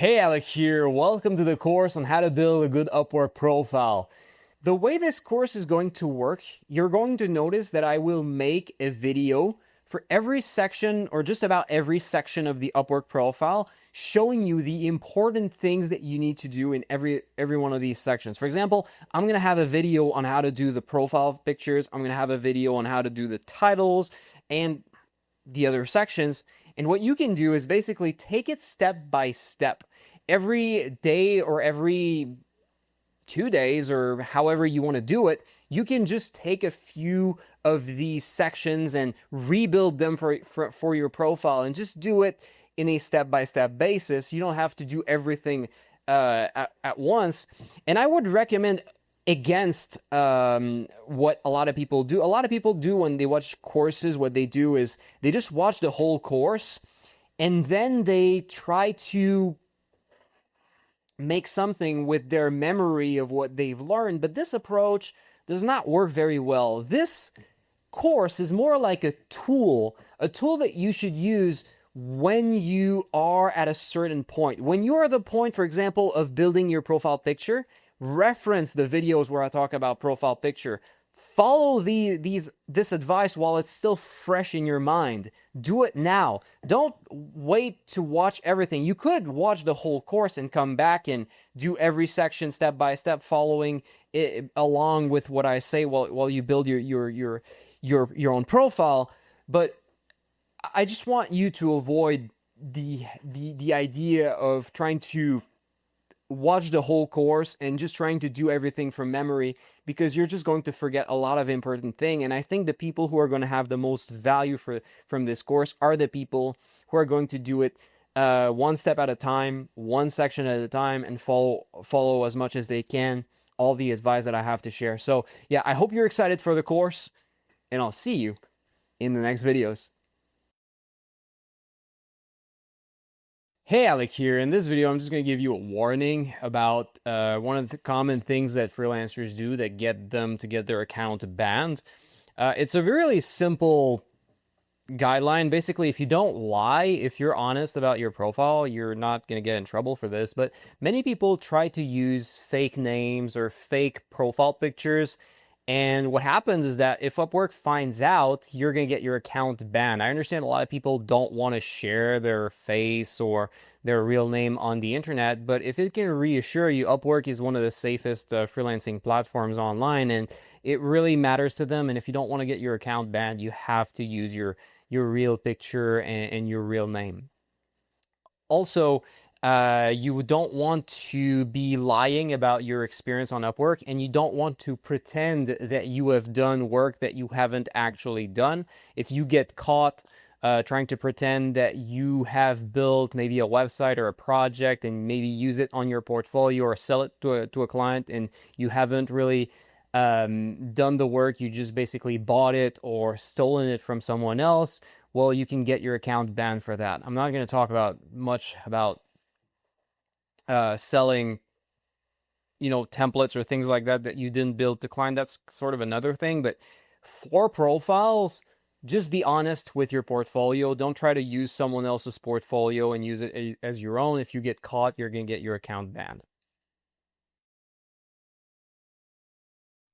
Hey, Alec here. Welcome to the course on how to build a good Upwork profile. The way this course is going to work, you're going to notice that I will make a video for every section or just about every section of the Upwork profile, showing you the important things that you need to do in every one of these sections. For example, I'm going to have a video on how to do the profile pictures. I'm going to have a video on how to do the titles and the other sections. And what you can do is basically take it step by step. Every day or every 2 days or however you want to do it, you can just take a few of these sections and rebuild them for your profile and just do it in a step-by-step basis. You don't have to do everything at once. And I would recommend against what a lot of people do. A lot of people do when they watch courses, what they do is they just watch the whole course and then they try to make something with their memory of what they've learned. But this approach does not work very well. This course is more like a tool that you should use when you are at a certain point. When you are at the point, for example, of building your profile picture, reference the videos where I talk about profile picture. Follow this advice while it's still fresh in your mind. Do it now. Don't wait to watch everything. You could watch the whole course and come back and do every section step by step, following it along with what I say while you build your own profile. But I just want you to avoid the idea of trying to watch the whole course and just trying to do everything from memory, because you're just going to forget a lot of important things. And I think the people who are going to have the most value from this course are the people who are going to do it one step at a time, one section at a time, and follow as much as they can all the advice that I have to share. So yeah, I hope you're excited for the course, and I'll see you in the next videos. Hey, Alec here. In this video, I'm just going to give you a warning about one of the common things that freelancers do that get them to get their account banned. It's a really simple guideline. Basically, if you don't lie, if you're honest about your profile, you're not going to get in trouble for this. But many people try to use fake names or fake profile pictures. And what happens is that if Upwork finds out, you're going to get your account banned. I understand a lot of people don't want to share their face or their real name on the internet, but if it can reassure you, Upwork is one of the safest freelancing platforms online, and it really matters to them. And if you don't want to get your account banned, you have to use your real picture and your real name. Also, you don't want to be lying about your experience on Upwork, and you don't want to pretend that you have done work that you haven't actually done. If you get caught trying to pretend that you have built maybe a website or a project and maybe use it on your portfolio or sell it to a client, and you haven't really done the work, you just basically bought it or stolen it from someone else, well, you can get your account banned for that. I'm not going to talk much about selling, templates or things like that you didn't build to client. That's sort of another thing. But for profiles, just be honest with your portfolio. Don't try to use someone else's portfolio and use it as your own. If you get caught, you're going to get your account banned.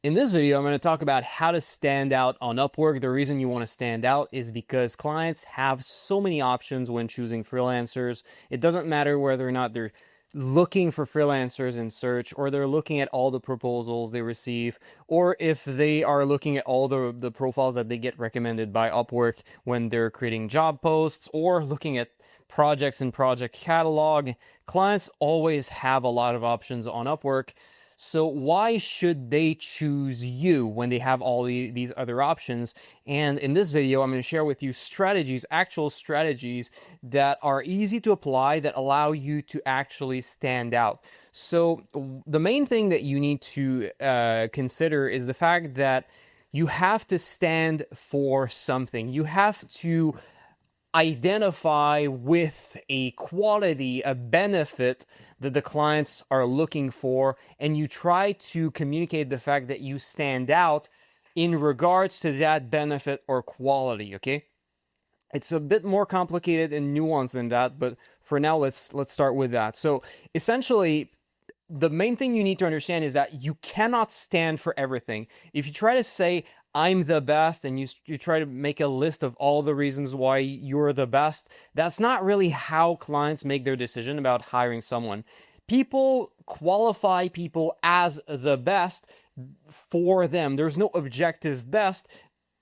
In this video, I'm going to talk about how to stand out on Upwork. The reason you want to stand out is because clients have so many options when choosing freelancers. It doesn't matter whether or not they're looking for freelancers in search, or they're looking at all the proposals they receive, or if they are looking at all the profiles that they get recommended by Upwork when they're creating job posts, or looking at projects and project catalog. Clients always have a lot of options on Upwork. So why should they choose you when they have all these other options? And in this video, I'm going to share with you strategies, actual strategies that are easy to apply that allow you to actually stand out. So the main thing that you need to consider is the fact that you have to stand for something. You have to identify with a quality, a benefit that the clients are looking for, and you try to communicate the fact that you stand out in regards to that benefit or quality, okay? It's a bit more complicated and nuanced than that, but for now, let's start with that. So essentially, the main thing you need to understand is that you cannot stand for everything. If you try to say, I'm the best, and you try to make a list of all the reasons why you're the best, that's not really how clients make their decision about hiring someone. People qualify people as the best for them. There's no objective best.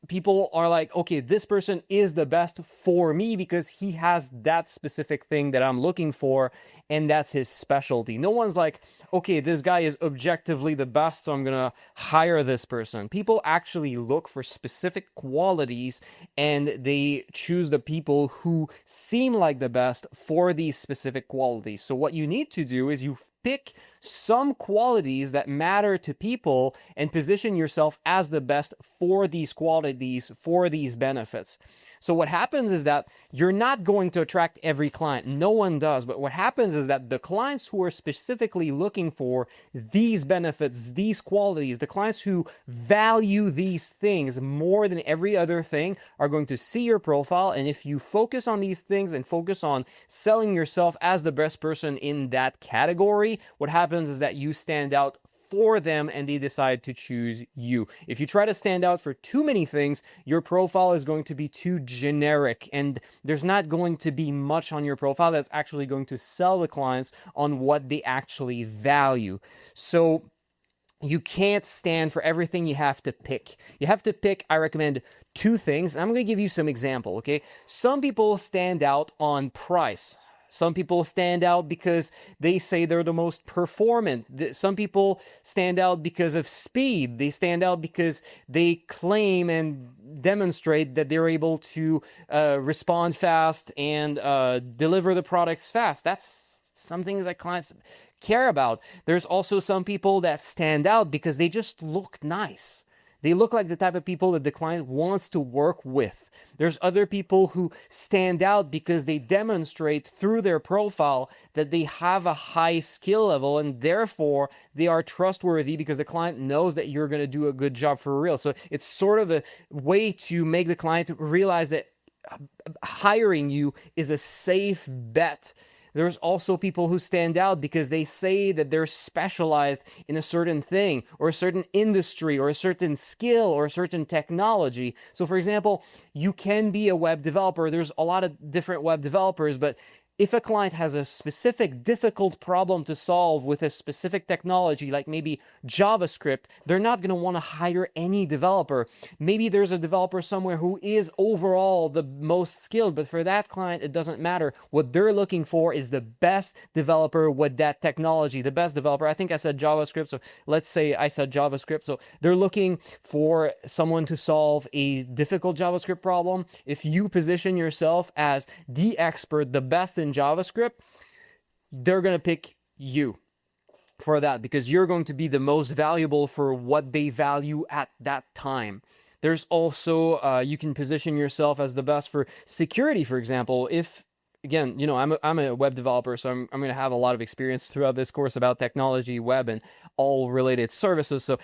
People are like, okay, this person is the best for me because he has that specific thing that I'm looking for, and that's his specialty. No one's like, okay, this guy is objectively the best, so I'm gonna hire this person. People actually look for specific qualities, and they choose the people who seem like the best for these specific qualities. So what you need to do is you pick some qualities that matter to people and position yourself as the best for these qualities, for these benefits. So what happens is that you're not going to attract every client. No one does. But what happens is that the clients who are specifically looking for these benefits, these qualities, the clients who value these things more than every other thing are going to see your profile. And if you focus on these things and focus on selling yourself as the best person in that category, what happens is that you stand out for them and they decide to choose you. If you try to stand out for too many things, your profile is going to be too generic, and there's not going to be much on your profile that's actually going to sell the clients on what they actually value. So you can't stand for everything. You have to pick. You have to pick, I recommend, two things. I'm going to give you some example, okay? Some people stand out on price. Some people stand out because they say they're the most performant. Some people stand out because of speed. They stand out because they claim and demonstrate that they're able to respond fast and deliver the products fast. That's some things that clients care about. There's also some people that stand out because they just look nice. They look like the type of people that the client wants to work with. There's other people who stand out because they demonstrate through their profile that they have a high skill level, and therefore they are trustworthy because the client knows that you're going to do a good job for real. So it's sort of a way to make the client realize that hiring you is a safe bet. There's also people who stand out because they say that they're specialized in a certain thing or a certain industry or a certain skill or a certain technology. So for example, you can be a web developer. There's a lot of different web developers, but if a client has a specific difficult problem to solve with a specific technology, like maybe JavaScript, they're not going to want to hire any developer. Maybe there's a developer somewhere who is overall the most skilled, but for that client, it doesn't matter. What they're looking for is the best developer with that technology, the best developer. I think I said JavaScript, so let's say I said JavaScript. So they're looking for someone to solve a difficult JavaScript problem. If you position yourself as the expert, the best in JavaScript, they're going to pick you for that because you're going to be the most valuable for what they value at that time. There's also, you can position yourself as the best for security, for example. If, again, you know, I'm a web developer, so I'm going to have a lot of experience throughout this course about technology, web, and all related services. So,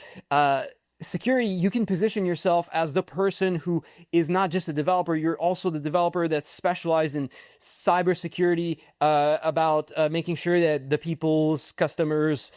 security, you can position yourself as the person who is not just a developer, you're also the developer that's specialized in cybersecurity, about making sure that the people's customers'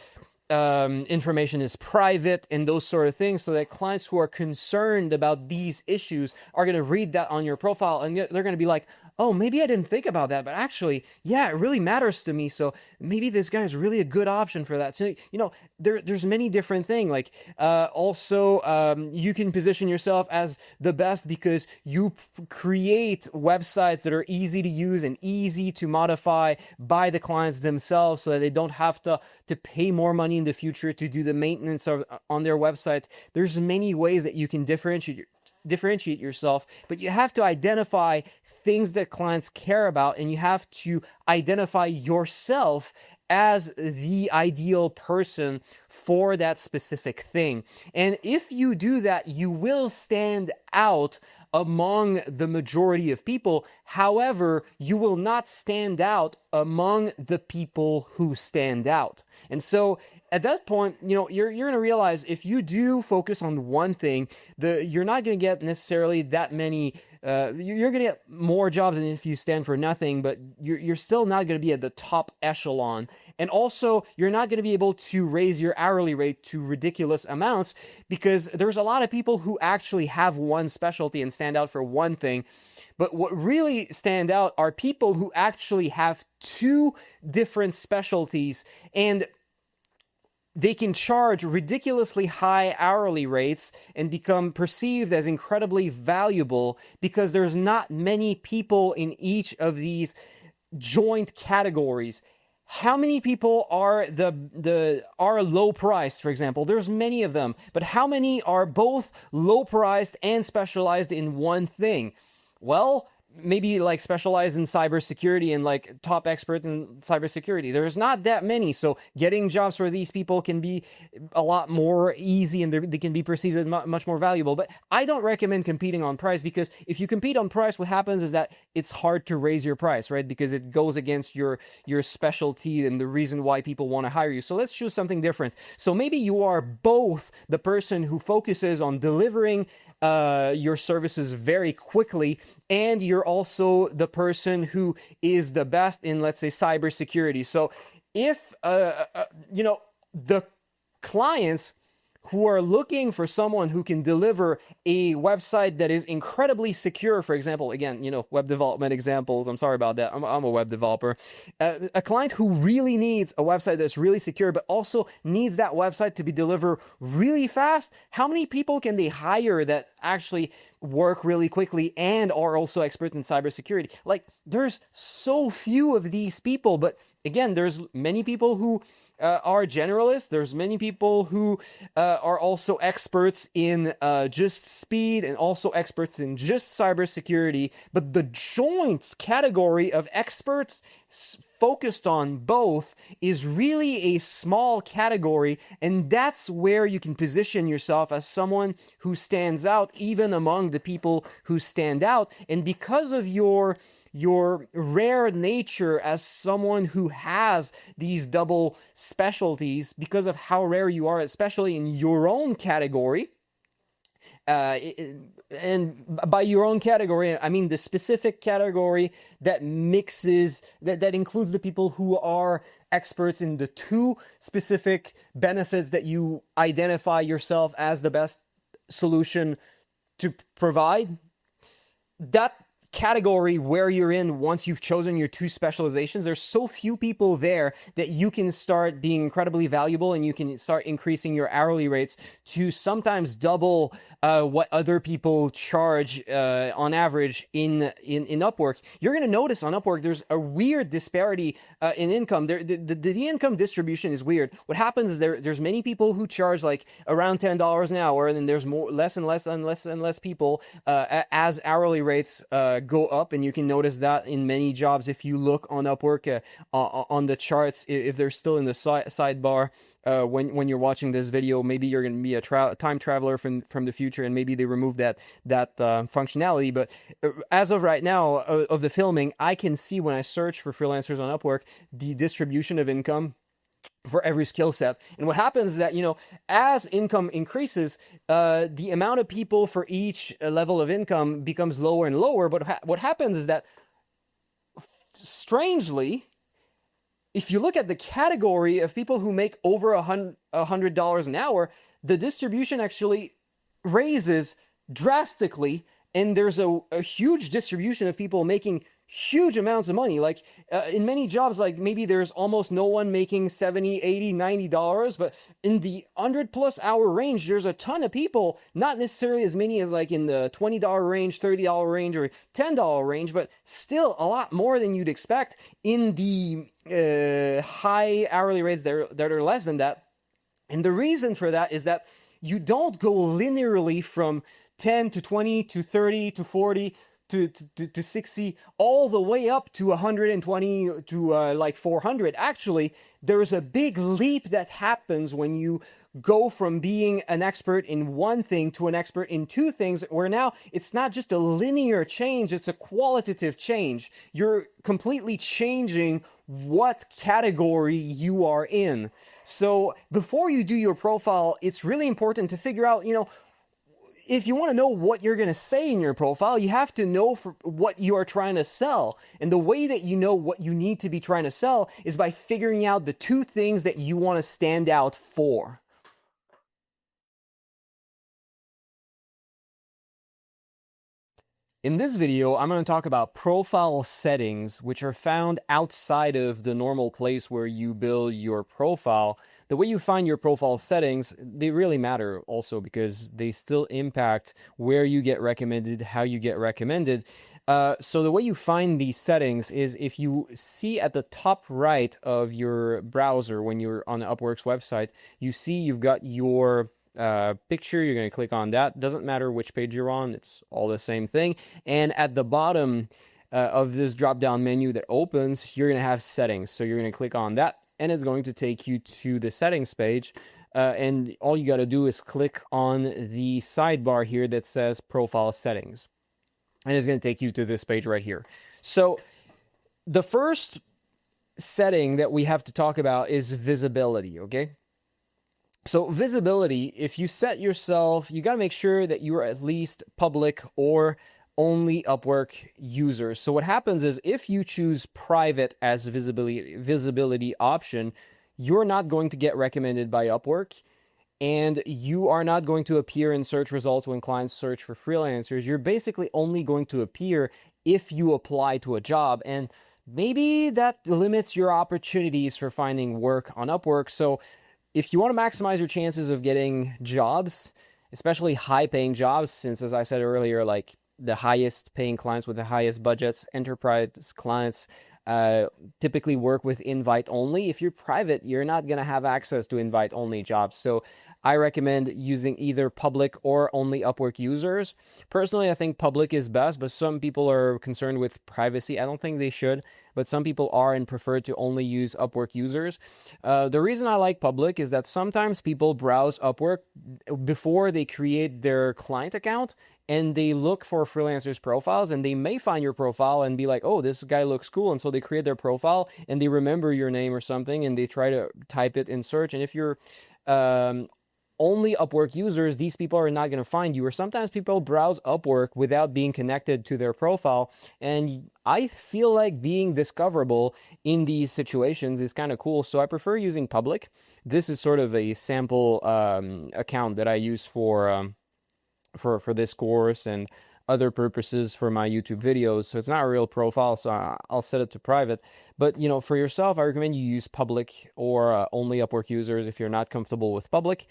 information is private and those sort of things, so that clients who are concerned about these issues are going to read that on your profile and they're going to be like, oh, maybe I didn't think about that, but actually, yeah, it really matters to me. So maybe this guy is really a good option for that. So, you know, there's many different things. Like, you can position yourself as the best because you create websites that are easy to use and easy to modify by the clients themselves, so that they don't have to pay more money in the future to do the maintenance on their website. There's many ways that you can differentiate yourself, but you have to identify things that clients care about, and you have to identify yourself as the ideal person for that specific thing. And if you do that, you will stand out among the majority of people. However, you will not stand out among the people who stand out. And so at that point, you're going to realize if you do focus on one thing, you're not going to get necessarily that many. You're going to get more jobs than if you stand for nothing, but you're still not going to be at the top echelon. And also, you're not going to be able to raise your hourly rate to ridiculous amounts because there's a lot of people who actually have one specialty and stand out for one thing. But what really stand out are people who actually have two different specialties, and they can charge ridiculously high hourly rates and become perceived as incredibly valuable because there's not many people in each of these joint categories. How many people are are low priced, for example? There's many of them, but how many are both low priced and specialized in one thing? Well, maybe like specialized in cybersecurity and like top expert in cybersecurity. There's not that many. So getting jobs for these people can be a lot more easy and they can be perceived as much more valuable. But I don't recommend competing on price because if you compete on price, what happens is that it's hard to raise your price, right? Because it goes against your specialty and the reason why people want to hire you. So let's choose something different. So maybe you are both the person who focuses on delivering your services very quickly, and you're also the person who is the best in, let's say, cybersecurity. So if the clients who are looking for someone who can deliver a website that is incredibly secure, for example, again, web development examples, I'm sorry about that, I'm a web developer, a client who really needs a website that's really secure, but also needs that website to be delivered really fast, how many people can they hire that actually work really quickly and are also experts in cybersecurity? Like, there's so few of these people, but again, there's many people who are generalists. There's many people who are also experts in just speed and also experts in just cybersecurity. But the joint category of experts focused on both is really a small category, and that's where you can position yourself as someone who stands out even among the people who stand out. And because of your rare nature as someone who has these double specialties, because of how rare you are, especially in your own category, and by your own category, I mean the specific category that mixes, that includes the people who are experts in the two specific benefits that you identify yourself as the best solution to provide. That category where you're in, once you've chosen your two specializations, there's so few people there that you can start being incredibly valuable, and you can start increasing your hourly rates to sometimes double what other people charge on average in Upwork. You're going to notice on Upwork there's a weird disparity in income. The income distribution is weird. What happens is there's many people who charge like around $10 an hour, and then there's less and less people as hourly rates go up, and you can notice that in many jobs if you look on Upwork on the charts, if they're still in the sidebar. When you're watching this video, maybe you're going to be a time traveler from the future, and maybe they remove that functionality. But as of right now of the filming, I can see when I search for freelancers on Upwork the distribution of income for every skill set. And what happens is that, as income increases, the amount of people for each level of income becomes lower and lower. But what happens is that, strangely, if you look at the category of people who make over $100 an hour, the distribution actually raises drastically, and there's a huge distribution of people making huge amounts of money. Like in many jobs, like maybe there's almost no one making $70, $80, $90, but in the 100+ hour range, there's a ton of people, not necessarily as many as like in the $20 range, $30 range, or $10 range, but still a lot more than you'd expect in the high hourly rates that are less than that. And the reason for that is that you don't go linearly from 10 to 20 to 30 to 40 to 60 all the way up to 120 to like 400. Actually, there's a big leap that happens when you go from being an expert in one thing to an expert in two things, where now it's not just a linear change, it's a qualitative change. You're completely changing what category you are in. So before you do your profile, it's really important to figure out, if you want to know what you're going to say in your profile, you have to know what you are trying to sell. And the way that you know what you need to be trying to sell is by figuring out the two things that you want to stand out for. In this video, I'm going to talk about profile settings, which are found outside of the normal place where you build your profile. The way you find your profile settings, they really matter also because they still impact where you get recommended, how you get recommended. So the way you find these settings is if you see at the top right of your browser when you're on Upwork's website, you see you've got your picture. You're going to click on that. Doesn't matter which page you're on, it's all the same thing. And at the bottom of this drop down menu that opens, you're going to have settings. So you're going to click on that and it's going to take you to the settings page. And all you got to do is click on the sidebar here that says profile settings. And it's going to take you to this page right here. So the first setting that we have to talk about is visibility, okay? So visibility, if you set yourself, you got to make sure that you're at least public or only Upwork users. So what happens is if you choose private as visibility option, you're not going to get recommended by Upwork, and you are not going to appear in search results when clients search for freelancers. You're basically only going to appear if you apply to a job, and maybe that limits your opportunities for finding work on Upwork. So if you want to maximize your chances of getting jobs, especially high-paying jobs, since, as I said earlier, like the highest paying clients with the highest budgets, enterprise clients, typically work with invite only. If you're private, you're not going to have access to invite only jobs. So I recommend using either public or only Upwork users. Personally, I think public is best, but some people are concerned with privacy. I don't think they should, but some people are and prefer to only use Upwork users. The reason I like public is that sometimes people browse Upwork before they create their client account, and they look for freelancers' profiles, and they may find your profile and be like, oh, this guy looks cool. And so they create their profile and they remember your name or something and they try to type it in search. And if you're only Upwork users, these people are not going to find you. Or sometimes people browse Upwork without being connected to their profile. And I feel like being discoverable in these situations is kind of cool. So I prefer using public. This is sort of a sample account that I use for this course and other purposes for my YouTube videos. So it's not a real profile, so I'll set it to private. But for yourself, I recommend you use public or only Upwork users if you're not comfortable with public.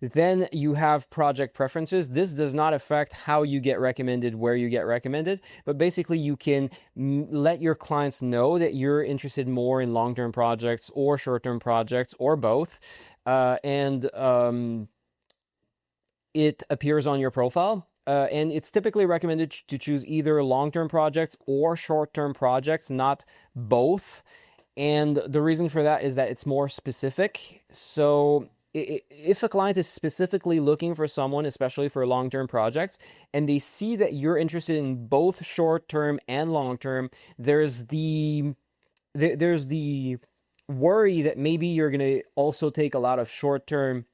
Then you have project preferences. This does not affect how you get recommended, where you get recommended, but basically you can let your clients know that you're interested more in long-term projects or short-term projects or both. It appears on your profile. And it's typically recommended to choose either long-term projects or short-term projects, not both. And the reason for that is that it's more specific. So if a client is specifically looking for someone, especially for long-term projects, and they see that you're interested in both short-term and long-term, there's the worry that maybe you're going to also take a lot of short-term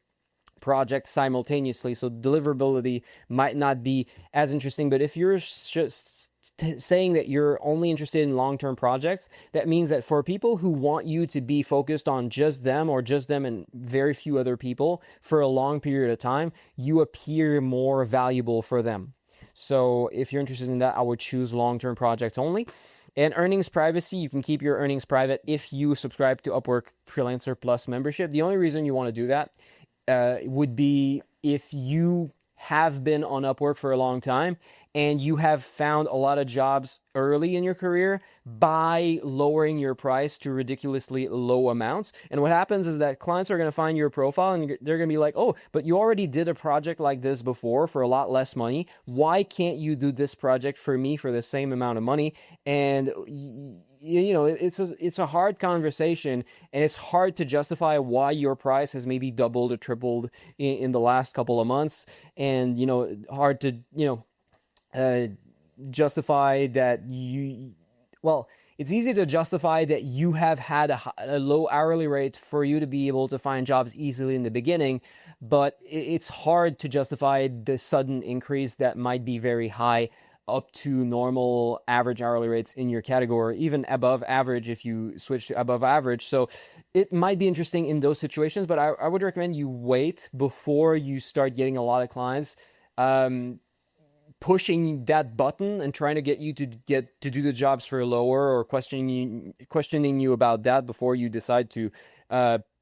projects simultaneously, so deliverability might not be as interesting. But if you're just saying that you're only interested in long-term projects, that means that for people who want you to be focused on just them or just them and very few other people for a long period of time, you appear more valuable for them. So if you're interested in that, I would choose long-term projects only. And earnings privacy, you can keep your earnings private if you subscribe to Upwork Freelancer Plus membership. The only reason you want to do that would be if you have been on Upwork for a long time and you have found a lot of jobs early in your career by lowering your price to ridiculously low amounts. And what happens is that clients are going to find your profile and they're going to be like, oh, but you already did a project like this before for a lot less money. Why can't you do this project for me for the same amount of money? And it's a hard conversation, and it's hard to justify why your price has maybe doubled or tripled in the last couple of months, and hard to uh, justify that well, it's easy to justify that you have had a low hourly rate for you to be able to find jobs easily in the beginning, but it's hard to justify the sudden increase that might be very high up to normal average hourly rates in your category, even above average if you switch to above average. So it might be interesting in those situations, but I would recommend you wait before you start getting a lot of clients pushing that button and trying to get you to do the jobs for lower, or questioning you about that before you decide to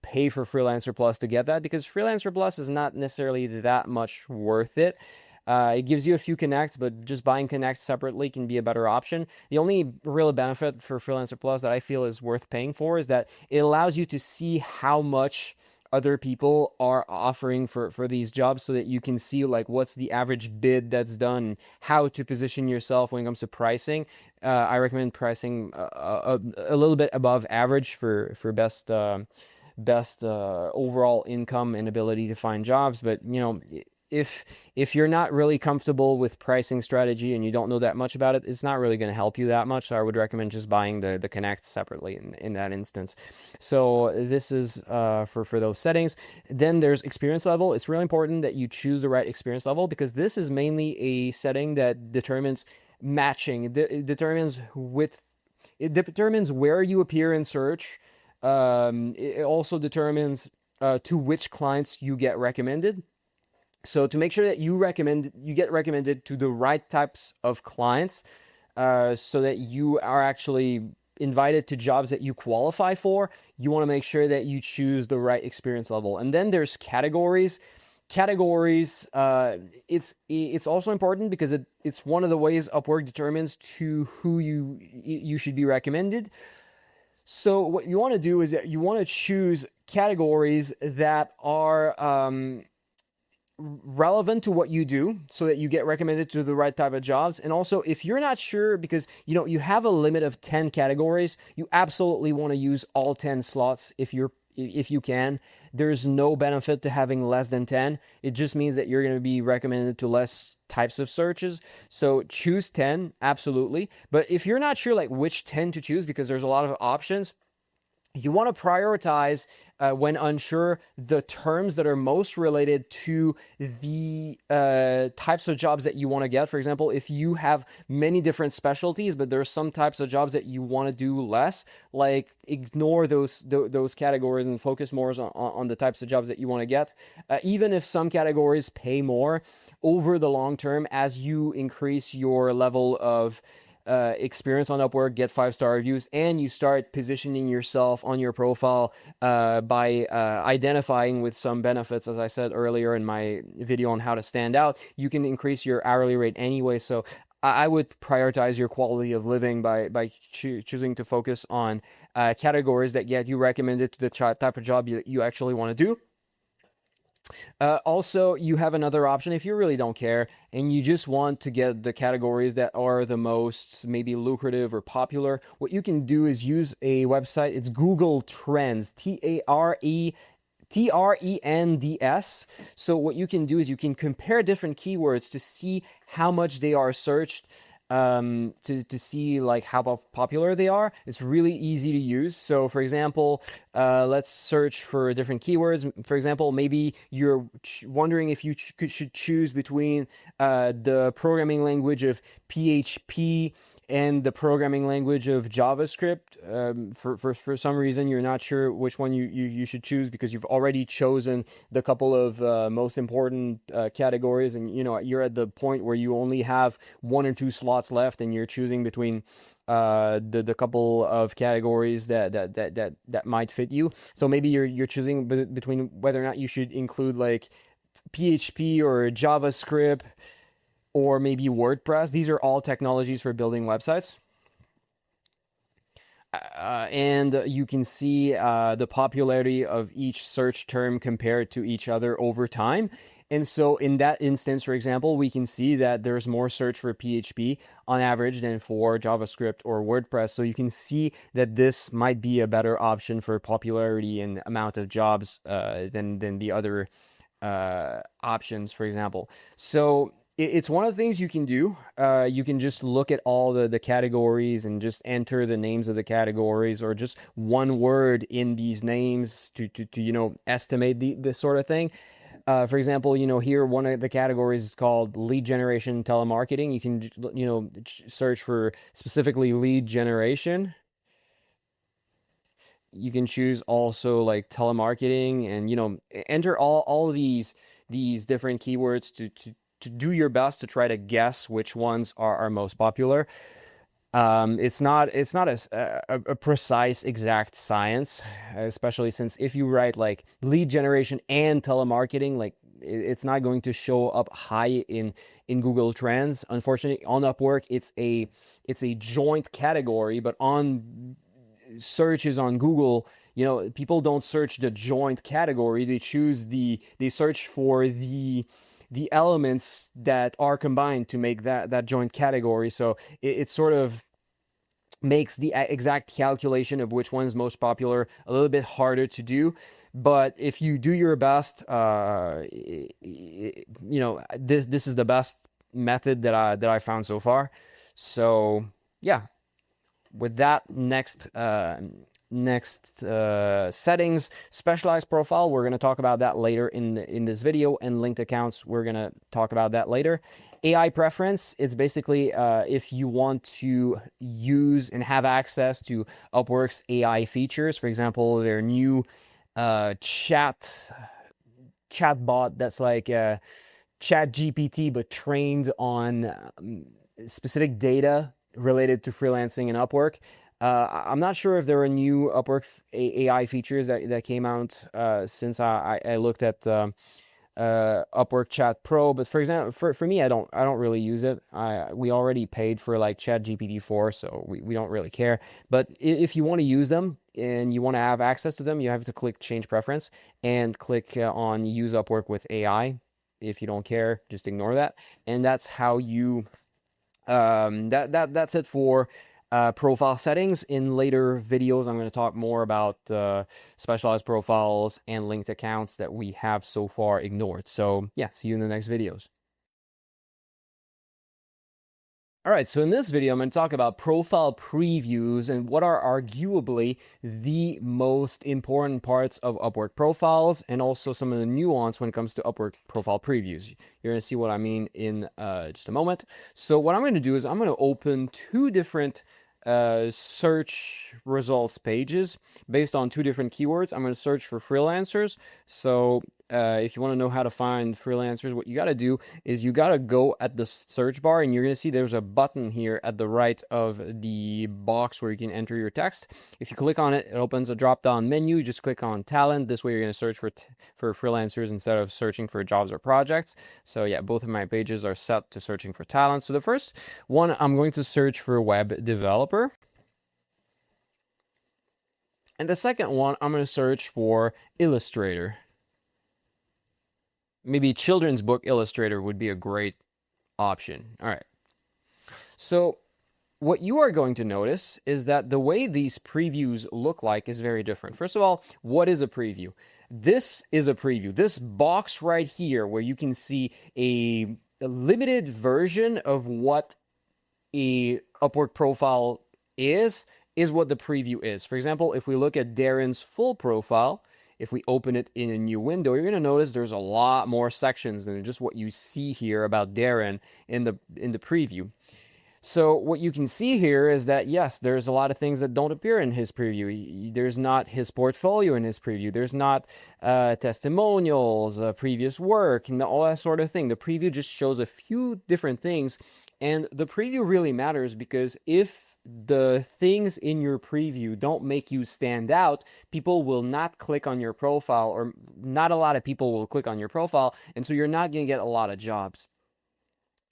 pay for Freelancer Plus to get that, because Freelancer Plus is not necessarily that much worth it. It gives you a few connects, but just buying connects separately can be a better option. The only real benefit for Freelancer Plus that I feel is worth paying for is that it allows you to see how much other people are offering for these jobs, so that you can see like what's the average bid that's done, how to position yourself when it comes to pricing. I recommend pricing a little bit above average for best overall income and ability to find jobs. But if you're not really comfortable with pricing strategy and you don't know that much about it, it's not really going to help you that much. So I would recommend just buying the connects separately in that instance. So this is for those settings. Then there's experience level. It's really important that you choose the right experience level, because this is mainly a setting that determines matching. It determines where you appear in search. It also determines to which clients you get recommended. So to make sure that you get recommended to the right types of clients, so that you are actually invited to jobs that you qualify for, you want to make sure that you choose the right experience level. And then there's categories. Categories, it's also important because it's one of the ways Upwork determines to who you should be recommended. So what you want to do is that you want to choose categories that are relevant to what you do, so that you get recommended to the right type of jobs. And also, if you're not sure, because you have a limit of 10 categories, you absolutely want to use all 10 slots if you can. There's no benefit to having less than 10. It just means that you're going to be recommended to less types of searches. So choose 10, absolutely. But if you're not sure like which 10 to choose, because there's a lot of options, you want to prioritize, when unsure, the terms that are most related to the types of jobs that you want to get. For example, if you have many different specialties, but there's some types of jobs that you want to do less, like ignore those categories and focus more on the types of jobs that you want to get. Even if some categories pay more over the long term, as you increase your level of experience on Upwork, get 5-star reviews, and you start positioning yourself on your profile by identifying with some benefits, as I said earlier in my video on how to stand out, you can increase your hourly rate anyway. So I would prioritize your quality of living by choosing to focus on categories that get you recommended to the type of job you actually want to do. Also, you have another option if you really don't care and you just want to get the categories that are the most maybe lucrative or popular. What you can do is use a website. It's Google Trends, Trends. So what you can do is you can compare different keywords to see how much they are searched, to see like how popular they are. It's really easy to use. So for example, let's search for different keywords. For example, maybe you're wondering if you should choose between the programming language of PHP and the programming language of JavaScript. For some reason, you're not sure which one you should choose because you've already chosen the couple of most important categories, and you're at the point where you only have 1 or 2 slots left, and you're choosing between the couple of categories that might fit you. So maybe you're choosing between whether or not you should include like PHP or JavaScript or maybe WordPress. These are all technologies for building websites. And you can see the popularity of each search term compared to each other over time. And so in that instance, for example, we can see that there's more search for PHP on average than for JavaScript or WordPress. So you can see that this might be a better option for popularity and amount of jobs than the other options, for example. So it's one of the things you can do. You can just look at all the categories and just enter the names of the categories or just one word in these names to estimate this sort of thing. For example, here one of the categories is called lead generation telemarketing. You can, search for specifically lead generation. You can choose also like telemarketing and, enter all of these different keywords to do your best to try to guess which ones are most popular. It's not a precise exact science, especially since if you write like lead generation and telemarketing, like it's not going to show up high in Google Trends. Unfortunately, on Upwork, it's a joint category, but on searches on Google, people don't search the joint category. They search for the elements that are combined to make that joint category. So it sort of makes the exact calculation of which one is most popular a little bit harder to do. But if you do your best, this is the best method that I found so far. So yeah, with that, next settings, specialized profile, we're going to talk about that later in this video, and linked accounts, we're going to talk about that later. AI preference, it's basically if you want to use and have access to Upwork's AI features. For example, their new chatbot that's like ChatGPT but trained on specific data related to freelancing and Upwork. I'm not sure if there are new Upwork AI features that came out since I looked at Upwork Chat Pro, but for example, for me, I don't really use it. We already paid for like ChatGPT 4, so we don't really care. But if you want to use them and you want to have access to them, you have to click change preference and click on use Upwork with AI. If you don't care, just ignore that. And that's how you that's it for profile settings. In later videos, I'm going to talk more about specialized profiles and linked accounts that we have so far ignored. So yeah, see you in the next videos. All right, so in this video, I'm going to talk about profile previews and what are arguably the most important parts of Upwork profiles, and also some of the nuance when it comes to Upwork profile previews. You're going to see what I mean in just a moment. So what I'm going to do is I'm going to open two different search results pages based on two different keywords. I'm going to search for freelancers. So if you want to know how to find freelancers, what you got to do is you got to go at the search bar, and you're going to see there's a button here at the right of the box where you can enter your text. If you click on it, it opens a drop-down menu. You just click on talent. This way you're going to search for freelancers instead of searching for jobs or projects. So yeah, both of my pages are set to searching for talent. So the first one, I'm going to search for web developer. And the second one, I'm going to search for illustrator. Maybe children's book illustrator would be a great option. All right. So what you are going to notice is that the way these previews look like is very different. First of all, what is a preview? This is a preview. This box right here where you can see a limited version of what a Upwork profile is what the preview is. For example, if we look at Darren's full profile, if we open it in a new window, you're going to notice there's a lot more sections than just what you see here about Darren in the preview. So what you can see here is that, yes, there's a lot of things that don't appear in his preview. There's not his portfolio in his preview. There's not testimonials, previous work, and all that sort of thing. The preview just shows a few different things. And the preview really matters because if the things in your preview don't make you stand out, people will not click on your profile, or not a lot of people will click on your profile, and so you're not going to get a lot of jobs.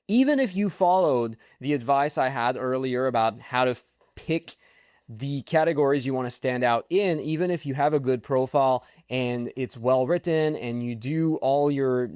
Even if you followed the advice I had earlier about how to pick the categories you want to stand out in, even if you have a good profile and it's well written and you do all your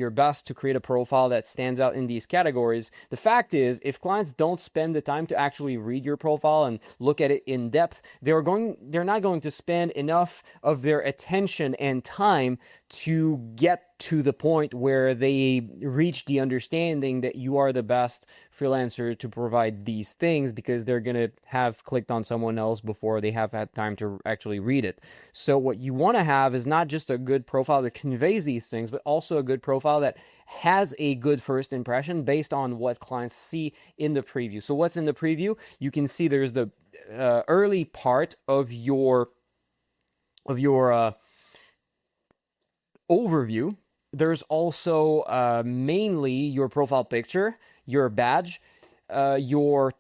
best to create a profile that stands out in these categories, the fact is, if clients don't spend the time to actually read your profile and look at it in depth, they're not going to spend enough of their attention and time to get to the point where they reach the understanding that you are the best freelancer to provide these things, because they're going to have clicked on someone else before they have had time to actually read it. So what you want to have is not just a good profile that conveys these things, but also a good profile that has a good first impression based on what clients see in the preview. So what's in the preview? You can see there's the early part of your overview. There's also mainly your profile picture, your badge, your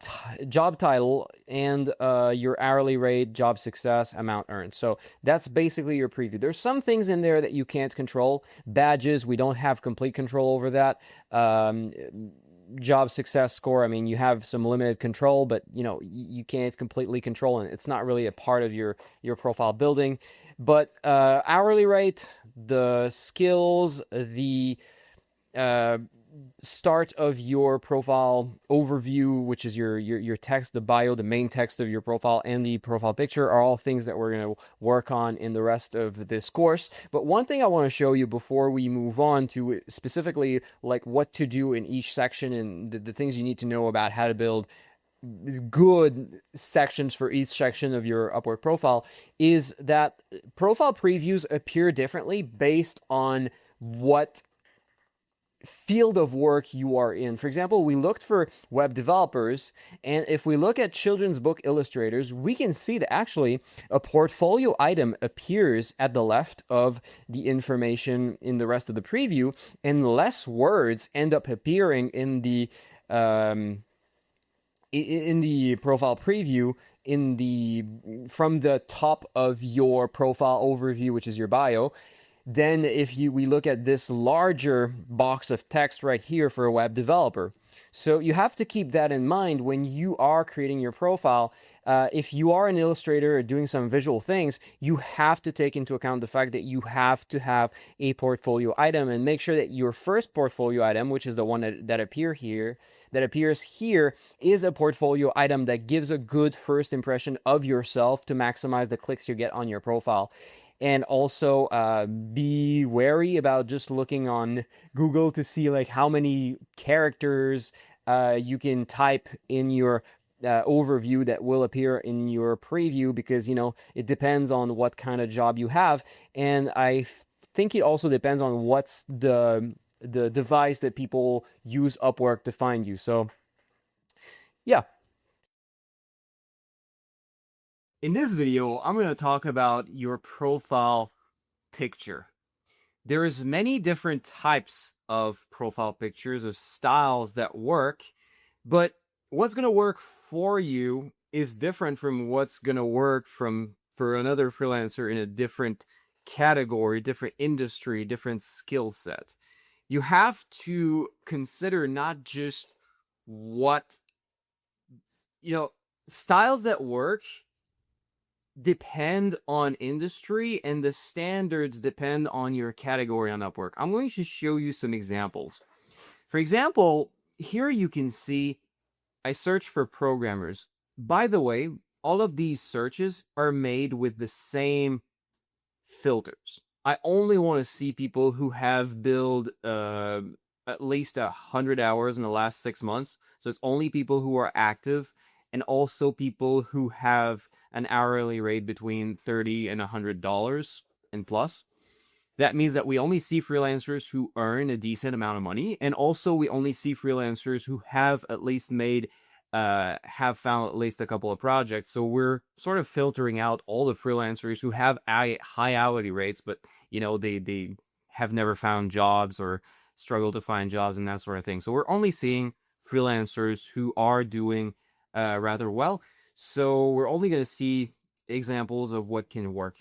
job title, and your hourly rate, job success, amount earned. So that's basically your preview. There's some things in there that you can't control. Badges, we don't have complete control over that. Job success score, I mean, you have some limited control, but you can't completely control it. It's not really a part of your profile building. But hourly rate, the skills, the start of your profile overview, which is your text, the bio, the main text of your profile, and the profile picture, are all things that we're going to work on in the rest of this course. But one thing I want to show you before we move on to specifically like what to do in each section and the things you need to know about how to build good sections for each section of your Upwork profile, is that profile previews appear differently based on what field of work you are in. For example, we looked for web developers, and if we look at children's book illustrators, we can see that actually a portfolio item appears at the left of the information in the rest of the preview, and less words end up appearing in the profile preview from the top of your profile overview, which is your bio. Then if we look at this larger box of text right here for a web developer. So you have to keep that in mind when you are creating your profile. If you are an illustrator or doing some visual things, you have to take into account the fact that you have to have a portfolio item, and make sure that your first portfolio item, which is the one that appears here, is a portfolio item that gives a good first impression of yourself to maximize the clicks you get on your profile. And also be wary about just looking on Google to see like how many characters you can type in your overview that will appear in your preview, because it depends on what kind of job you have, and I think it also depends on what's the device that people use Upwork to find you. So yeah. In this video, I'm going to talk about your profile picture. There's many different types of profile pictures, of styles that work, but what's going to work for you is different from what's going to work for another freelancer in a different category, different industry, different skill set. You have to consider not just what, styles that work depend on industry, and the standards depend on your category on Upwork. I'm going to show you some examples. For example, here you can see I search for programmers. By the way, all of these searches are made with the same filters. I only want to see people who have billed at least 100 hours in the last 6 months. So it's only people who are active, and also people who have an hourly rate between $30 and $100 and plus. That means that we only see freelancers who earn a decent amount of money, and also we only see freelancers who have at least have found at least a couple of projects. So we're sort of filtering out all the freelancers who have high hourly rates, but they have never found jobs or struggle to find jobs and that sort of thing. So we're only seeing freelancers who are doing rather well. So we're only going to see examples of what can work.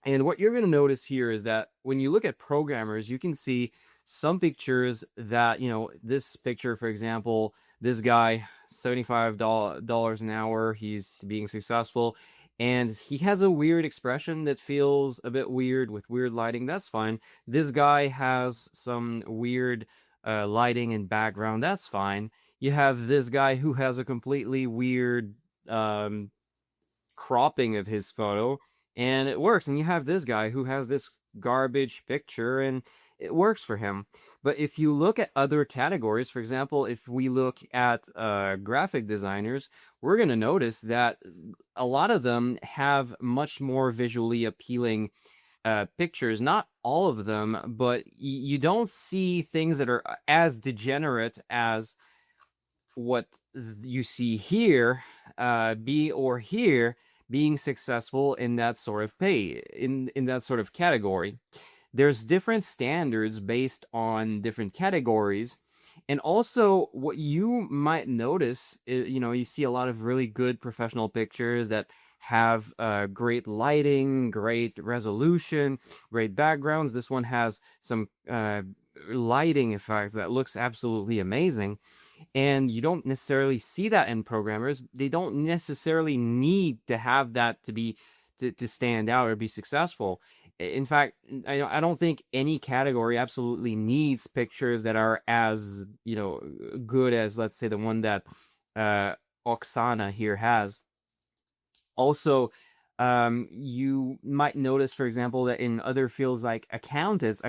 And what you're going to notice here is that when you look at programmers, you can see some pictures that, this picture, for example, this guy, $75 an hour, he's being successful, and he has a weird expression that feels a bit weird with weird lighting. That's fine. This guy has some weird lighting and background. That's fine. You have this guy who has a completely weird um, cropping of his photo, and it works. And you have this guy who has this garbage picture, and it works for him. But if you look at other categories, for example, if we look at graphic designers, we're going to notice that a lot of them have much more visually appealing pictures. Not all of them, but you don't see things that are as degenerate as what you see here, here being successful in that sort of in that sort of category. There's different standards based on different categories. And also what you might notice is, you see a lot of really good professional pictures that have great lighting, great resolution, great backgrounds. This one has some lighting effects that looks absolutely amazing, and you don't necessarily see that in programmers. They don't necessarily need to have that to be to stand out or be successful. In fact, I don't think any category absolutely needs pictures that are as good as, let's say, the one that Oksana here has. Also, you might notice, for example, that in other fields like accountants,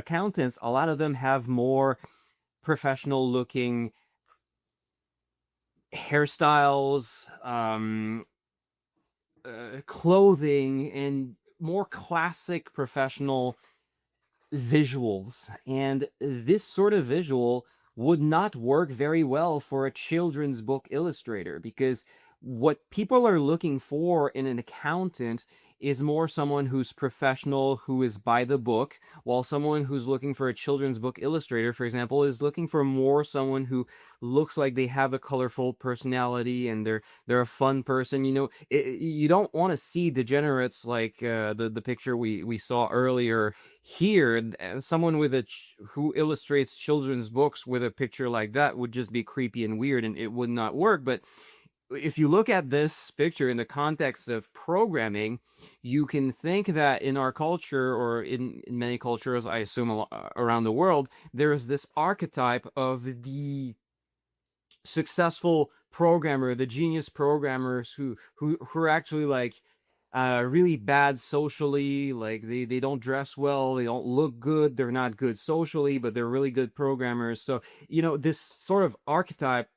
a lot of them have more professional looking hairstyles, clothing, and more classic professional visuals. And this sort of visual would not work very well for a children's book illustrator, because what people are looking for in an accountant is more someone who's professional, who is by the book, while someone who's looking for a children's book illustrator, for example, is looking for more someone who looks like they have a colorful personality and they're a fun person. You don't want to see degenerates like the picture we saw earlier here. Someone who illustrates children's books with a picture like that would just be creepy and weird, and it would not work. But if you look at this picture in the context of programming, you can think that in our culture, or in many cultures, I assume around the world, there is this archetype of the successful programmer, the genius programmers who are actually like really bad socially. Like they don't dress well, they don't look good, they're not good socially, but they're really good programmers. So this sort of archetype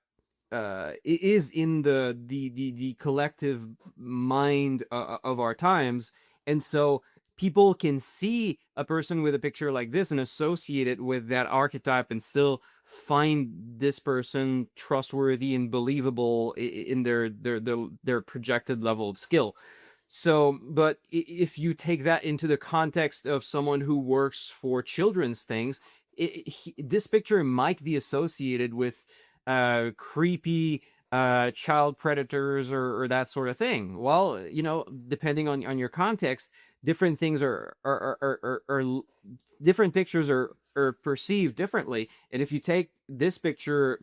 is in the collective mind of our times. And so people can see a person with a picture like this and associate it with that archetype, and still find this person trustworthy and believable in their projected level of skill. So, but if you take that into the context of someone who works for children's things, this picture might be associated with creepy child predators, or that sort of thing. Well, depending on your context, different things are different pictures are perceived differently. And if you take this picture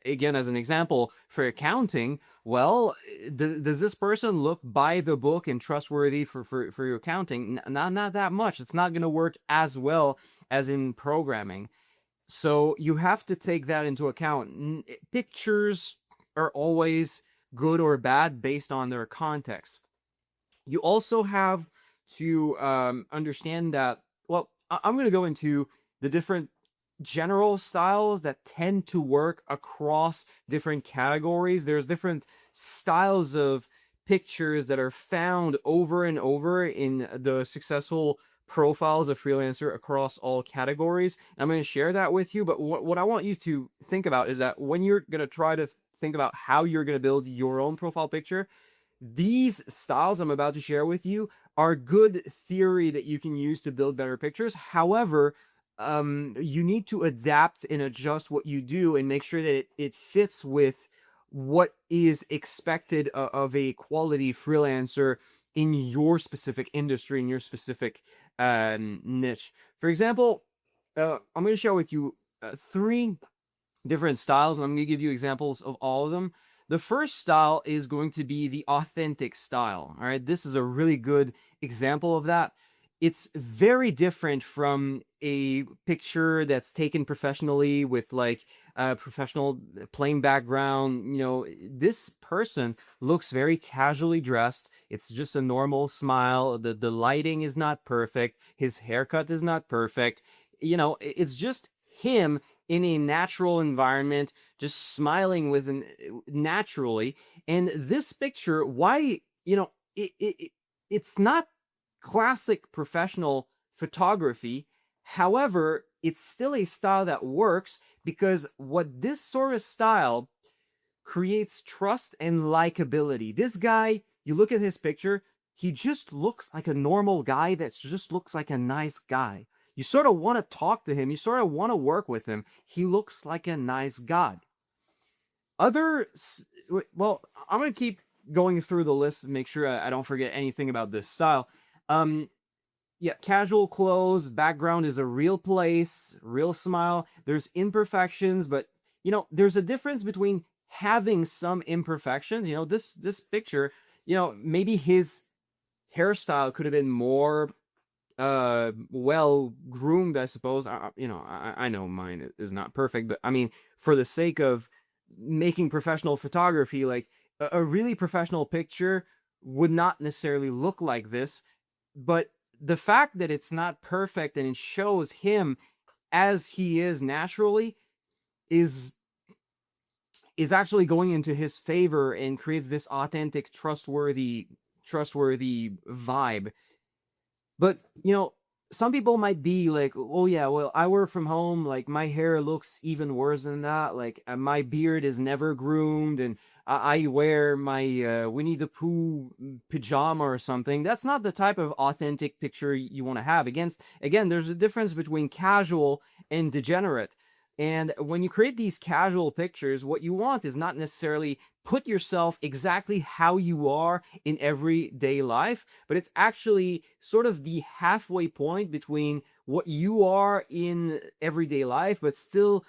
again as an example for accounting, well, does this person look by the book and trustworthy for your accounting? Not that much. It's not going to work as well as in programming. So you have to take that into account. Pictures are always good or bad based on their context. You also have to understand that, well, I'm going to go into the different general styles that tend to work across different categories. There's different styles of pictures that are found over and over in the successful profiles of Freelancer across all categories. I'm going to share that with you, but what I want you to think about is that when you're going to try to think about how you're going to build your own profile picture, these styles I'm about to share with you are good theory that you can use to build better pictures. However, you need to adapt and adjust what you do and make sure that it fits with what is expected of a quality freelancer in your specific industry, in your specific niche. For example, I'm going to share with you three different styles, and I'm going to give you examples of all of them. The first style is going to be the authentic style. All right, this is a really good example of that. It's very different from a picture that's taken professionally with like a professional plain background. This person looks very casually dressed. It's just a normal smile. The lighting is not perfect. His haircut is not perfect. It's just him in a natural environment, just smiling naturally. And this picture, why, it's not classic professional photography. However, it's still a style that works, because what this sort of style creates trust and likability. This guy, you look at his picture, he just looks like a normal guy that just looks like a nice guy. You sort of want to talk to him. You sort of want to work with him. He looks like a nice guy. Well, I'm going to keep going through the list and make sure I don't forget anything about this style. Yeah, casual clothes, background is a real place, real smile. There's imperfections, but, there's a difference between having some imperfections. This picture, maybe his hairstyle could have been more well groomed, I suppose. I know mine is not perfect, but I mean, for the sake of making professional photography, like a really professional picture would not necessarily look like this. But the fact that it's not perfect and it shows him as he is naturally is actually going into his favor and creates this authentic, trustworthy vibe. But, some people might be like, oh yeah, well, I work from home, like my hair looks even worse than that, like my beard is never groomed, and I wear my Winnie the Pooh pajama or something. That's not the type of authentic picture you want to have. Again, there's a difference between casual and degenerate. And when you create these casual pictures, what you want is not necessarily put yourself exactly how you are in everyday life, but it's actually sort of the halfway point between what you are in everyday life, but still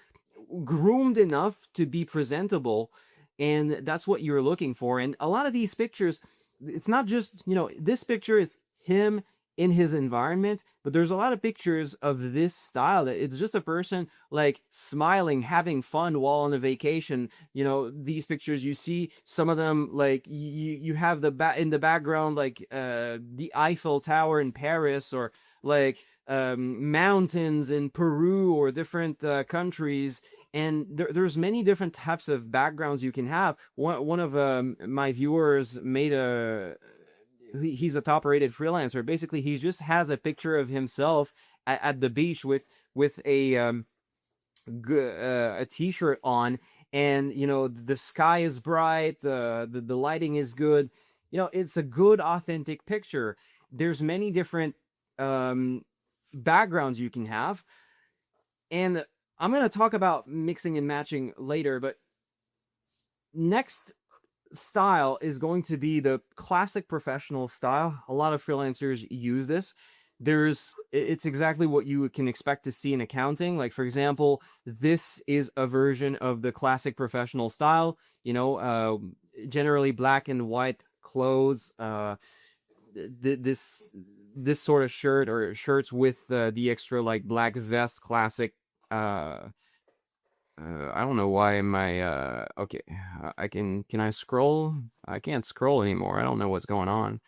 groomed enough to be presentable. And that's what you're looking for. And a lot of these pictures, it's not just, this picture is him in his environment, but there's a lot of pictures of this style that it's just a person like smiling, having fun while on a vacation. These pictures, you see some of them, like you have in the background, like the Eiffel Tower in Paris, or like mountains in Peru, or different countries. And there's many different types of backgrounds you can have. One of my viewers made he's a top-rated freelancer. Basically, he just has a picture of himself at the beach with a t-shirt on, and the sky is bright, the lighting is good. It's a good, authentic picture. There's many different backgrounds you can have, and I'm going to talk about mixing and matching later, but next style is going to be the classic professional style. A lot of freelancers use this. It's exactly what you can expect to see in accounting. Like, for example, this is a version of the classic professional style, generally black and white clothes, this sort of shirt, or shirts with the extra like black vest, classic. I don't know why my okay, can I scroll? I can't scroll anymore. I don't know what's going on.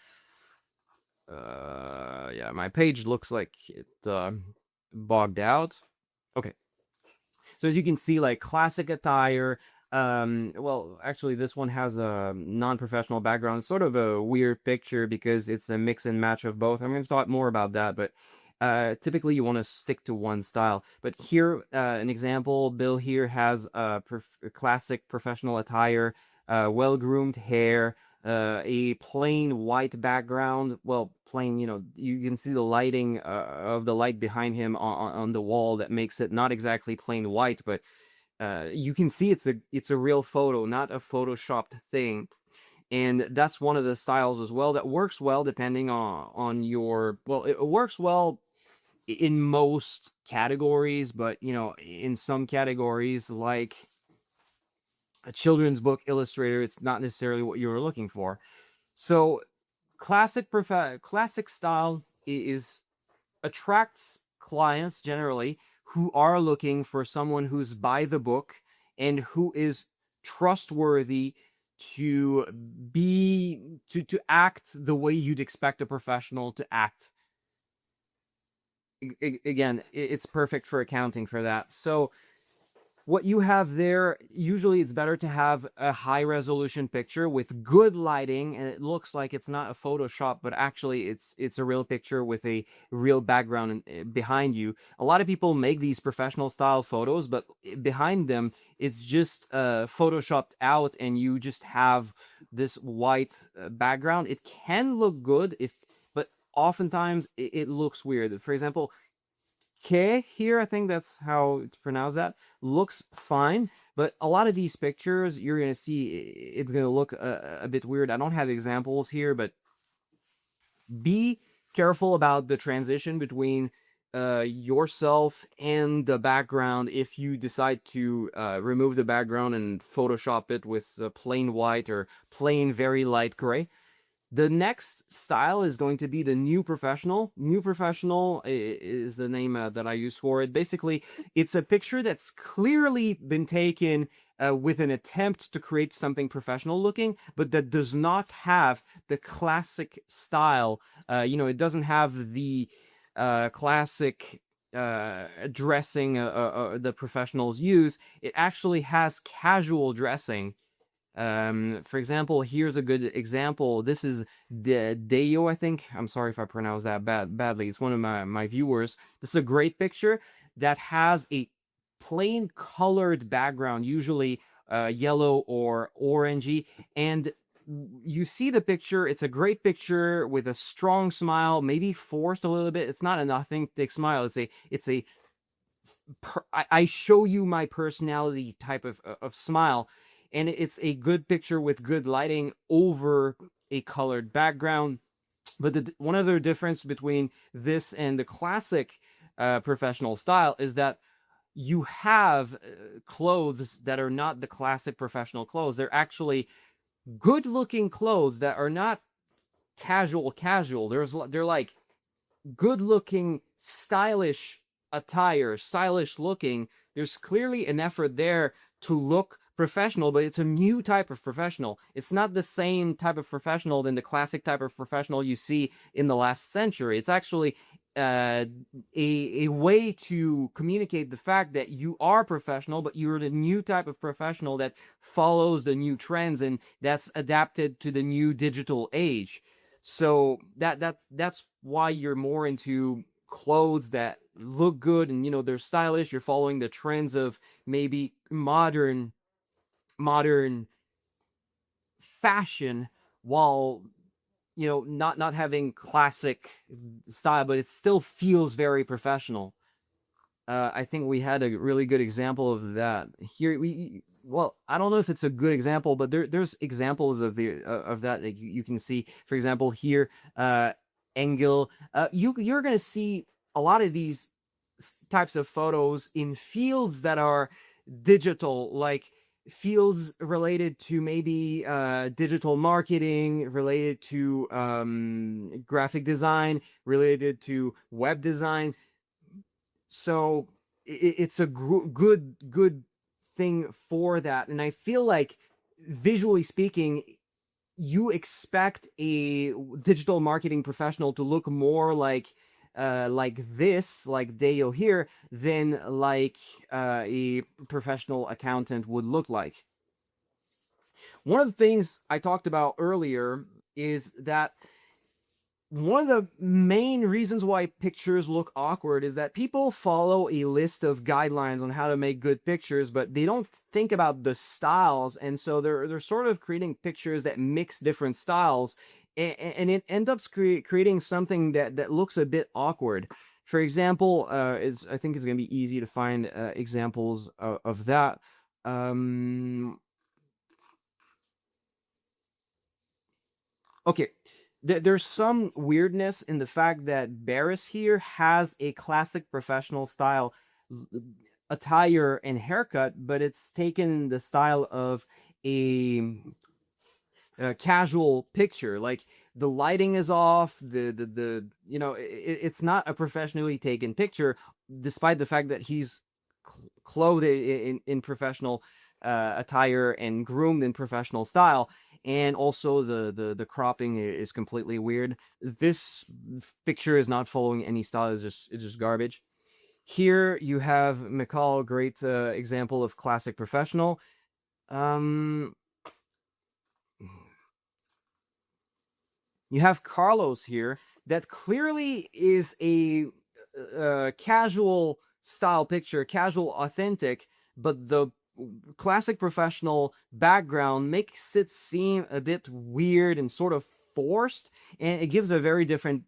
Yeah, my page looks like it bogged out. Okay. So as you can see, like classic attire. Well, actually this one has a non-professional background. It's sort of a weird picture because it's a mix and match of both. I'm going to talk more about that, but typically you want to stick to one style. But here, an example, Bill here has a classic professional attire, well-groomed hair, a plain white background. Well, plain, you can see the lighting of the light behind him on the wall that makes it not exactly plain white, but You can see it's a real photo, not a photoshopped thing. And that's one of the styles as well that works well depending on your, well, it works well in most categories, but you know, in some categories like a children's book illustrator, it's not necessarily what you were looking for. So classic style is attracts clients generally who are looking for someone who's by the book and who is trustworthy to to act the way you'd expect a professional to act. Again, it's perfect for accounting for that. So what you have there, usually it's better to have a high resolution picture with good lighting, and it looks like it's not a Photoshop, but actually it's a real picture with a real background behind you. A lot of people make these professional style photos, but behind them it's just photoshopped out, and you just have this white background. It can look good but oftentimes it looks weird. For example, K here, I think that's how to pronounce that, looks fine, but a lot of these pictures, you're going to see it's going to look a bit weird. I don't have examples here, but be careful about the transition between yourself and the background. If you decide to remove the background and Photoshop it with plain white or plain very light gray. The next style is going to be the New Professional. New Professional is the name that I use for it. Basically, it's a picture that's clearly been taken with an attempt to create something professional looking, but that does not have the classic style. You know, it doesn't have the classic dressing the professionals use. It actually has casual dressing. For example, here's a good example. This is Deo, I think. I'm sorry if I pronounced that badly. It's one of my viewers. This is a great picture that has a plain colored background, usually yellow or orangey, and you see the picture. It's a great picture with a strong smile, maybe forced a little bit. It's not an authentic smile. I show you my personality type of smile. And it's a good picture with good lighting over a colored background. But one other difference between this and the classic professional style is that you have clothes that are not the classic professional clothes. They're actually good-looking clothes that are not casual. They're like good-looking, stylish attire, stylish looking. There's clearly an effort there to look professional, but it's a new type of professional. It's not the same type of professional than the classic type of professional you see in the last century. It's actually a way to communicate the fact that you are professional, but you're the new type of professional that follows the new trends and that's adapted to the new digital age. So that's why you're more into clothes that look good and, you know, they're stylish. You're following the trends of maybe modern fashion, while, you know, not having classic style, but it still feels very professional. I think we had a really good example of that here. Well, I don't know if it's a good example, but there's examples of that you can see. For example, here, Engel. You're gonna see a lot of these types of photos in fields that are digital, like fields related to maybe digital marketing, related to graphic design, related to web design. So it's a good thing for that. And I feel like, visually speaking, you expect a digital marketing professional to look more like this, like Deo here, than like a professional accountant would look like. One of the things I talked about earlier is that one of the main reasons why pictures look awkward is that people follow a list of guidelines on how to make good pictures, but they don't think about the styles, and so they're sort of creating pictures that mix different styles, and it ends up creating something that looks a bit awkward. For example, I think it's going to be easy to find examples of that. Okay, there's some weirdness in the fact that Barris here has a classic professional style attire and haircut, but it's taken the style of a casual picture. Like the lighting is off, the it's not a professionally taken picture, despite the fact that he's clothed in professional attire and groomed in professional style. And also the cropping is completely weird. This picture is not following any style. It's just garbage. Here you have McCall, great example of classic professional. You have Carlos here that clearly is a casual style picture, casual, authentic, but the classic professional background makes it seem a bit weird and sort of forced, and it gives a very different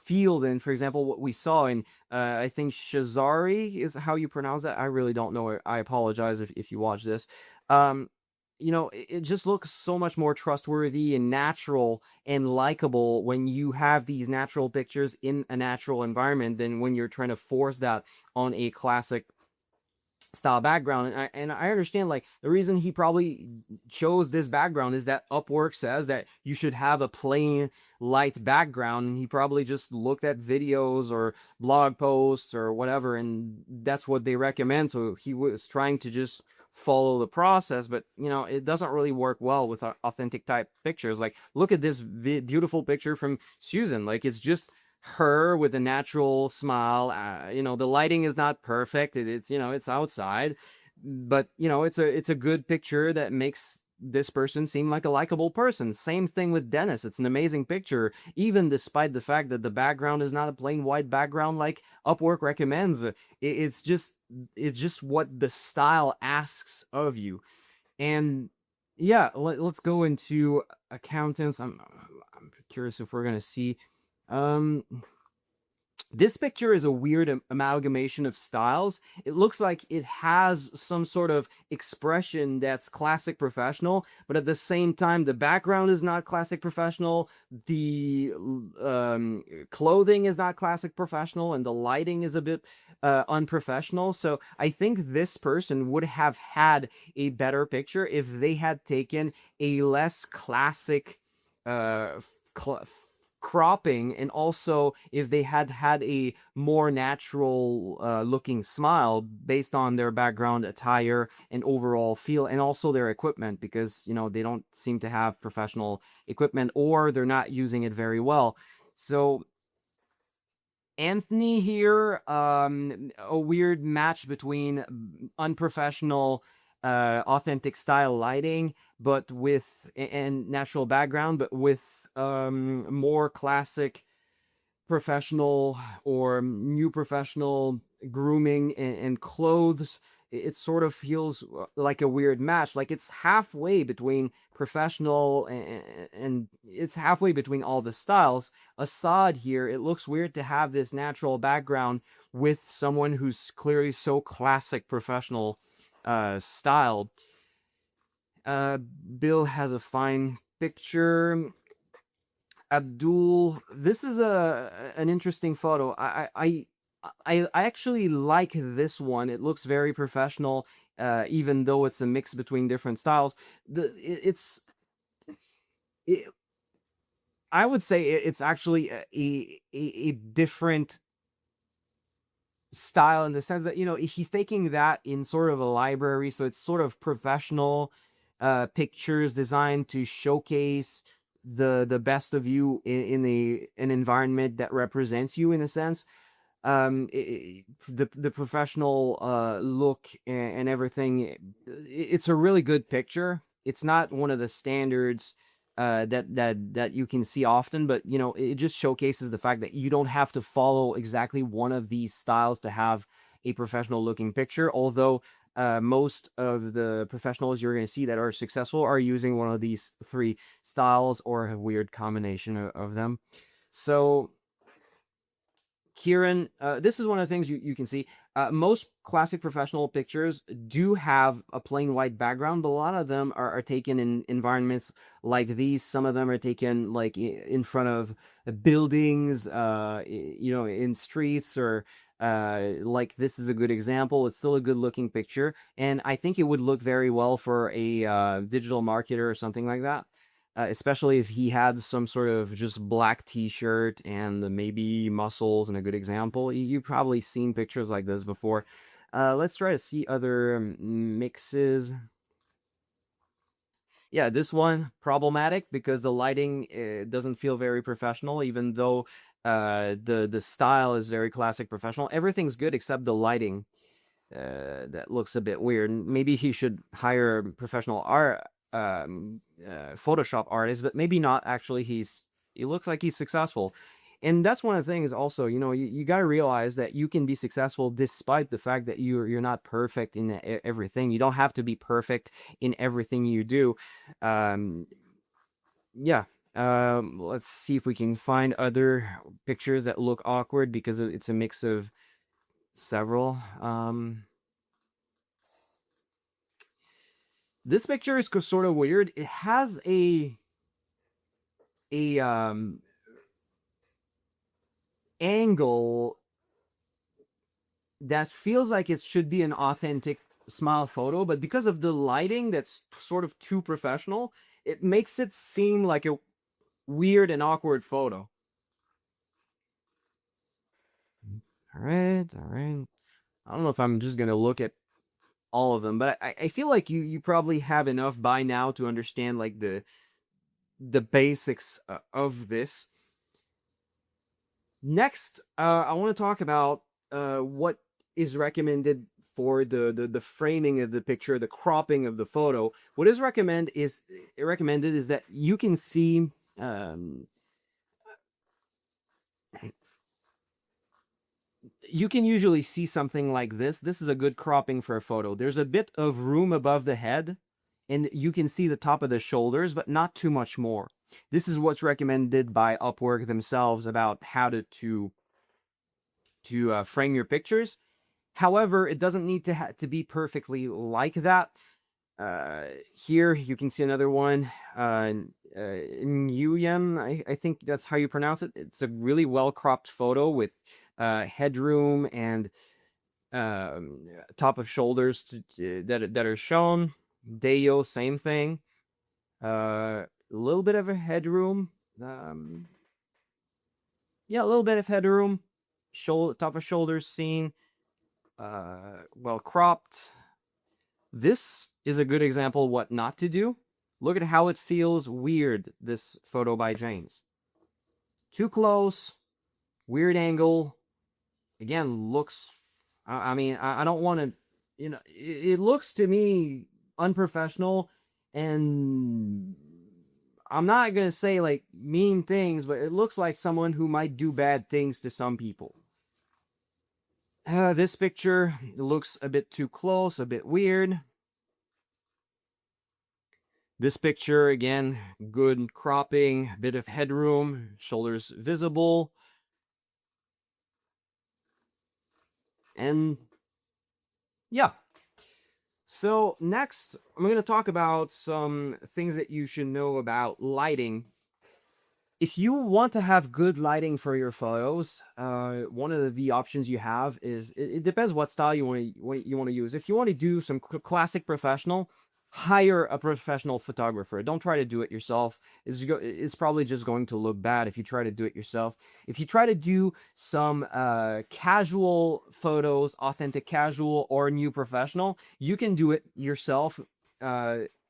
feel than, for example, what we saw in, I think Shazari is how you pronounce that. I really don't know. I apologize if you watch this. It just looks so much more trustworthy and natural and likable when you have these natural pictures in a natural environment than when you're trying to force that on a classic style background. And I understand, like, the reason he probably chose this background is that Upwork says that you should have a plain light background, and he probably just looked at videos or blog posts or whatever, and that's what they recommend. So he was trying to just follow the process, but it doesn't really work well with authentic type pictures. Like, look at this beautiful picture from Susan. Like, it's just her with a natural smile. The lighting is not perfect. It's outside, but it's a good picture that makes this person seem like a likable person. Same thing with Dennis. It's an amazing picture, even despite the fact that the background is not a plain white background like Upwork recommends. It's just what the style asks of you. And yeah, let's go into accountants. I'm curious if we're gonna see. This picture is a weird amalgamation of styles. It looks like it has some sort of expression that's classic professional, but at the same time, the background is not classic professional, the clothing is not classic professional, and the lighting is a bit unprofessional. So I think this person would have had a better picture if they had taken a less classic cropping, and also if they had had a more natural looking smile based on their background attire and overall feel, and also their equipment, because they don't seem to have professional equipment, or they're not using it very well. So Anthony here, a weird match between unprofessional authentic style lighting but with and natural background, but with more classic professional or new professional grooming and clothes. It sort of feels like a weird match. Like, it's halfway between professional and it's halfway between all the styles. Assad here, it looks weird to have this natural background with someone who's clearly so classic professional style. Bill has a fine picture. Abdul, this is an interesting photo. I actually like this one. It looks very professional, even though it's a mix between different styles. I would say it's actually a different style, in the sense that he's taking that in sort of a library, so it's sort of professional pictures designed to showcase the best of you in an environment that represents you, in a sense. The professional look and everything, it's a really good picture. It's not one of the standards that you can see often, but it just showcases the fact that you don't have to follow exactly one of these styles to have a professional looking picture. Although most of the professionals you're going to see that are successful are using one of these three styles or a weird combination of them. So Kieran, this is one of the things you can see. Most classic professional pictures do have a plain white background, but a lot of them are taken in environments like these. Some of them are taken like in front of buildings, you know, in streets, or like this is a good example. It's still a good looking picture, and I think it would look very well for a digital marketer or something like that. Especially if he had some sort of just black t-shirt and maybe muscles, and a good example. You've probably seen pictures like this before. Let's try to see other mixes. Yeah, this one problematic because the lighting doesn't feel very professional, even though the style is very classic professional. Everything's good except the lighting. That looks a bit weird. Maybe he should hire a professional Photoshop artist, but maybe not. Actually, he looks like he's successful, and that's one of the things. Also, you know, you got to realize that you can be successful despite the fact that you're not perfect in everything. You don't have to be perfect in everything you do. Yeah. Let's see if we can find other pictures that look awkward because it's a mix of several. This picture is sort of weird. It has a angle that feels like it should be an authentic smile photo, but because of the lighting that's sort of too professional, it makes it seem like a weird and awkward photo. All right. I don't know if I'm just gonna look at all of them, but I feel like you probably have enough by now to understand like the basics of this. Next, I want to talk about what is recommended for the framing of the picture, the cropping of the photo. What is recommended is that you can see you can usually see something like this. This is a good cropping for a photo. There's a bit of room above the head, and you can see the top of the shoulders, but not too much more. This is what's recommended by Upwork themselves about how to frame your pictures. However, it doesn't need to be perfectly like that. Here you can see another one. Nguyen, I think that's how you pronounce it. It's a really well cropped photo with headroom and top of shoulders that are shown. Deo, same thing. A little bit of a headroom. Yeah, a little bit of headroom. Top of shoulders seen. Well cropped. This is a good example what not to do. Look at how it feels weird, this photo by James. Too close, weird angle. Again, looks, I mean, I don't want to, you know, it looks to me unprofessional, and I'm not going to say like mean things, but it looks like someone who might do bad things to some people. This picture looks a bit too close, a bit weird. This picture, again, good cropping, bit of headroom, shoulders visible. And yeah. So next, I'm going to talk about some things that you should know about lighting. If you want to have good lighting for your photos, one of the options you have is, it depends what style you want to use. If you want to do some classic professional, hire a professional photographer. Don't try to do it yourself. It's probably just going to look bad if you try to do it yourself. If you try to do some casual photos, authentic casual or new professional, you can do it yourself.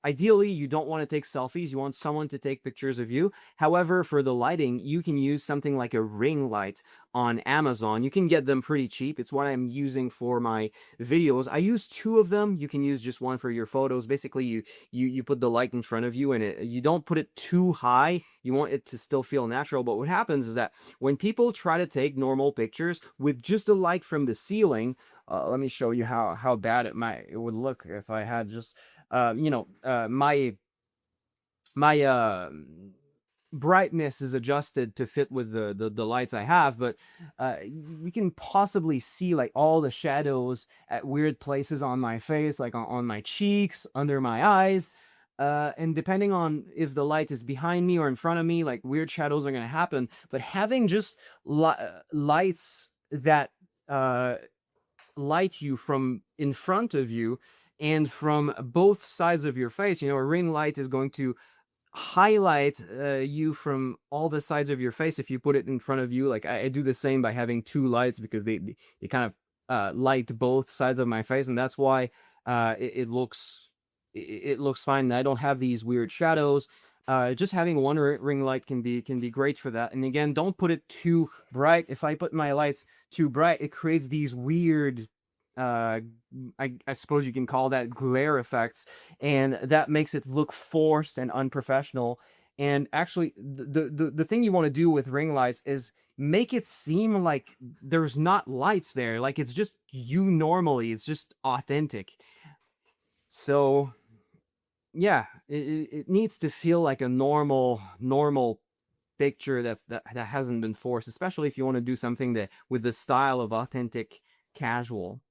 Ideally, you don't want to take selfies. You want someone to take pictures of you. However, for the lighting, you can use something like a ring light on Amazon. You can get them pretty cheap. It's what I'm using for my videos. I use 2 of them. You can use just one for your photos. Basically, you put the light in front of you, and you don't put it too high. You want it to still feel natural. But what happens is that when people try to take normal pictures with just a light from the ceiling, let me show you how bad it would look if I had just my brightness is adjusted to fit with the lights I have, but you can possibly see like all the shadows at weird places on my face, like on my cheeks, under my eyes. And depending on if the light is behind me or in front of me, like weird shadows are going to happen. But having just lights that uh, light you from in front of you and from both sides of your face, a ring light is going to highlight you from all the sides of your face if you put it in front of you. Like I do the same by having two lights, because they kind of light both sides of my face, and that's why it looks fine. I don't have these weird shadows. Just having one ring light can be great for that. And again, don't put it too bright. If I put my lights too bright, it creates these weird I suppose you can call that glare effects, and that makes it look forced and unprofessional. And actually, the thing you want to do with ring lights is make it seem like there's not lights there, like it's just you normally, it's just authentic. So yeah, it needs to feel like a normal picture that hasn't been forced, especially if you want to do something that with the style of authentic casual.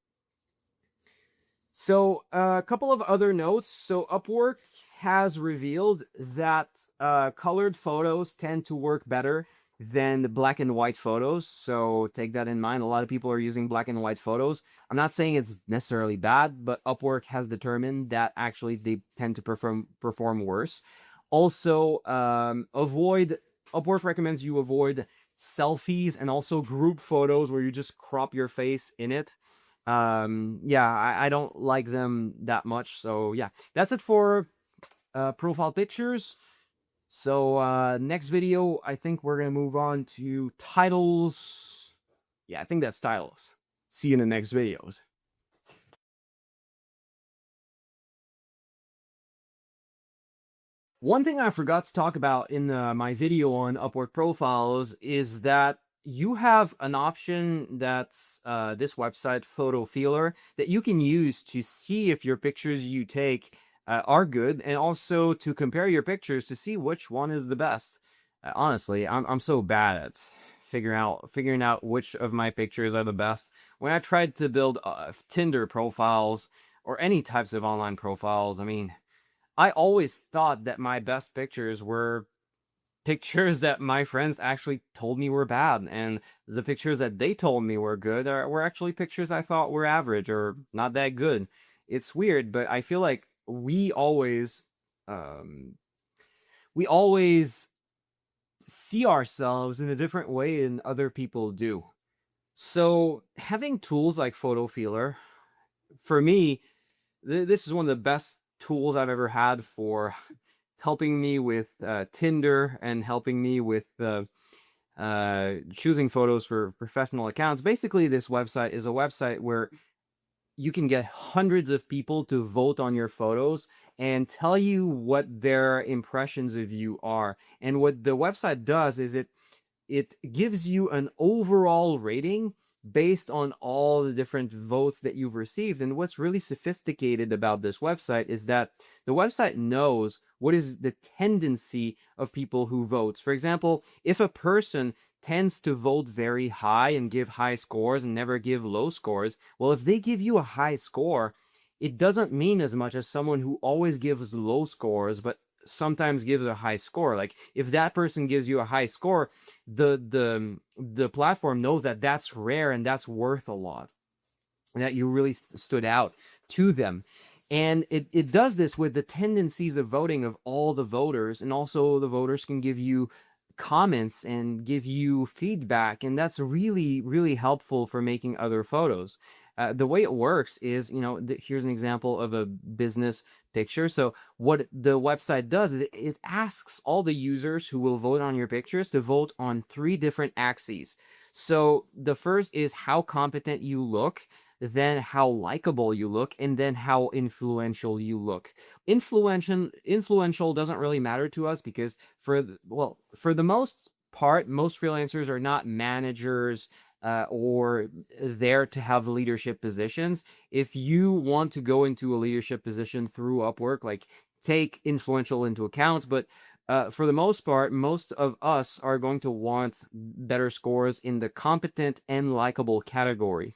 So a couple of other notes. So Upwork has revealed that colored photos tend to work better than the black and white photos. So take that in mind. A lot of people are using black and white photos. I'm not saying it's necessarily bad, but Upwork has determined that actually they tend to perform worse. Also, Upwork recommends you avoid selfies and also group photos where you just crop your face in it. Yeah, I don't like them that much. So yeah, that's it for profile pictures. So next video, I think we're gonna move on to titles. Yeah, I think that's titles. See you in the next videos. One thing I forgot to talk about in my video on Upwork profiles is that you have an option that's this website, PhotoFeeler, that you can use to see if your pictures you take are good, and also to compare your pictures to see which one is the best. Honestly, I'm so bad at figuring out which of my pictures are the best. When I tried to build Tinder profiles or any types of online profiles, I mean, I always thought that my best pictures were pictures that my friends actually told me were bad, and the pictures that they told me were good were actually pictures I thought were average or not that good. It's weird, but I feel like um, we always see ourselves in a different way than other people do. So having tools like PhotoFeeler, for me, this is one of the best tools I've ever had for helping me with Tinder and helping me with choosing photos for professional accounts. Basically, this website is a website where you can get hundreds of people to vote on your photos and tell you what their impressions of you are. And what the website does is it gives you an overall rating based on all the different votes that you've received. And what's really sophisticated about this website is that the website knows what is the tendency of people who vote. For example, if a person tends to vote very high and give high scores and never give low scores, well, if they give you a high score, it doesn't mean as much as someone who always gives low scores but sometimes gives a high score. Like if that person gives you a high score, the platform knows that that's rare and that's worth a lot, and that you really stood out to them. And it does this with the tendencies of voting of all the voters, and also the voters can give you comments and give you feedback, and that's really helpful for making other photos. The way it works is, here's an example of a business picture. So what the website does is it asks all the users who will vote on your pictures to vote on 3 different axes. So the first is how competent you look, then how likable you look, and then how influential you look. Influential doesn't really matter to us because for the most part, most freelancers are not managers or there to have leadership positions. If you want to go into a leadership position through Upwork, like take influential into account, but For the most part, most of us are going to want better scores in the competent and likable category.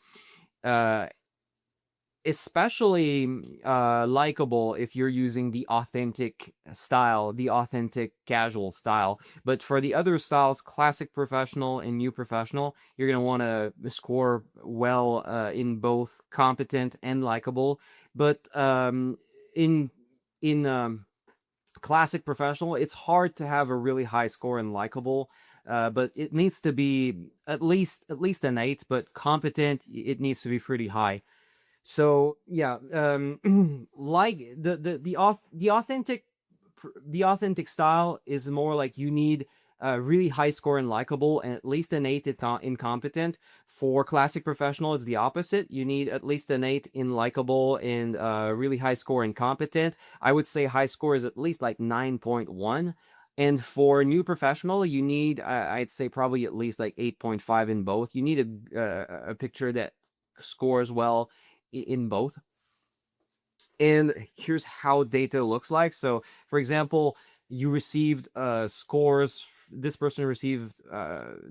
Especially likable if you're using the authentic style, the authentic casual style. But for the other styles, classic professional and new professional, you're going to want to score well in both competent and likable. But in classic professional, it's hard to have a really high score in likable. But it needs to be at least an 8, but competent, it needs to be pretty high. So yeah, like the authentic style is more like you need a really high score in likable and at least an 8 in competent. For classic professional, it's the opposite. You need at least an 8 in likable and really high score in competent. I would say high score is at least like 9.1. And for new professional, you need, I'd say probably at least like 8.5 in both. You need a picture that scores well in both. And here's how data looks like. So for example, you received scores, this person received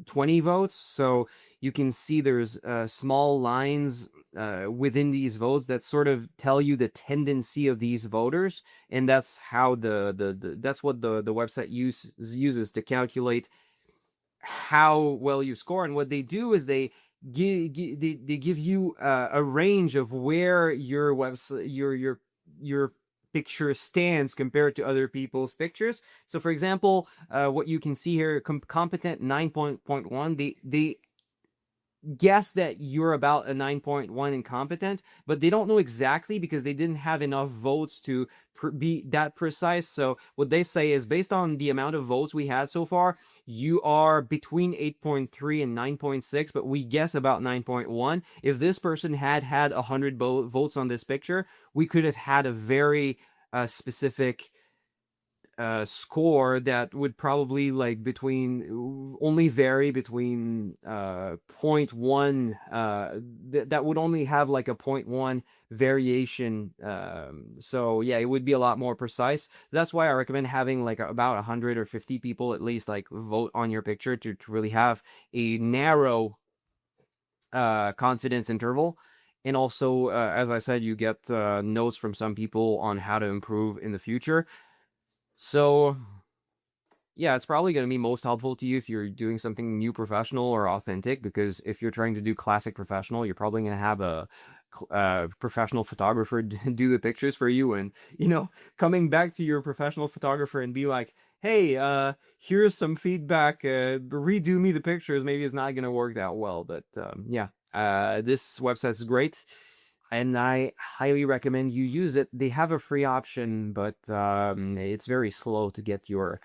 20 votes, so you can see there's small lines within these votes that sort of tell you the tendency of these voters, and that's how that's what the website uses to calculate how well you score. And what they do is they give you a range of where your website your picture stands compared to other people's pictures. So for example, what you can see here, competent 9.1, they guess that you're about a 9.1 incompetent, but they don't know exactly because they didn't have enough votes to be that precise. So what they say is, based on the amount of votes we had so far, you are between 8.3 and 9.6, but we guess about 9.1. If this person had 100 votes on this picture, we could have had a very specific score that would probably like only vary between 0.1 that would only have like a 0.1 variation. So yeah, it would be a lot more precise. That's why I recommend having like about 100 or 50 people at least like vote on your picture to really have a narrow confidence interval. And also, as I said, you get notes from some people on how to improve in the future. So yeah, it's probably going to be most helpful to you if you're doing something new professional or authentic, because if you're trying to do classic professional, you're probably going to have a professional photographer do the pictures for you. And, coming back to your professional photographer and be like, hey, here's some feedback, redo me the pictures, maybe it's not going to work that well. But yeah, this website is great, and I highly recommend you use it. They have a free option, but it's very slow to get your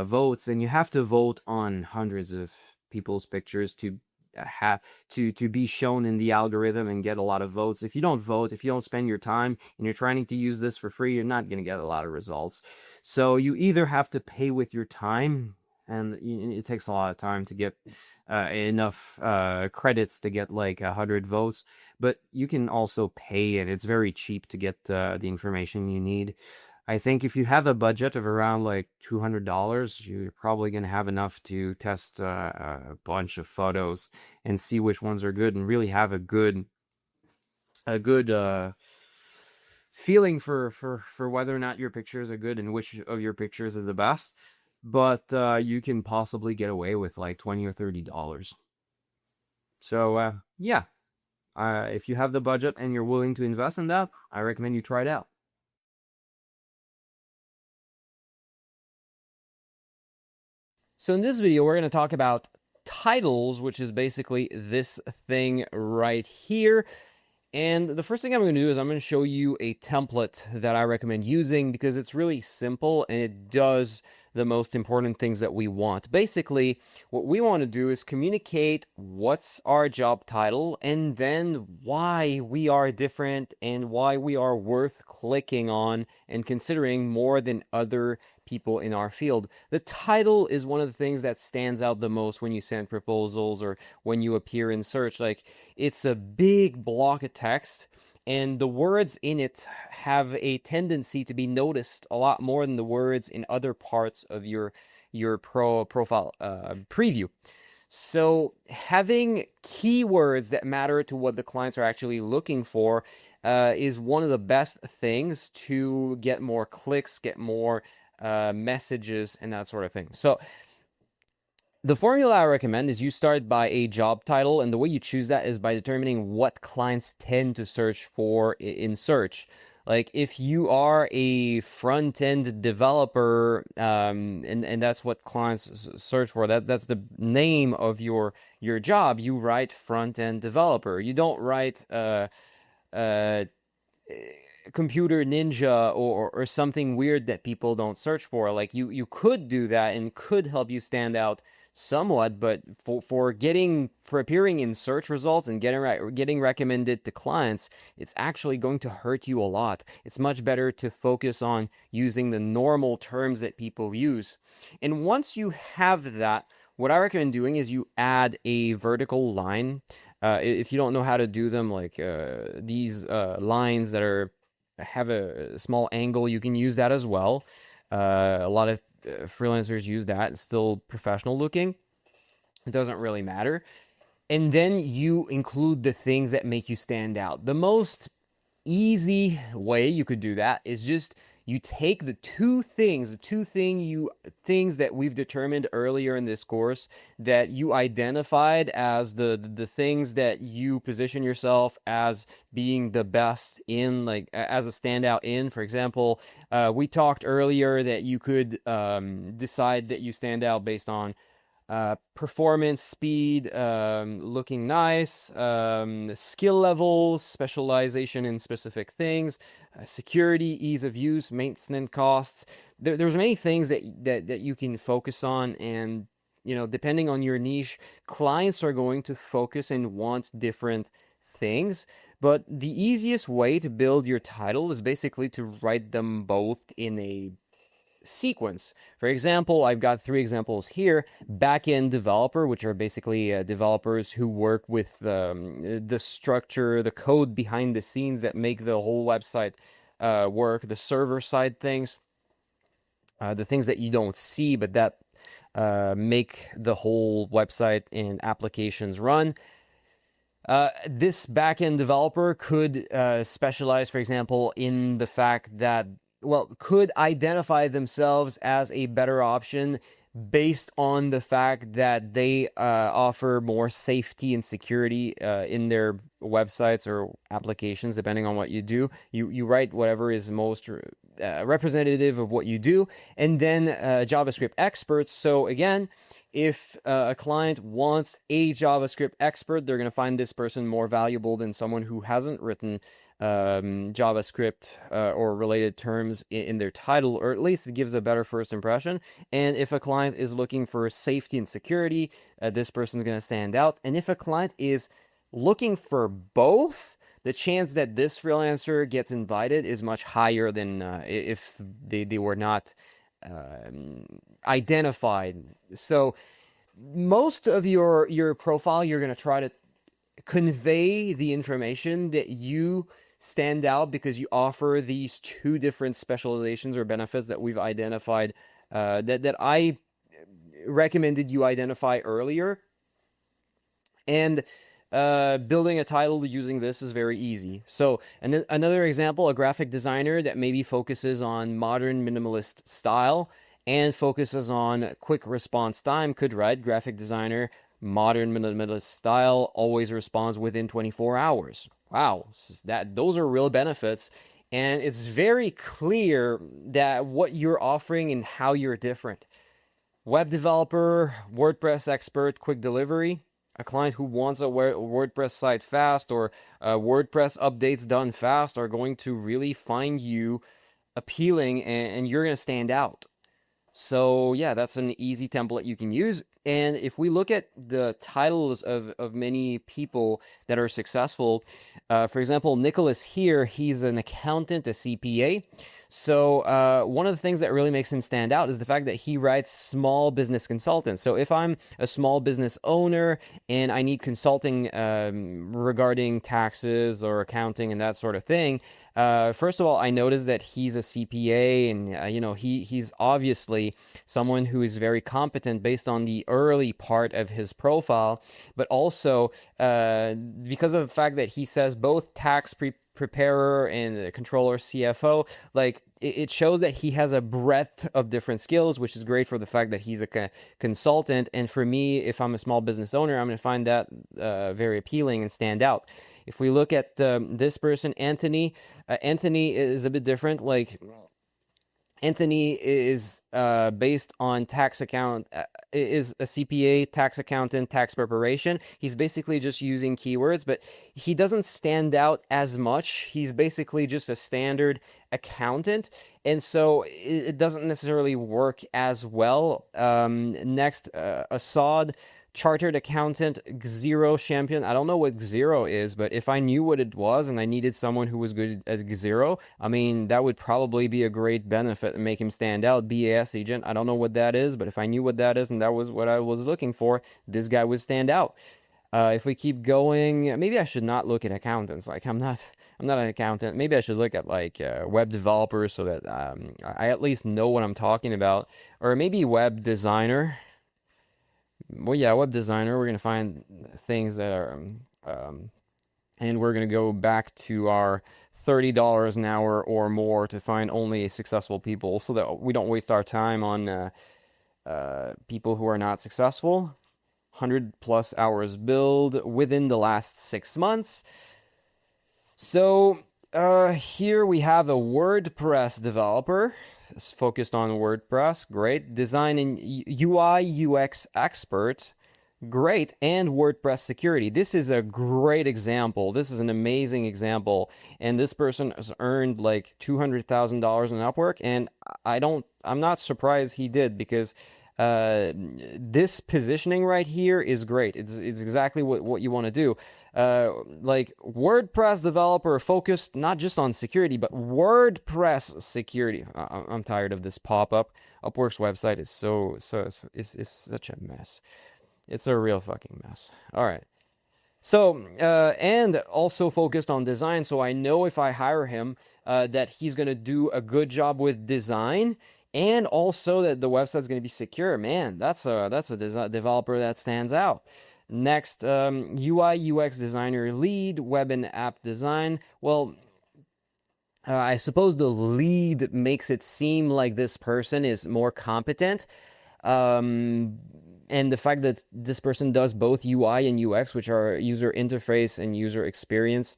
votes, and you have to vote on hundreds of people's pictures to have to be shown in the algorithm and get a lot of votes. If you don't vote, if you don't spend your time and you're trying to use this for free, you're not going to get a lot of results. So you either have to pay with your time, and it takes a lot of time to get enough credits to get like 100 votes, but you can also pay, and it's very cheap to get the information you need. I think if you have a budget of around like $200, you're probably going to have enough to test a bunch of photos and see which ones are good, and really have a good feeling for whether or not your pictures are good and which of your pictures are the best. But you can possibly get away with like $20 or $30. So yeah, if you have the budget and you're willing to invest in that, I recommend you try it out. So in this video, we're going to talk about titles, which is basically this thing right here. And the first thing I'm going to do is I'm going to show you a template that I recommend using, because it's really simple and it does the most important things that we want. Basically, what we want to do is communicate what's our job title and then why we are different and why we are worth clicking on and considering more than other people in our field. The title is one of the things that stands out the most when you send proposals or when you appear in search. Like, it's a big block of text, and the words in it have a tendency to be noticed a lot more than the words in other parts of your profile preview. So having keywords that matter to what the clients are actually looking for is one of the best things to get more clicks, get more messages, and that sort of thing. So the formula I recommend is you start by a job title, and the way you choose that is by determining what clients tend to search for in search. Like if you are a front-end developer, and that's what clients search for, that's the name of your job, you write front-end developer. You don't write computer ninja or something weird that people don't search for. Like you could do that and could help you stand out somewhat, but for appearing in search results and getting recommended to clients, it's actually going to hurt you a lot. It's much better to focus on using the normal terms that people use. And once you have that, what I recommend doing is you add a vertical line. If you don't know how to do them, like these lines that have a small angle, you can use that as well. A lot of freelancers use that. It's still professional looking. It doesn't really matter. And then you include the things that make you stand out. The most easy way you could do that is just you take the two things that we've determined earlier in this course that you identified as the things that you position yourself as being the best in, like as a standout in. For example, we talked earlier that you could decide that you stand out based on performance, speed, looking nice, skill levels, specialization in specific things, security, ease of use, maintenance costs. There's many things that you can focus on, and depending on your niche, clients are going to focus and want different things. But the easiest way to build your title is basically to write them both in a sequence. For example, I've got 3 examples here. Backend developer, which are basically developers who work with the structure, the code behind the scenes that make the whole website work, the server side things, the things that you don't see but that make the whole website and applications run. This backend developer could specialize, for example, in the fact that, could identify themselves as a better option based on the fact that they offer more safety and security in their websites or applications, depending on what you do. You write whatever is most representative of what you do. And then JavaScript experts. So again, if a client wants a JavaScript expert, they're going to find this person more valuable than someone who hasn't written JavaScript or related terms in their title, or at least it gives a better first impression. And if a client is looking for safety and security, this person's going to stand out. And if a client is looking for both, the chance that this freelancer gets invited is much higher than if they were not identified. So most of your profile, you're going to try to convey the information that you stand out because you offer these 2 different specializations or benefits that we've identified, that I recommended you identify earlier. And building a title using this is very easy. So another example, a graphic designer that maybe focuses on modern minimalist style and focuses on quick response time could write graphic designer, modern minimalist style, always responds within 24 hours. Wow, those are real benefits. And it's very clear that what you're offering and how you're different. Web developer, WordPress expert, quick delivery. A client who wants a WordPress site fast or WordPress updates done fast are going to really find you appealing, and you're going to stand out. So yeah, that's an easy template you can use. And if we look at the titles of many people that are successful, for example, Nicholas here, he's an accountant, a CPA. So one of the things that really makes him stand out is the fact that he writes small business consultants. So if I'm a small business owner and I need consulting regarding taxes or accounting and that sort of thing, first of all, I noticed that he's a CPA, and he's obviously someone who is very competent based on the early part of his profile, but also because of the fact that he says both tax preparer and controller, CFO, like it shows that he has a breadth of different skills, which is great for the fact that he's a consultant. And for me, if I'm a small business owner, I'm going to find that very appealing and stand out. If we look at this person, Anthony, Anthony is a bit different. Like Anthony is based on is a CPA, tax accountant, tax preparation. He's basically just using keywords, but he doesn't stand out as much. He's basically just a standard accountant, and so it doesn't necessarily work as well. Next, Assad, chartered accountant, Xero champion. I don't know what Xero is, but if I knew what it was and I needed someone who was good at Xero, I mean, that would probably be a great benefit and make him stand out. BAS agent, I don't know what that is, but if I knew what that is and that was what I was looking for, this guy would stand out. If we keep going, maybe I should not look at accountants. Like I'm not an accountant. Maybe I should look at like web developers so that I at least know what I'm talking about, or maybe web designer. Well, yeah, web designer. We're gonna find things that are, and we're gonna go back to our $30 an hour or more to find only successful people, so that we don't waste our time on people who are not successful. 100+ hours billed within the last 6 months. So here we have a WordPress developer. It's focused on WordPress, great. Design and UI UX expert, great. And WordPress security. This is a great example. This is an amazing example. And this person has earned like $200,000 on Upwork, and I'm not surprised he did, because this positioning right here is great. It's exactly what you want to do. Like WordPress developer focused not just on security, but WordPress security. I'm tired of this pop-up. Upwork's website is is such a mess. It's a real fucking mess. All right. So, and also focused on design. So I know if I hire him, that he's going to do a good job with design, and also that the website's going to be secure. Man, that's a developer that stands out. Next, UI UX designer lead, web and app design. Well, I suppose the lead makes it seem like this person is more competent. And the fact that this person does both UI and UX, which are user interface and user experience,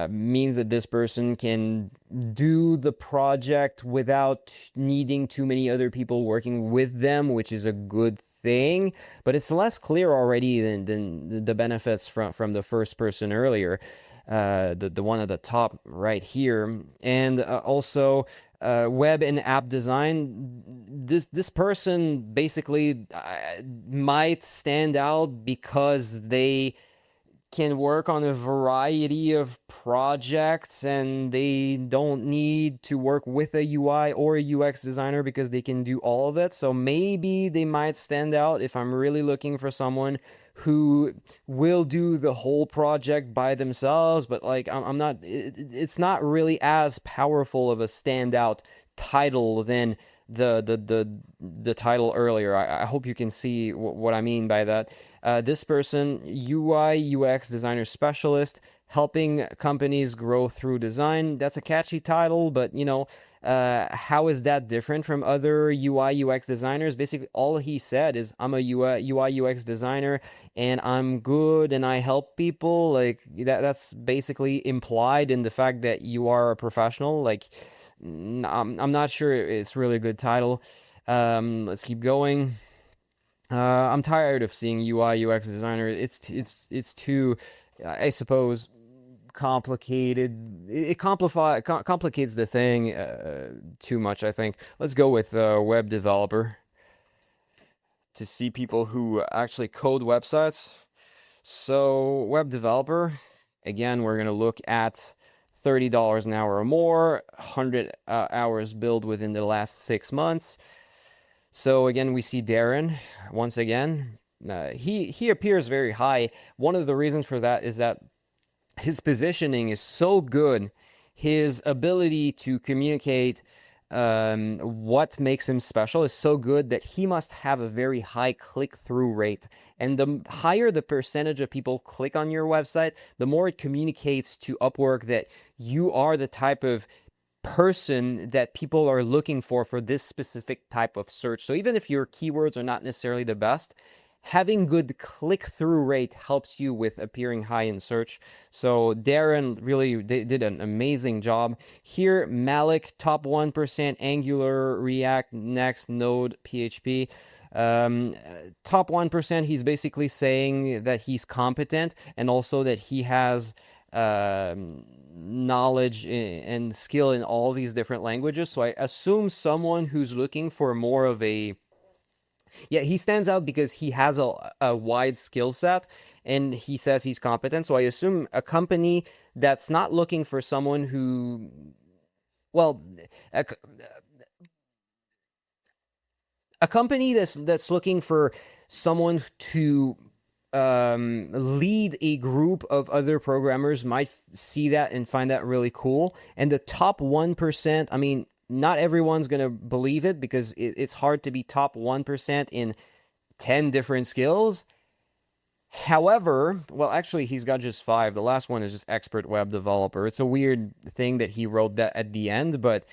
means that this person can do the project without needing too many other people working with them, which is a good thing. But it's less clear already than the benefits from the first person earlier, the one at the top right here. And also web and app design. This person basically might stand out because they can work on a variety of projects and they don't need to work with a UI or a UX designer because they can do all of it. So maybe they might stand out if I'm really looking for someone who will do the whole project by themselves. But like I'm not, it's not really as powerful of a standout title than the title earlier. I hope you can see what I mean by that. This person, UI UX designer specialist, helping companies grow through design. That's a catchy title, but how is that different from other UI UX designers? Basically, all he said is, I'm a UI UX designer and I'm good and I help people. Like that's basically implied in the fact that you are a professional. Like I'm not sure it's really a good title. Let's keep going. I'm tired of seeing UI UX designer. It's too, I suppose, complicated. It complicates the thing too much, I think. Let's go with web developer to see people who actually code websites. So web developer, again, we're gonna look at $30 an hour or more, 100 hours billed within the last 6 months. So again, we see Darren once again. He appears very high. One of the reasons for that is that his positioning is so good. His ability to communicate what makes him special is so good that he must have a very high click-through rate. And the higher the percentage of people click on your website, the more it communicates to Upwork that you are the type of person that people are looking for this specific type of search. So even if your keywords are not necessarily the best, having good click-through rate helps you with appearing high in search. So Darren really did an amazing job. Here, Malik, top 1%, Angular, React, Next, Node, PHP. Top 1%, he's basically saying that he's competent and also that he has knowledge and skill in all these different languages. So I assume someone who's looking for more of a he stands out because he has a wide skill set and he says he's competent. So I assume a company that's not looking for someone who, well, a company that's looking for someone to lead a group of other programmers might see that and find that really cool. And the top 1%, I mean, not everyone's going to believe it because it's hard to be top 1% in 10 different skills. However, well, actually, he's got just 5. The last one is just expert web developer. It's a weird thing that he wrote that at the end, but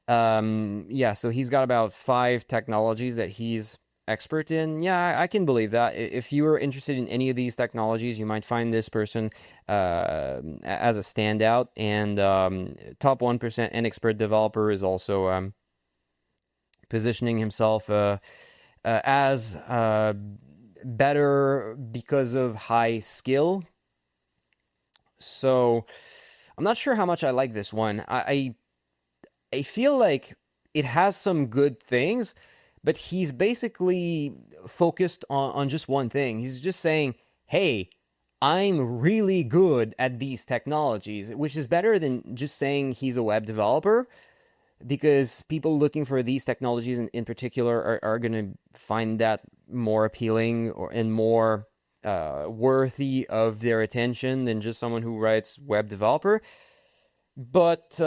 yeah, so he's got about 5 technologies that he's expert in. Yeah, I can believe that. If you are interested in any of these technologies, you might find this person as a standout. And top 1% and expert developer is also positioning himself as better because of high skill. So I'm not sure how much I like this one. I feel like it has some good things, but he's basically focused on just one thing. He's just saying, hey, I'm really good at these technologies, which is better than just saying he's a web developer, because people looking for these technologies in particular are going to find that more appealing and more worthy of their attention than just someone who writes web developer. But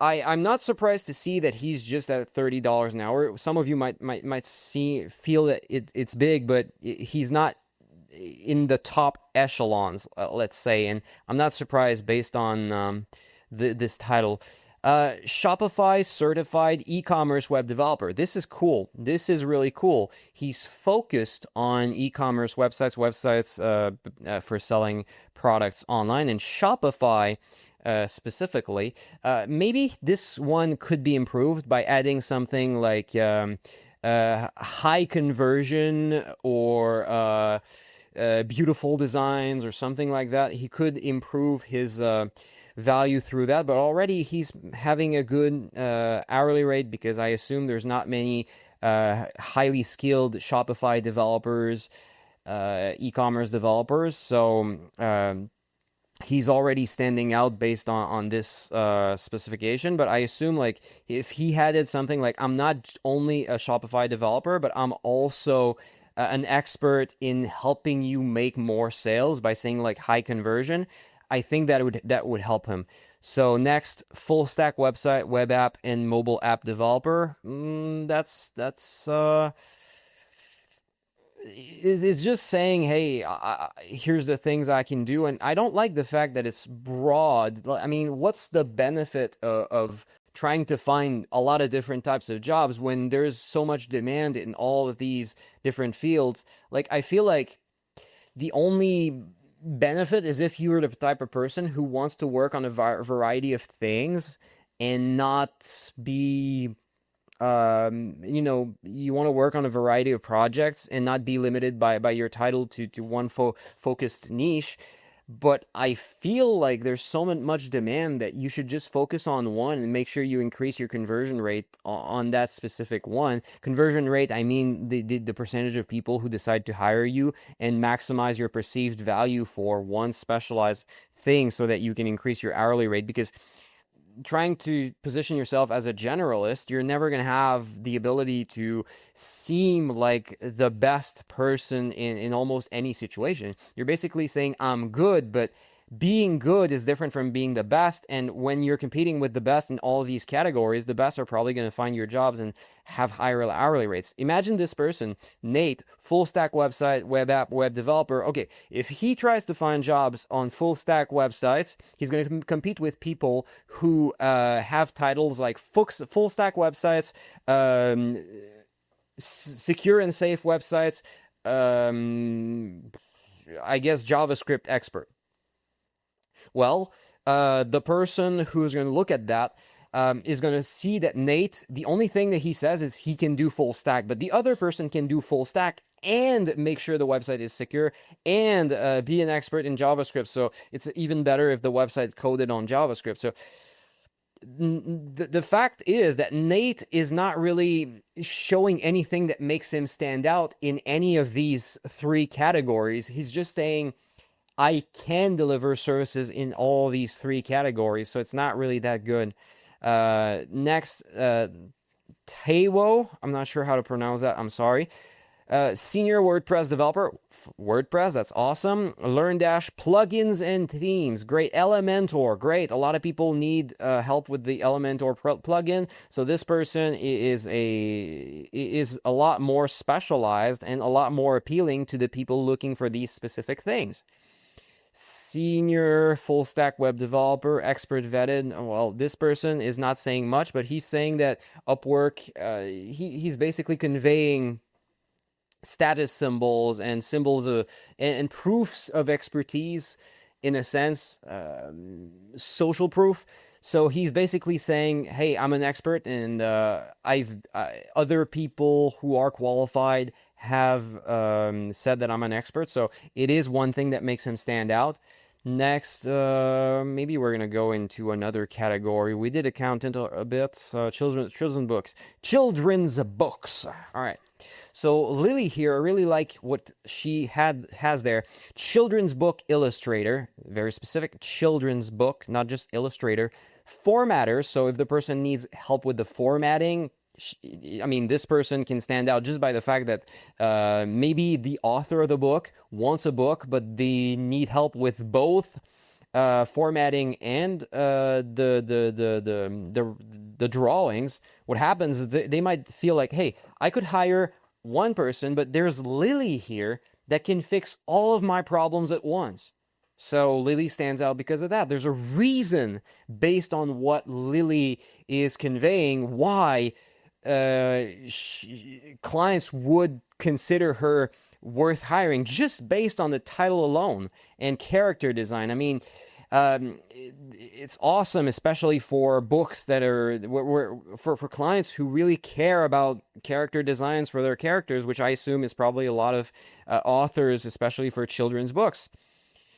I'm not surprised to see that he's just at $30 an hour. Some of you might feel that it's big, but he's not in the top echelons, let's say. And I'm not surprised based on this title. Shopify certified e-commerce web developer. This is cool. This is really cool. He's focused on e-commerce websites for selling products online, and Shopify specifically. Maybe this one could be improved by adding something like high conversion or beautiful designs or something like that. He could improve his value through that, but already he's having a good hourly rate, because I assume there's not many highly skilled Shopify developers, e-commerce developers. So he's already standing out based on this specification. But I assume, like, if he added something like, I'm not only a Shopify developer, but I'm also an expert in helping you make more sales by saying like high conversion, I think that would help him. So next, full stack website, web app, and mobile app developer. That's it's just saying, hey, here's the things I can do. And I don't like the fact that it's broad. I mean, what's the benefit of trying to find a lot of different types of jobs when there's so much demand in all of these different fields? Like, I feel like the only benefit is if you're the type of person who wants to work on a variety of things and not be you want to work on a variety of projects and not be limited by your title to one focused niche. but I feel like there's so much demand that you should just focus on one and make sure you increase your conversion rate on that specific one. Conversion rate, I mean the percentage of people who decide to hire you, and maximize your perceived value for one specialized thing so that you can increase your hourly rate. Because trying to position yourself as a generalist, you're never going to have the ability to seem like the best person in almost any situation. You're basically saying, I'm good, but being good is different from being the best. And when you're competing with the best in all of these categories, the best are probably going to find your jobs and have higher hourly rates. Imagine this person, Nate, full stack website, web app, web developer. Okay, if he tries to find jobs on full stack websites, he's going to compete with people who have titles like full stack websites, secure and safe websites, I guess JavaScript expert. Well, the person who's going to look at that is going to see that Nate, the only thing that he says is he can do full stack, but the other person can do full stack and make sure the website is secure and be an expert in JavaScript. So it's even better if the website coded on JavaScript. So the fact is that Nate is not really showing anything that makes him stand out in any of these three categories. He's just saying, I can deliver services in all these three categories, so it's not really that good. Next, Tewo, I'm not sure how to pronounce that, I'm sorry. Senior WordPress developer, WordPress, that's awesome. LearnDash, plugins and themes, great. Elementor, great. A lot of people need help with the Elementor plugin, so this person is a lot more specialized and a lot more appealing to the people looking for these specific things. Senior full stack web developer, expert vetted. Well, this person is not saying much, but he's saying that Upwork, he's basically conveying status symbols and symbols of and proofs of expertise, in a sense, social proof. So he's basically saying, hey, I'm an expert, and other people who are qualified have said that I'm an expert. So it is one thing that makes him stand out. Next, maybe we're gonna go into another category. We did accountant a bit. Children's books. Children's books. All right. So Lily here, I really like what she has there. Children's book illustrator, very specific. Children's book, not just illustrator. Formatter. So if the person needs help with the formatting, I mean, this person can stand out just by the fact that maybe the author of the book wants a book, but they need help with both formatting and the drawings. What happens is they might feel like, hey, I could hire one person, but there's Lily here that can fix all of my problems at once. So Lily stands out because of that. There's a reason based on what Lily is conveying why clients would consider her worth hiring just based on the title alone and character design. I mean, it's awesome, especially for books that are for clients who really care about character designs for their characters, which I assume is probably a lot of authors, especially for children's books.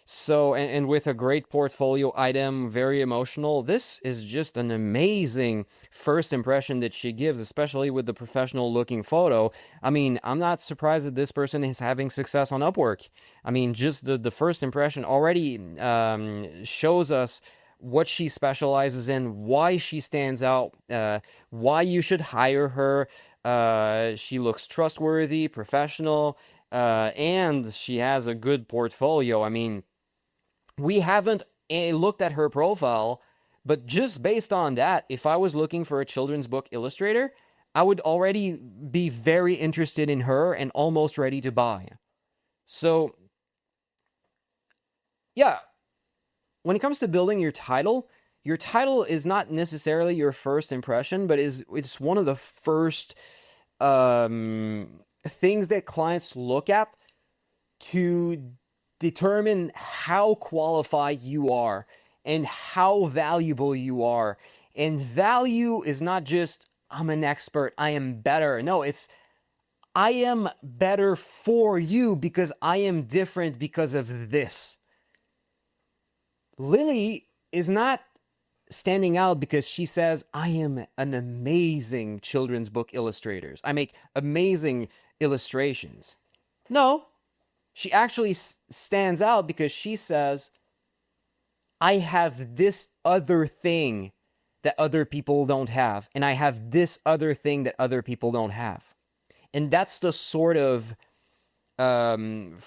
So, and with a great portfolio item, very emotional, this is just an amazing first impression that she gives, especially with the professional looking photo. I mean, I'm not surprised that this person is having success on Upwork. I mean, just the first impression already shows us what she specializes in, why she stands out, why you should hire her. She looks trustworthy, professional, and she has a good portfolio. I mean, we haven't looked at her profile, but just based on that, if I was looking for a children's book illustrator, I would already be very interested in her and almost ready to buy. So, yeah, when it comes to building your title is not necessarily your first impression, but it's one of the first things that clients look at to determine how qualified you are and how valuable you are. And value is not just, I'm an expert, I am better. No, it's, I am better for you because I am different because of this. Lily is not standing out because she says, I am an amazing children's book illustrator. I make amazing illustrations. No, she actually stands out because she says, I have this other thing that other people don't have, and I have this other thing that other people don't have. And that's the sort of um,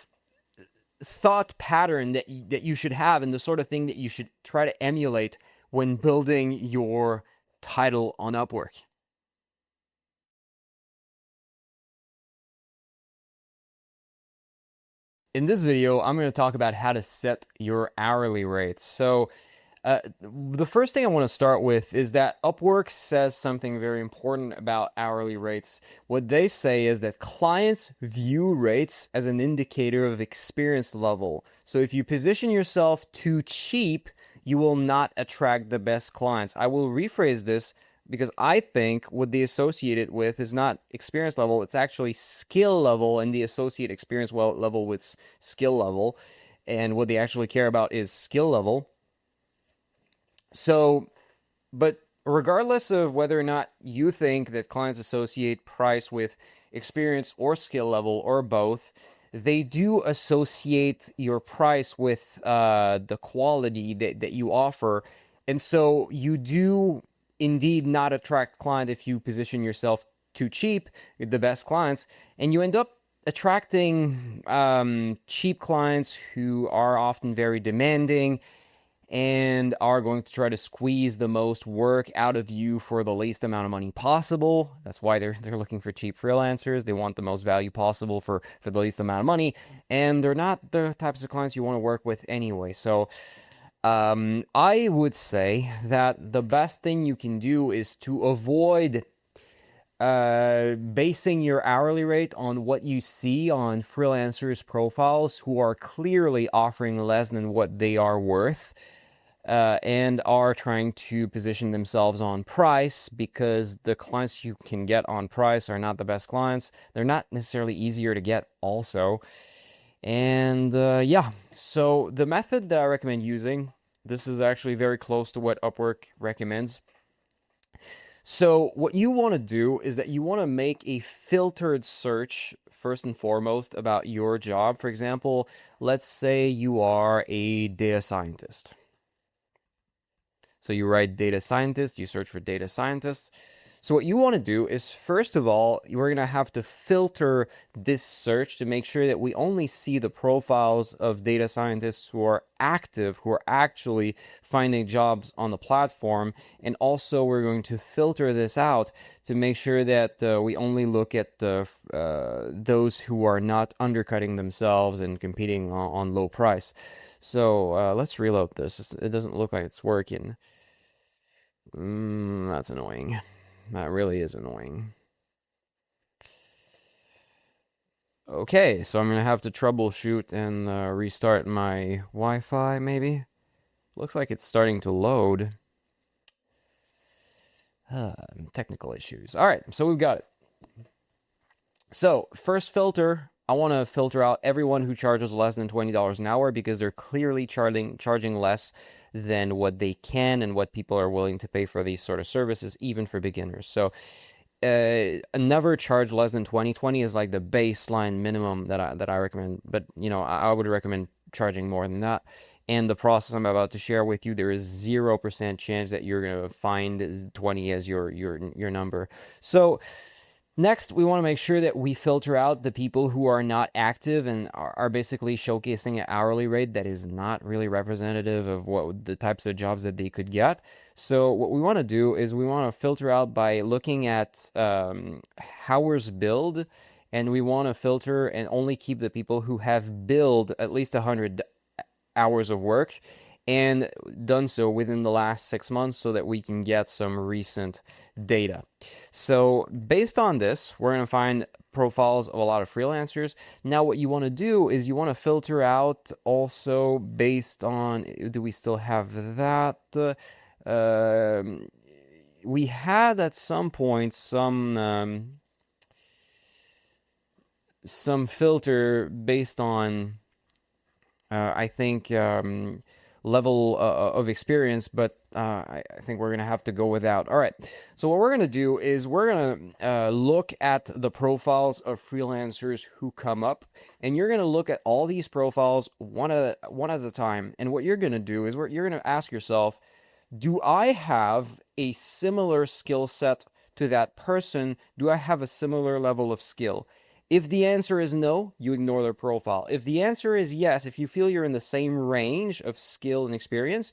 thought pattern that you should have, and the sort of thing that you should try to emulate when building your title on Upwork. In this video, I'm going to talk about how to set your hourly rates. So the first thing I want to start with is that Upwork says something very important about hourly rates. What they say is that clients view rates as an indicator of experience level. So if you position yourself too cheap, you will not attract the best clients. I will rephrase this because I think what they associate it with is not experience level, it's actually skill level, and they associate experience level with skill level. And what they actually care about is skill level. So, but regardless of whether or not you think that clients associate price with experience or skill level or both, they do associate your price with the quality that you offer. And so you do indeed not attract client if you position yourself too cheap, the best clients, and you end up attracting cheap clients who are often very demanding and are going to try to squeeze the most work out of you for the least amount of money possible. That's why they're looking for cheap freelancers. They want the most value possible for the least amount of money, and they're not the types of clients you want to work with anyway. So I would say that the best thing you can do is to avoid basing your hourly rate on what you see on freelancers' profiles who are clearly offering less than what they are worth. And are trying to position themselves on price, because the clients you can get on price are not the best clients. They're not necessarily easier to get also. And yeah, so the method that I recommend using, this is actually very close to what Upwork recommends. So what you want to do is that you want to make a filtered search first and foremost about your job. For example, let's say you are a data scientist. So you write data scientist, you search for data scientists. So what you want to do is, first of all, you're going to have to filter this search to make sure that we only see the profiles of data scientists who are active, who are actually finding jobs on the platform. And also we're going to filter this out to make sure that we only look at those who are not undercutting themselves and competing on low price. So let's reload this. It doesn't look like it's working. That's annoying. That really is annoying. Okay, so I'm gonna have to troubleshoot and restart my Wi-Fi, maybe? Looks like it's starting to load. Technical issues. All right, so we've got it. So, first filter, I want to filter out everyone who charges less than $20 an hour, because they're clearly charging less than what they can and what people are willing to pay for these sort of services, even for beginners. So never charge less than 20 is like the baseline minimum that I recommend, but you know, I would recommend charging more than that. And the process I'm about to share with you, there is 0% chance that you're going to find 20 as your number. So next, we want to make sure that we filter out the people who are not active and are basically showcasing an hourly rate that is not really representative of what the types of jobs that they could get. So what we want to do is we want to filter out by looking at hours billed, and we want to filter and only keep the people who have billed at least 100 hours of work and done so within the last 6 months, so that we can get some recent data. So based on this, we're going to find profiles of a lot of freelancers. Now what you want to do is you want to filter out also based on, do we still have that? We had at some point some filter based on I think level of experience, but I think we're going to have to go without. All right. So what we're going to do is we're going to look at the profiles of freelancers who come up, and you're going to look at all these profiles one at a time. And what you're going to do is you're going to ask yourself, do I have a similar skill set to that person? Do I have a similar level of skill? If the answer is no, you ignore their profile. If the answer is yes, if you feel you're in the same range of skill and experience,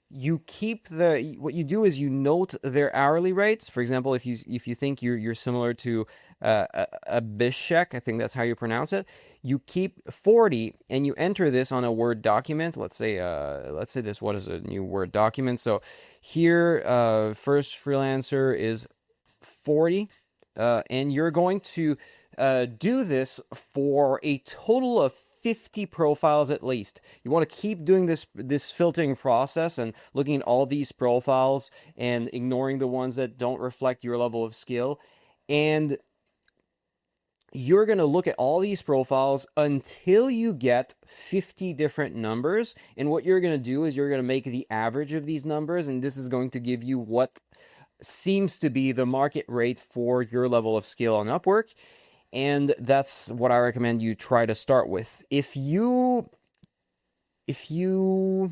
you keep what you do is you note their hourly rates. For example, if you think you're similar to a Bishek, I think that's how you pronounce it, you keep 40 and you enter this on a Word document. Let's say this, what is a new Word document? So here, first freelancer is 40, and you're going to do this for a total of 50 profiles at least. You want to keep doing this filtering process and looking at all these profiles and ignoring the ones that don't reflect your level of skill. And you're going to look at all these profiles until you get 50 different numbers. And what you're going to do is you're going to make the average of these numbers, and this is going to give you what seems to be the market rate for your level of skill on Upwork. And that's what I recommend you try to start with. If you do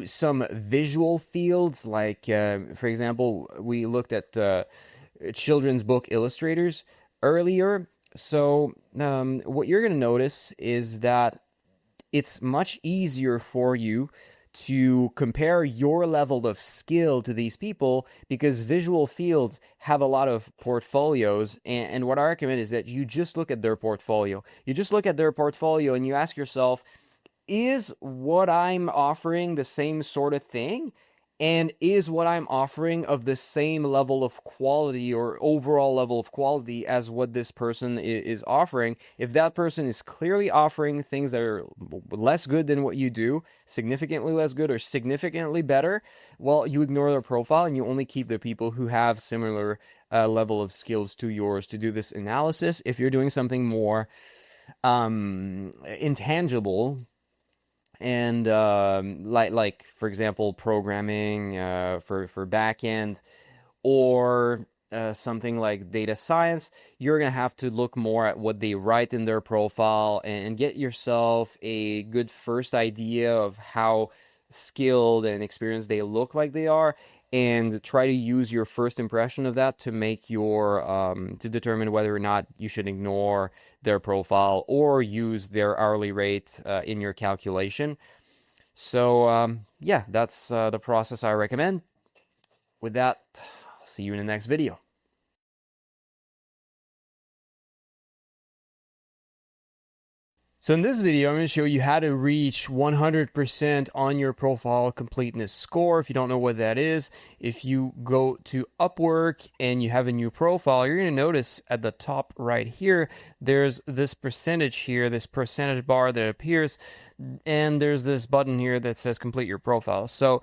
some visual fields, like for example, we looked at children's book illustrators earlier. So what you're going to notice is that it's much easier for you to compare your level of skill to these people, because visual fields have a lot of portfolios. And what I recommend is that you just look at their portfolio. You just look at their portfolio and you ask yourself, is what I'm offering the same sort of thing? And is what I'm offering of the same level of quality or overall level of quality as what this person is offering? If that person is clearly offering things that are less good than what you do, significantly less good or significantly better, well, you ignore their profile and you only keep the people who have similar level of skills to yours to do this analysis. If you're doing something more intangible, and like for example programming for backend, or something like data science, you're gonna have to look more at what they write in their profile and get yourself a good first idea of how skilled and experienced they look like they are, and try to use your first impression of that to make your to determine whether or not you should ignore their profile or use their hourly rate in your calculation. So yeah, that's the process I recommend. With that, I'll see you in the next video. So in this video, I'm going to show you how to reach 100% on your profile completeness score. If you don't know what that is, if you go to Upwork and you have a new profile, you're going to notice at the top right here, there's this percentage here, this percentage bar that appears, and there's this button here that says complete your profile. So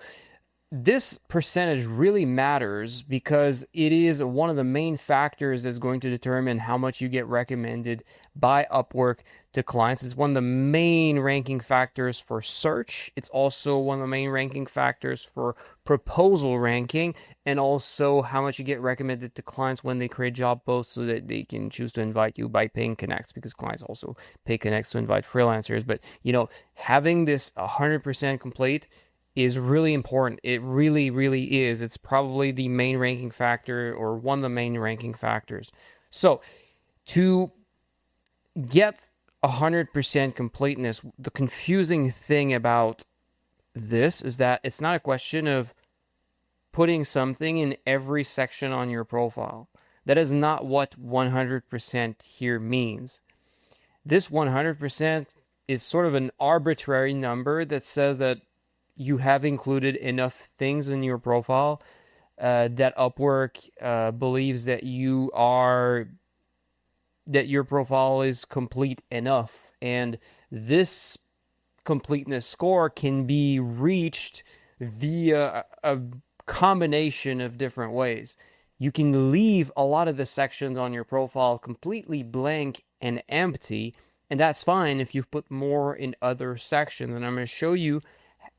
this percentage really matters because it is one of the main factors that's going to determine how much you get recommended by Upwork to clients. It's one of the main ranking factors for search. It's also one of the main ranking factors for proposal ranking, and also how much you get recommended to clients when they create job posts so that they can choose to invite you by paying connects, because clients also pay connects to invite freelancers. But having this 100% complete is really important. It really, really is. It's probably the main ranking factor, or one of the main ranking factors. So to get 100% completeness, the confusing thing about this is that it's not a question of putting something in every section on your profile. That is not what 100% here means. This 100% is sort of an arbitrary number that says that you have included enough things in your profile that Upwork believes that your profile is complete enough. And this completeness score can be reached via a combination of different ways. You can leave a lot of the sections on your profile completely blank and empty, And that's fine if you put more in other sections. And I'm going to show you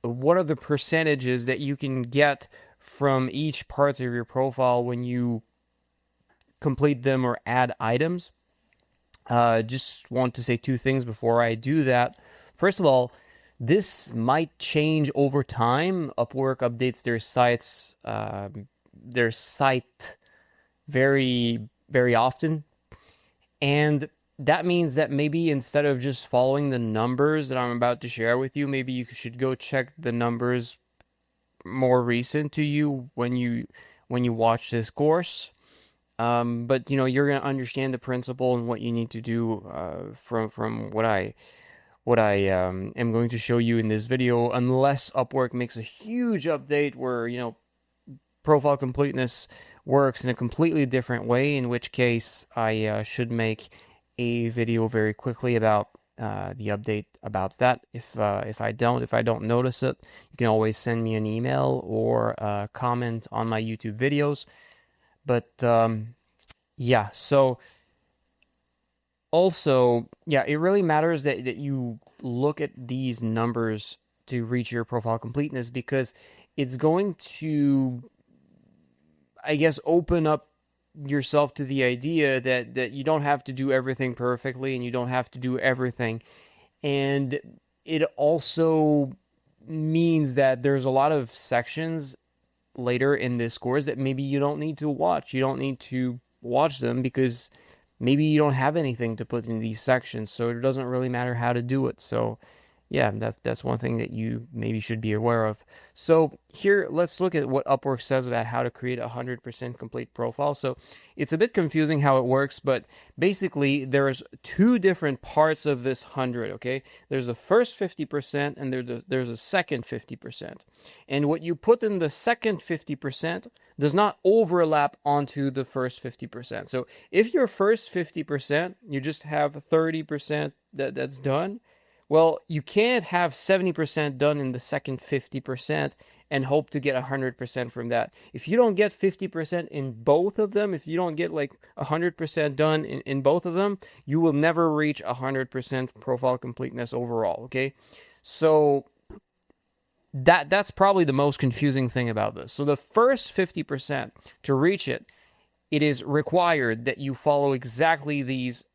what are the percentages that you can get from each parts of your profile when you complete them or add items. Just want to say two things before I do that. First of all, this might change over time. Upwork updates their site very, very often. And that means that maybe instead of just following the numbers that I'm about to share with you, maybe you should go check the numbers more recent to you when you watch this course. But you're gonna understand the principle and what you need to do from what I am going to show you in this video, unless Upwork makes a huge update where profile completeness works in a completely different way, in which case I should make a video very quickly about the update about that. If I don't notice it, you can always send me an email or comment on my YouTube videos. But yeah, so also, yeah, it really matters that you look at these numbers to reach your profile completeness, because it's going to, I guess, open up yourself to the idea that you don't have to do everything perfectly and you don't have to do everything. And it also means that there's a lot of sections later in this course that maybe you don't need to watch. You don't need to watch them because maybe you don't have anything to put in these sections, so it doesn't really matter how to do it. So yeah, that's one thing that you maybe should be aware of. So here, let's look at what Upwork says about how to create a 100% complete profile. So it's a bit confusing how it works, but basically there's two different parts of this 100, okay? There's the first 50% and there's a second 50%. And what you put in the second 50% does not overlap onto the first 50%. So if your first 50%, you just have 30% that's done, well, you can't have 70% done in the second 50% and hope to get 100% from that. If you don't get 50% in both of them, if you don't get like 100% done in both of them, you will never reach 100% profile completeness overall, okay? So that's probably the most confusing thing about this. So the first 50%, to reach it, it is required that you follow exactly these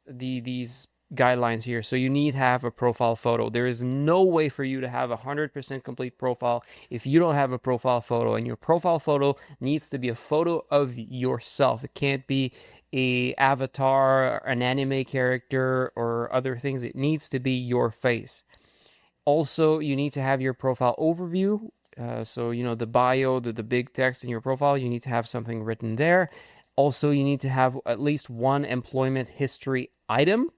guidelines here. So you need to have a profile photo. There is no way for you to have a 100% complete profile if you don't have a profile photo, and your profile photo needs to be a photo of yourself. It can't be a avatar, an anime character, or other things. It needs to be your face. Also, you need to have your profile overview. So the bio, the big text in your profile, you need to have something written there. Also, you need to have at least one employment history item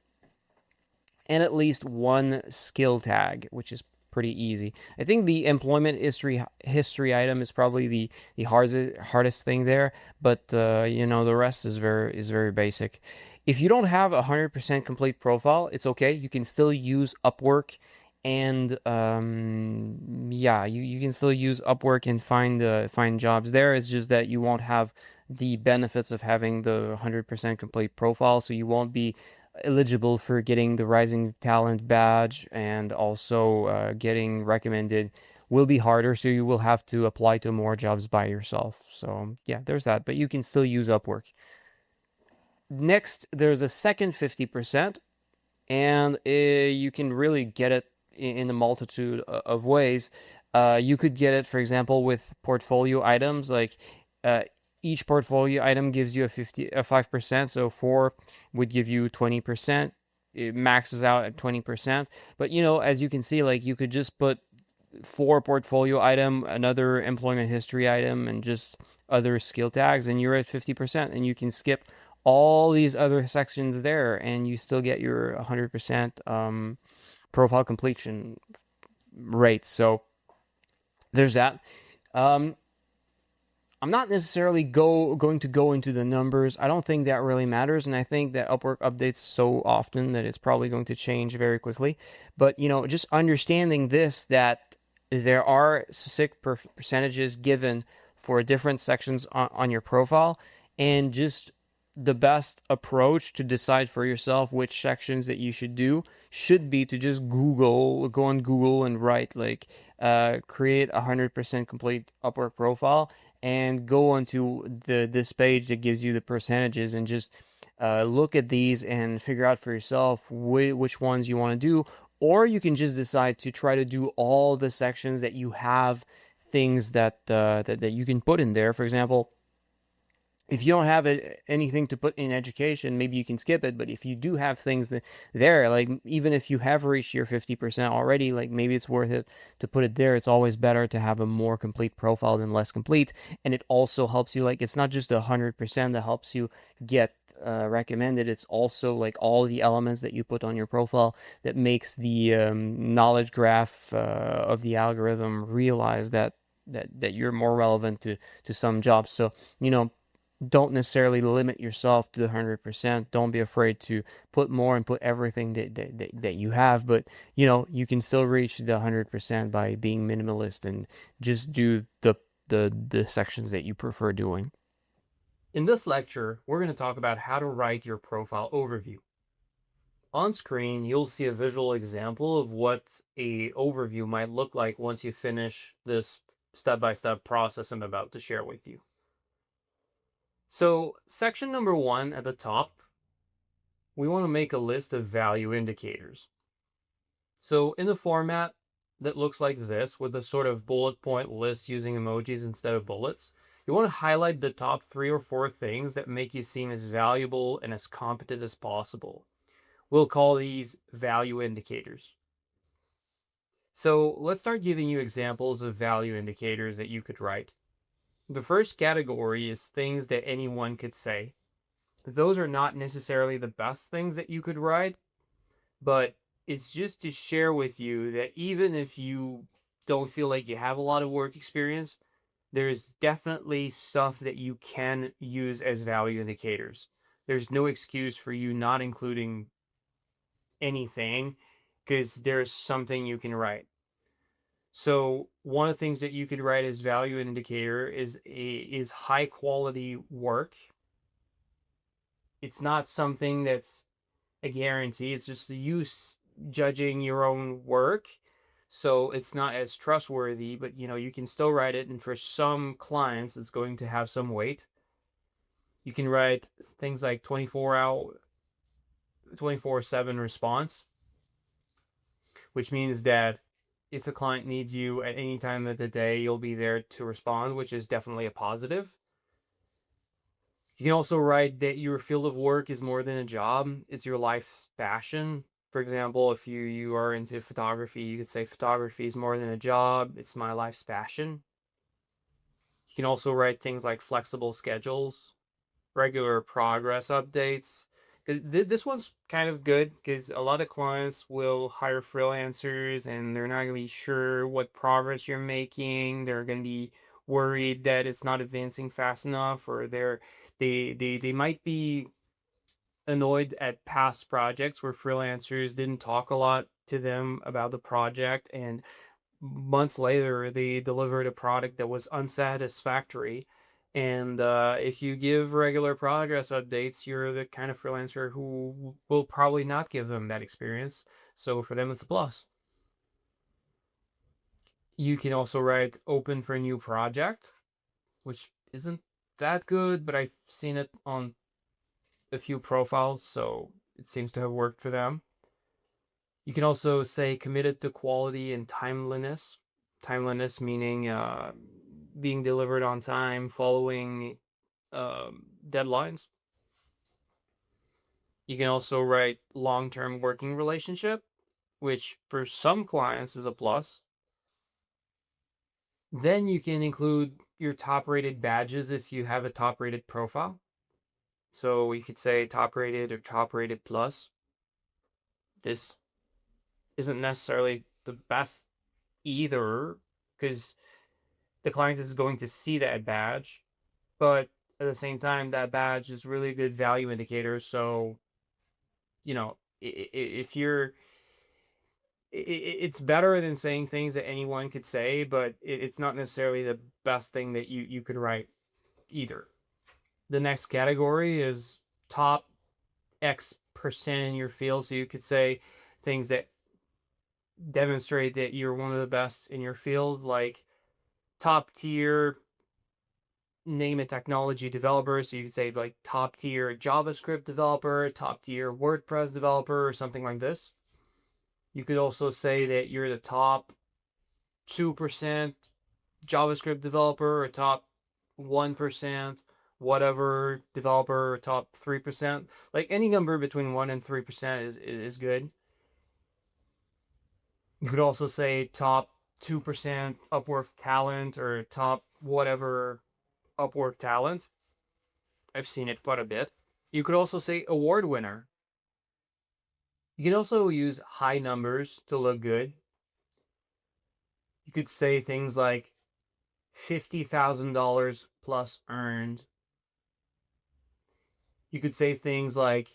and at least one skill tag, which is pretty easy. I think the employment history item is probably the hardest thing there, but the rest is very basic. If you don't have a 100% complete profile, it's okay. You can still use Upwork, and yeah, you can still use Upwork and find jobs there. It's just that you won't have the benefits of having the 100% complete profile, so you won't be eligible for getting the Rising Talent badge, and also getting recommended will be harder, so you will have to apply to more jobs by yourself. So yeah, there's that, but you can still use Upwork. Next, there's a second 50%, and you can really get it in a multitude of ways. You could get it, for example, with portfolio items. Like each portfolio item gives you a 5%, so 4 would give you 20%. It maxes out at 20%. But as you can see, like, you could just put 4 portfolio item, another employment history item, and just other skill tags, and you're at 50%, and you can skip all these other sections there, and you still get your 100% profile completion rate. So there's that. I'm not necessarily going to go into the numbers. I don't think that really matters, and I think that Upwork updates so often that it's probably going to change very quickly. But just understanding this, that there are specific percentages given for different sections on your profile, and just the best approach to decide for yourself which sections that you should do should be to just go on Google and write like create 100% complete Upwork profile and go onto this page that gives you the percentages and just look at these and figure out for yourself which ones you want to do. Or you can just decide to try to do all the sections that you have things that you can put in there. For example, if you don't have anything to put in education, maybe you can skip it. But if you do have things there, like even if you have reached your 50% already, like maybe it's worth it to put it there. It's always better to have a more complete profile than less complete. And it also helps you, like, it's not just 100% that helps you get recommended. It's also like all the elements that you put on your profile that makes the knowledge graph of the algorithm realize that you're more relevant to some jobs. So, you know, don't necessarily limit yourself to the 100%. Don't be afraid to put more and put everything that you have. But, you know, you can still reach the 100% by being minimalist and just do the sections that you prefer doing. In this lecture, we're going to talk about how to write your profile overview. On screen, you'll see a visual example of what a overview might look like once you finish this step-by-step process I'm about to share with you. So, section number 1 at the top, we want to make a list of value indicators. So, in the format that looks like this, with a sort of bullet point list using emojis instead of bullets, you want to highlight the top 3 or 4 things that make you seem as valuable and as competent as possible. We'll call these value indicators. So let's start giving you examples of value indicators that you could write. The first category is things that anyone could say. Those are not necessarily the best things that you could write, but it's just to share with you that even if you don't feel like you have a lot of work experience, there's definitely stuff that you can use as value indicators. There's no excuse for you not including anything because there's something you can write. So one of the things that you could write as value indicator is high quality work. It's not something that's a guarantee. It's just you judging your own work. So it's not as trustworthy, but you know, you can still write it, and for some clients it's going to have some weight. You can write things like 24/7 response, which means that if the client needs you at any time of the day, you'll be there to respond, which is definitely a positive. You can also write that your field of work is more than a job, it's your life's passion. For example, if you are into photography, you could say photography is more than a job, it's my life's passion. You can also write things like flexible schedules, regular progress updates. This one's kind of good because a lot of clients will hire freelancers and they're not going to be sure what progress you're making. They're going to be worried that it's not advancing fast enough, or they might be annoyed at past projects where freelancers didn't talk a lot to them about the project, and months later they delivered a product that was unsatisfactory. And if you give regular progress updates, you're the kind of freelancer who will probably not give them that experience, so for them it's a plus. You can also write open for a new project, which isn't that good, but I've seen it on a few profiles, so it seems to have worked for them. You can also say committed to quality and timeliness. Timeliness meaning being delivered on time, following deadlines. You can also write long-term working relationship, which for some clients is a plus. Then you can include your top-rated badges if you have a top-rated profile. So you could say top-rated or top-rated plus. This isn't necessarily the best either because the client is going to see that badge, but at the same time, that badge is really a good value indicator. So, you know, if you're, it's better than saying things that anyone could say, but it's not necessarily the best thing that you could write either. The next category is top X% in your field. So you could say things that demonstrate that you're one of the best in your field, like top tier name a technology developer. So you could say like top tier JavaScript developer, top tier WordPress developer, or something like this. You could also say that you're the top 2% JavaScript developer, or top 1% whatever developer, or top 3%. Like any number between 1 and 3% is good. You could also say top 2% Upwork talent, or top whatever Upwork talent. I've seen it quite a bit. You could also say award winner. You can also use high numbers to look good. You could say things like $50,000 plus earned. You could say things like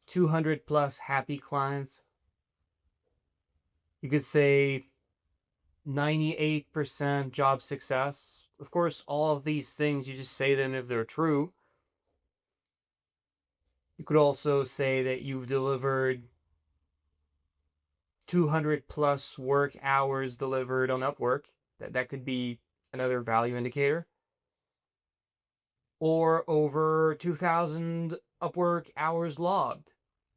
200 plus happy clients. You could say 98% job success. Of course, all of these things, you just say them if they're true. You could also say that you've delivered 200 plus work hours delivered on Upwork. That could be another value indicator. Or over 2,000 Upwork hours logged.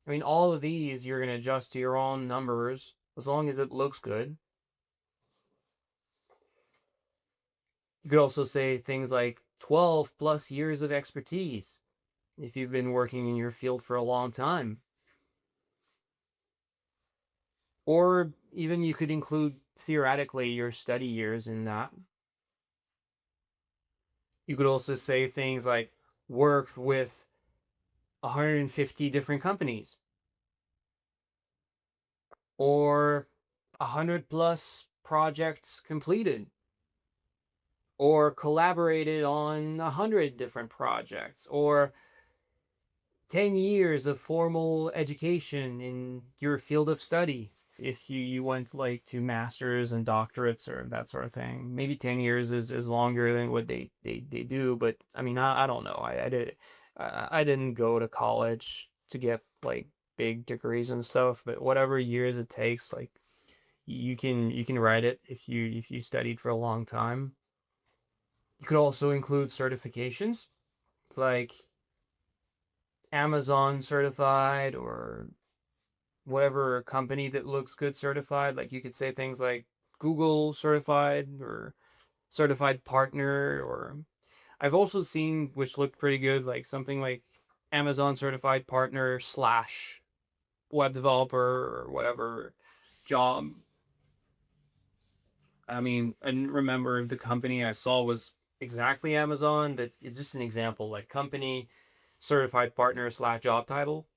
I mean, all of these you're going to adjust to your own numbers as long as it looks good. You could also say things like 12 plus years of expertise if you've been working in your field for a long time. Or even you could include theoretically your study years in that. You could also say things like worked with 150 different companies, or 100 plus projects completed, or collaborated on 100 different projects, or 10 years of formal education in your field of study. If you went like to masters and doctorates or that sort of thing, maybe 10 years is longer than what they do. But I mean, I don't know. I didn't go to college to get like big degrees and stuff, but whatever years it takes, like you can write it if you studied for a long time. You could also include certifications like Amazon certified, or whatever company that looks good certified. Like you could say things like Google certified, or certified partner. Or I've also seen, which looked pretty good, like something like Amazon certified partner slash web developer, or whatever job. I mean, I didn't remember if the company I saw was exactly Amazon, but it's just an example, like company certified partner slash job title.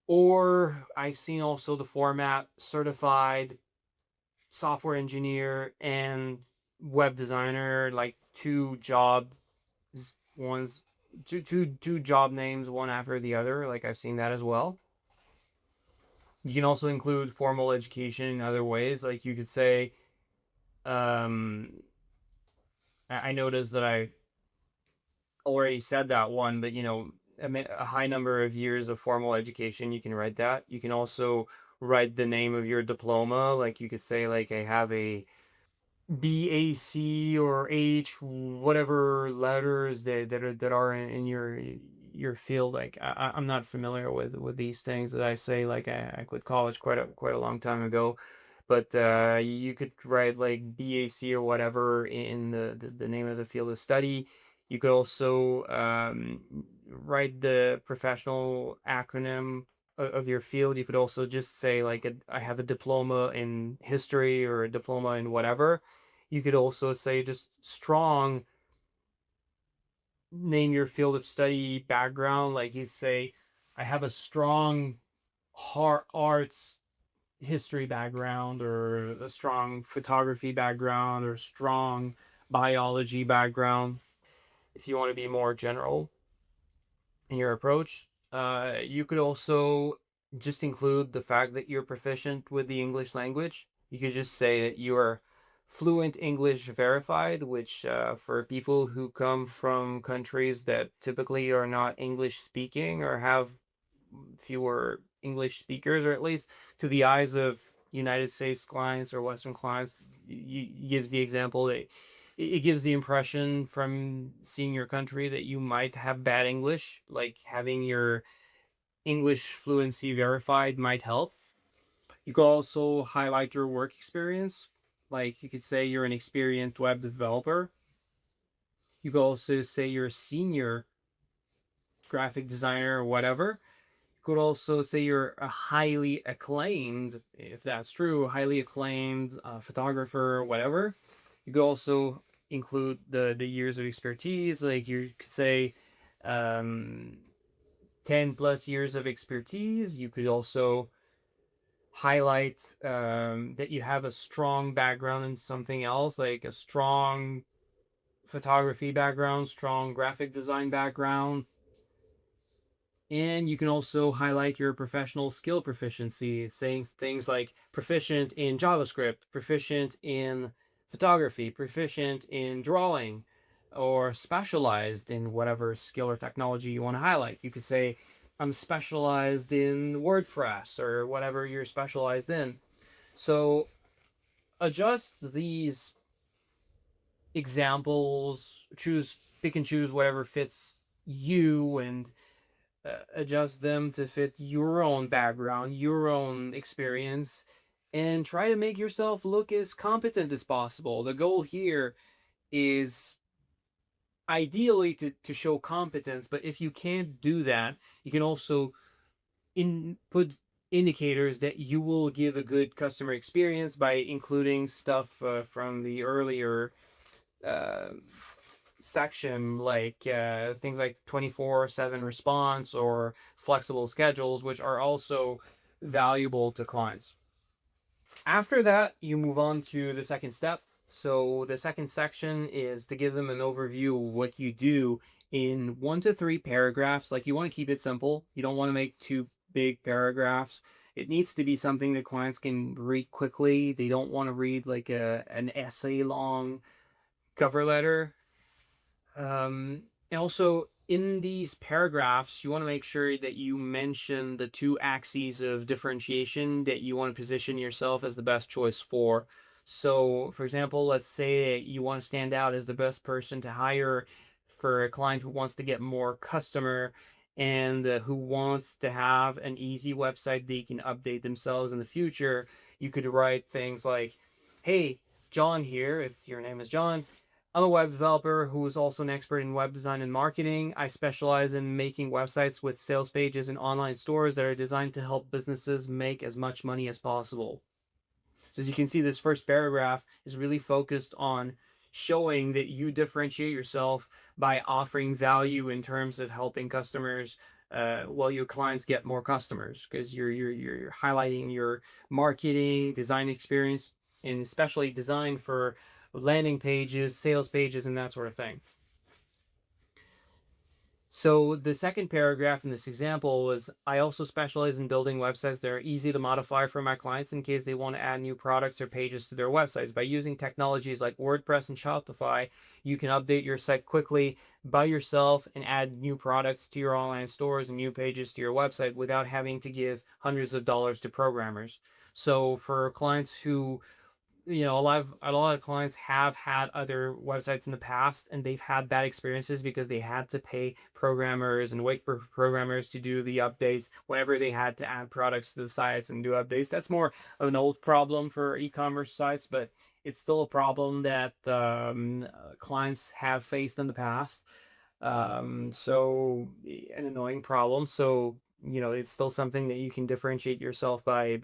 Or I've seen also the format certified software engineer and web designer, like two job ones, two job names, one after the other. Like I've seen that as well. You can also include formal education in other ways. Like you could say, um, I noticed that I already said that one, but a high number of years of formal education, you can write that. You can also write the name of your diploma. Like you could say, like, I have a BAC or H, whatever letters that are in your field. Like I'm not familiar with these things that I say. Like I quit college quite a long time ago, but you could write like BAC or whatever in the name of the field of study. You could also write the professional acronym of your field. You could also just say like I have a diploma in history, or a diploma in whatever. You could also say just strong, name your field of study background. Like you say, I have a strong arts history background, or a strong photography background, or strong biology background. If you want to be more general in your approach, you could also just include the fact that you're proficient with the English language. You could just say that you are fluent English verified, which for people who come from countries that typically are not English speaking or have fewer English speakers, or at least to the eyes of United States clients or Western clients, gives the example that it gives the impression from seeing your country that you might have bad English, like having your English fluency verified might help. You could also highlight your work experience. Like you could say you're an experienced web developer. You could also say you're a senior graphic designer or whatever. Could also say you're a highly acclaimed, if that's true, highly acclaimed photographer or whatever. You could also include the years of expertise. Like you could say 10 plus years of expertise. You could also highlight that you have a strong background in something else, like a strong photography background, strong graphic design background, and you can also highlight your professional skill proficiency, saying things like proficient in JavaScript, proficient in photography, proficient in drawing, or specialized in whatever skill or technology you want to highlight. You could say, I'm specialized in WordPress or whatever you're specialized in. So adjust these examples, pick and choose whatever fits you, and adjust them to fit your own background, your own experience, and try to make yourself look as competent as possible. The goal here is ideally to show competence, but if you can't do that, you can also input indicators that you will give a good customer experience by including stuff from the earlier uh, section, like things like 24/7 response or flexible schedules, which are also valuable to clients. After that, you move on to the second step. So the second section is to give them an overview of what you do in 1 to 3 paragraphs. Like you want to keep it simple. You don't want to make too big paragraphs. It needs to be something that clients can read quickly. They don't want to read like an essay long cover letter. And also in these paragraphs, you want to make sure that you mention the 2 axes of differentiation that you want to position yourself as the best choice for. So, for example, let's say you want to stand out as the best person to hire for a client who wants to get more customer and who wants to have an easy website they can update themselves in the future. You could write things like, hey, John here, if your name is John. I'm a web developer who is also an expert in web design and marketing. I specialize in making websites with sales pages and online stores that are designed to help businesses make as much money as possible. So as you can see, this first paragraph is really focused on showing that you differentiate yourself by offering value in terms of helping customers, while your clients get more customers, because you're highlighting your marketing design experience, and especially design for landing pages, sales pages, and that sort of thing. So the second paragraph in this example was, I also specialize in building websites that are easy to modify for my clients in case they want to add new products or pages to their websites. By using technologies like WordPress and Shopify, you can update your site quickly by yourself and add new products to your online stores and new pages to your website without having to give hundreds of dollars to programmers. So for clients who, a lot of clients have had other websites in the past and they've had bad experiences because they had to pay programmers and wait for programmers to do the updates whenever they had to add products to the sites and do updates. That's more of an old problem for e-commerce sites, but it's still a problem that clients have faced in the past. So an annoying problem. So it's still something that you can differentiate yourself by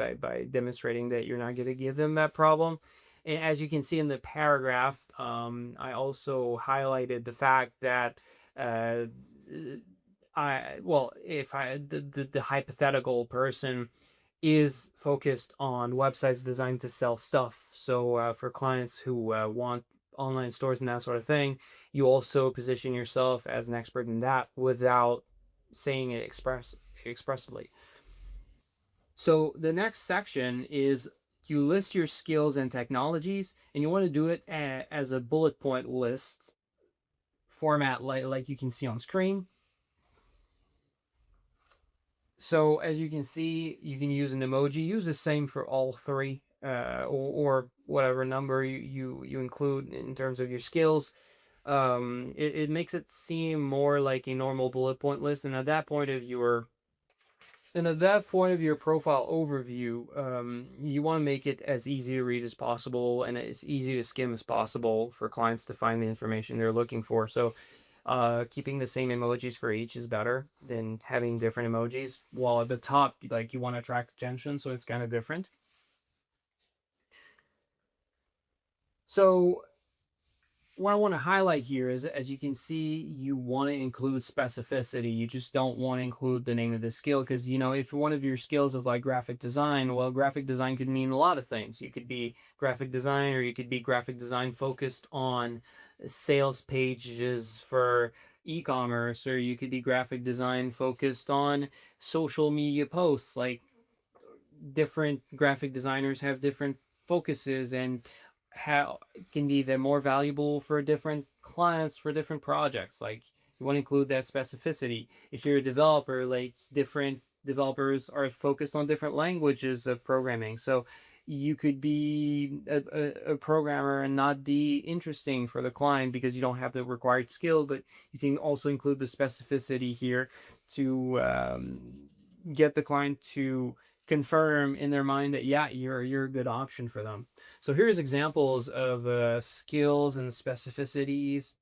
demonstrating that you're not going to give them that problem. And as you can see in the paragraph, I also highlighted the fact that uh, if the hypothetical person is focused on websites designed to sell stuff. So for clients who want online stores and that sort of thing, you also position yourself as an expert in that without saying it expressively. So the next section is you list your skills and technologies, and you want to do it as a bullet point list format, like you can see on screen. So as you can see, you can use an emoji. Use the same for all three, or whatever number you include in terms of your skills. It makes it seem more like a normal bullet point list, and at that point of your profile overview, you want to make it as easy to read as possible and as easy to skim as possible for clients to find the information they're looking for. So keeping the same emojis for each is better than having different emojis. While at the top, like, you want to attract attention, so it's kind of different. So what I want to highlight here is, as you can see, you want to include specificity. You just don't want to include the name of the skill, because, if one of your skills is like graphic design, well, graphic design could mean a lot of things. You could be graphic design, or you could be graphic design focused on sales pages for e-commerce, or you could be graphic design focused on social media posts. Like, different graphic designers have different focuses, and how can be they're more valuable for different clients for different projects. Like, you want to include that specificity. If you're a developer, like, different developers are focused on different languages of programming, so you could be a programmer and not be interesting for the client because you don't have the required skill. But you can also include the specificity here to get the client to confirm in their mind that, yeah, you're a good option for them. So here's examples of skills and specificities.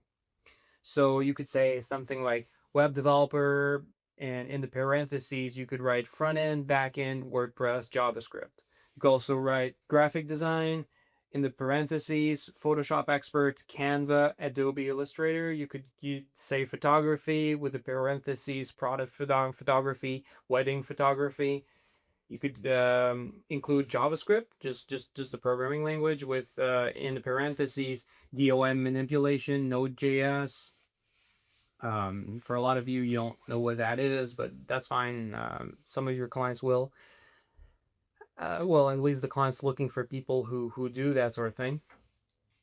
So you could say something like web developer, and in the parentheses you could write front end, back end, WordPress, JavaScript. You could also write graphic design, in the parentheses Photoshop expert, Canva, Adobe Illustrator. You say photography with the parentheses product photography, wedding photography. You could include JavaScript, just the programming language, with in the parentheses DOM manipulation, Node.js. For a lot of you, you don't know what that is, but that's fine. Some of your clients will. Well, at least the clients looking for people who do that sort of thing.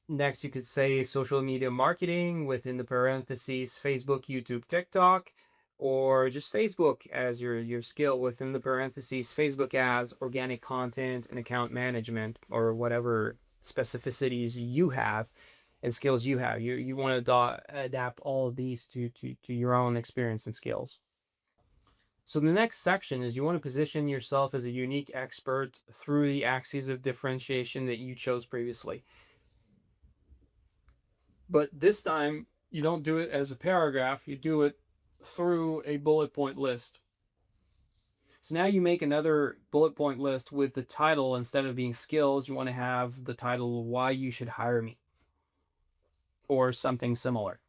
Next, you could say social media marketing within the parentheses Facebook, YouTube, TikTok, or just Facebook as your skill within the parentheses Facebook ads, organic content, and account management, or whatever specificities you have and skills you have. You want to adapt all of these to your own experience and skills. So the next section is, you want to position yourself as a unique expert through the axes of differentiation that you chose previously. But this time, you don't do it as a paragraph, you do it through a bullet point list. So now you make another bullet point list with the title. Instead of being skills, you want to have the title why you should hire me, or something similar.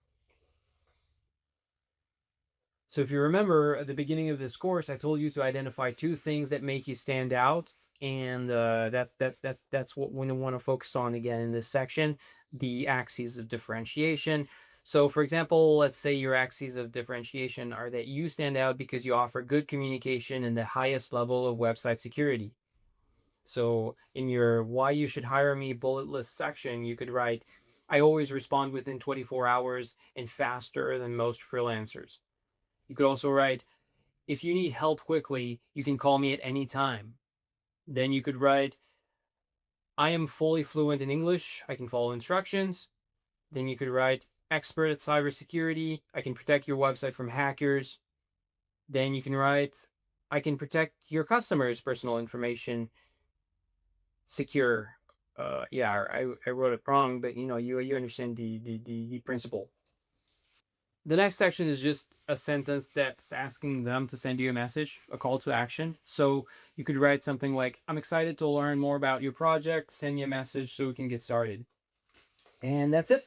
So if you remember at the beginning of this course, I told you to identify 2 things that make you stand out, and that's what we want to focus on again in this section: the axes of differentiation. So, for example, let's say your axes of differentiation are that you stand out because you offer good communication and the highest level of website security. So in your why you should hire me bullet list section, you could write, I always respond within 24 hours and faster than most freelancers. You could also write, if you need help quickly, you can call me at any time. Then you could write, I am fully fluent in English, I can follow instructions. Then you could write, expert at cybersecurity, I can protect your website from hackers. Then you can write, I can protect your customers' personal information secure. Yeah, I wrote it wrong, but you understand the principle. The next section is just a sentence that's asking them to send you a message, a call to action. So you could write something like, I'm excited to learn more about your project, send me a message so we can get started. And that's it.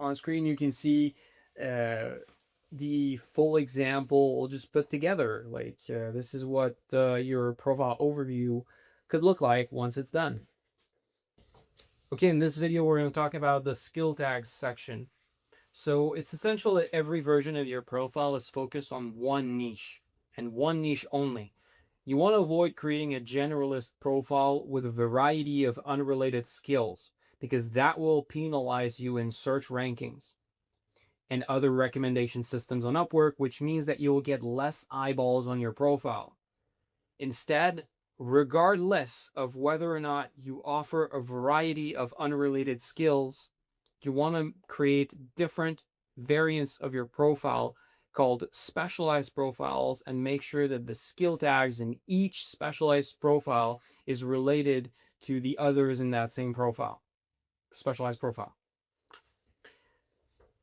On screen, you can see the full example just put together. Like, this is what your profile overview could look like once it's done. Okay, in this video, we're going to talk about the skill tags section. So it's essential that every version of your profile is focused on one niche, and one niche only. You want to avoid creating a generalist profile with a variety of unrelated skills because that will penalize you in search rankings and other recommendation systems on Upwork, which means that you'll get less eyeballs on your profile. Instead, regardless of whether or not you offer a variety of unrelated skills, you want to create different variants of your profile called specialized profiles and make sure that the skill tags in each specialized profile is related to the others in that same profile, specialized profile.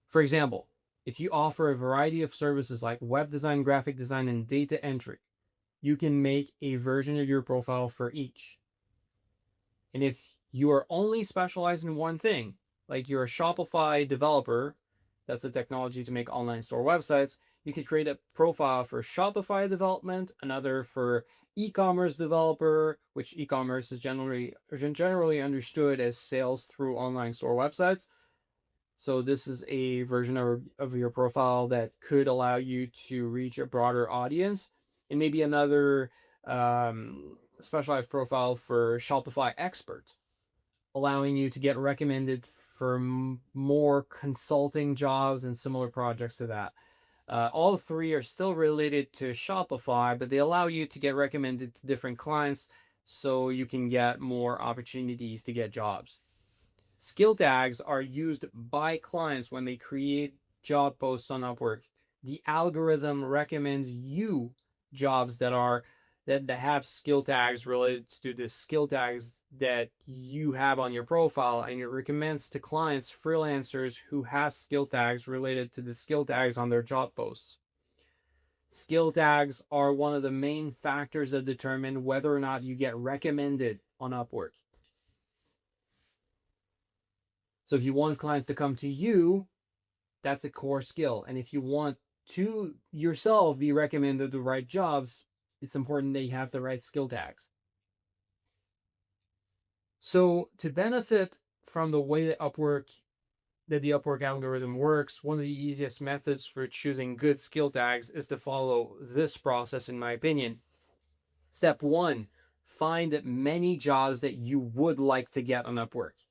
For example, if you offer a variety of services like web design, graphic design, and data entry, you can make a version of your profile for each. And if you are only specialized in one thing, like you're a Shopify developer, that's a technology to make online store websites, you could create a profile for Shopify development, another for e-commerce developer, which e-commerce is generally understood as sales through online store websites. So this is a version of your profile that could allow you to reach a broader audience, and maybe another specialized profile for Shopify expert, allowing you to get recommended for more consulting jobs and similar projects to that. All three are still related to Shopify, but they allow you to get recommended to different clients so you can get more opportunities to get jobs. Skill tags are used by clients when they create job posts on Upwork. The algorithm recommends you jobs that have skill tags related to the skill tags that you have on your profile, and it recommends to clients freelancers who have skill tags related to the skill tags on their job posts. Skill tags are one of the main factors that determine whether or not you get recommended on Upwork. So if you want clients to come to you, that's a core skill. And if you want to yourself be recommended the right jobs, it's important that you have the right skill tags. So to benefit from the way that the Upwork algorithm works, one of the easiest methods for choosing good skill tags is to follow this process, in my opinion. Step 1, find many jobs that you would like to get on Upwork.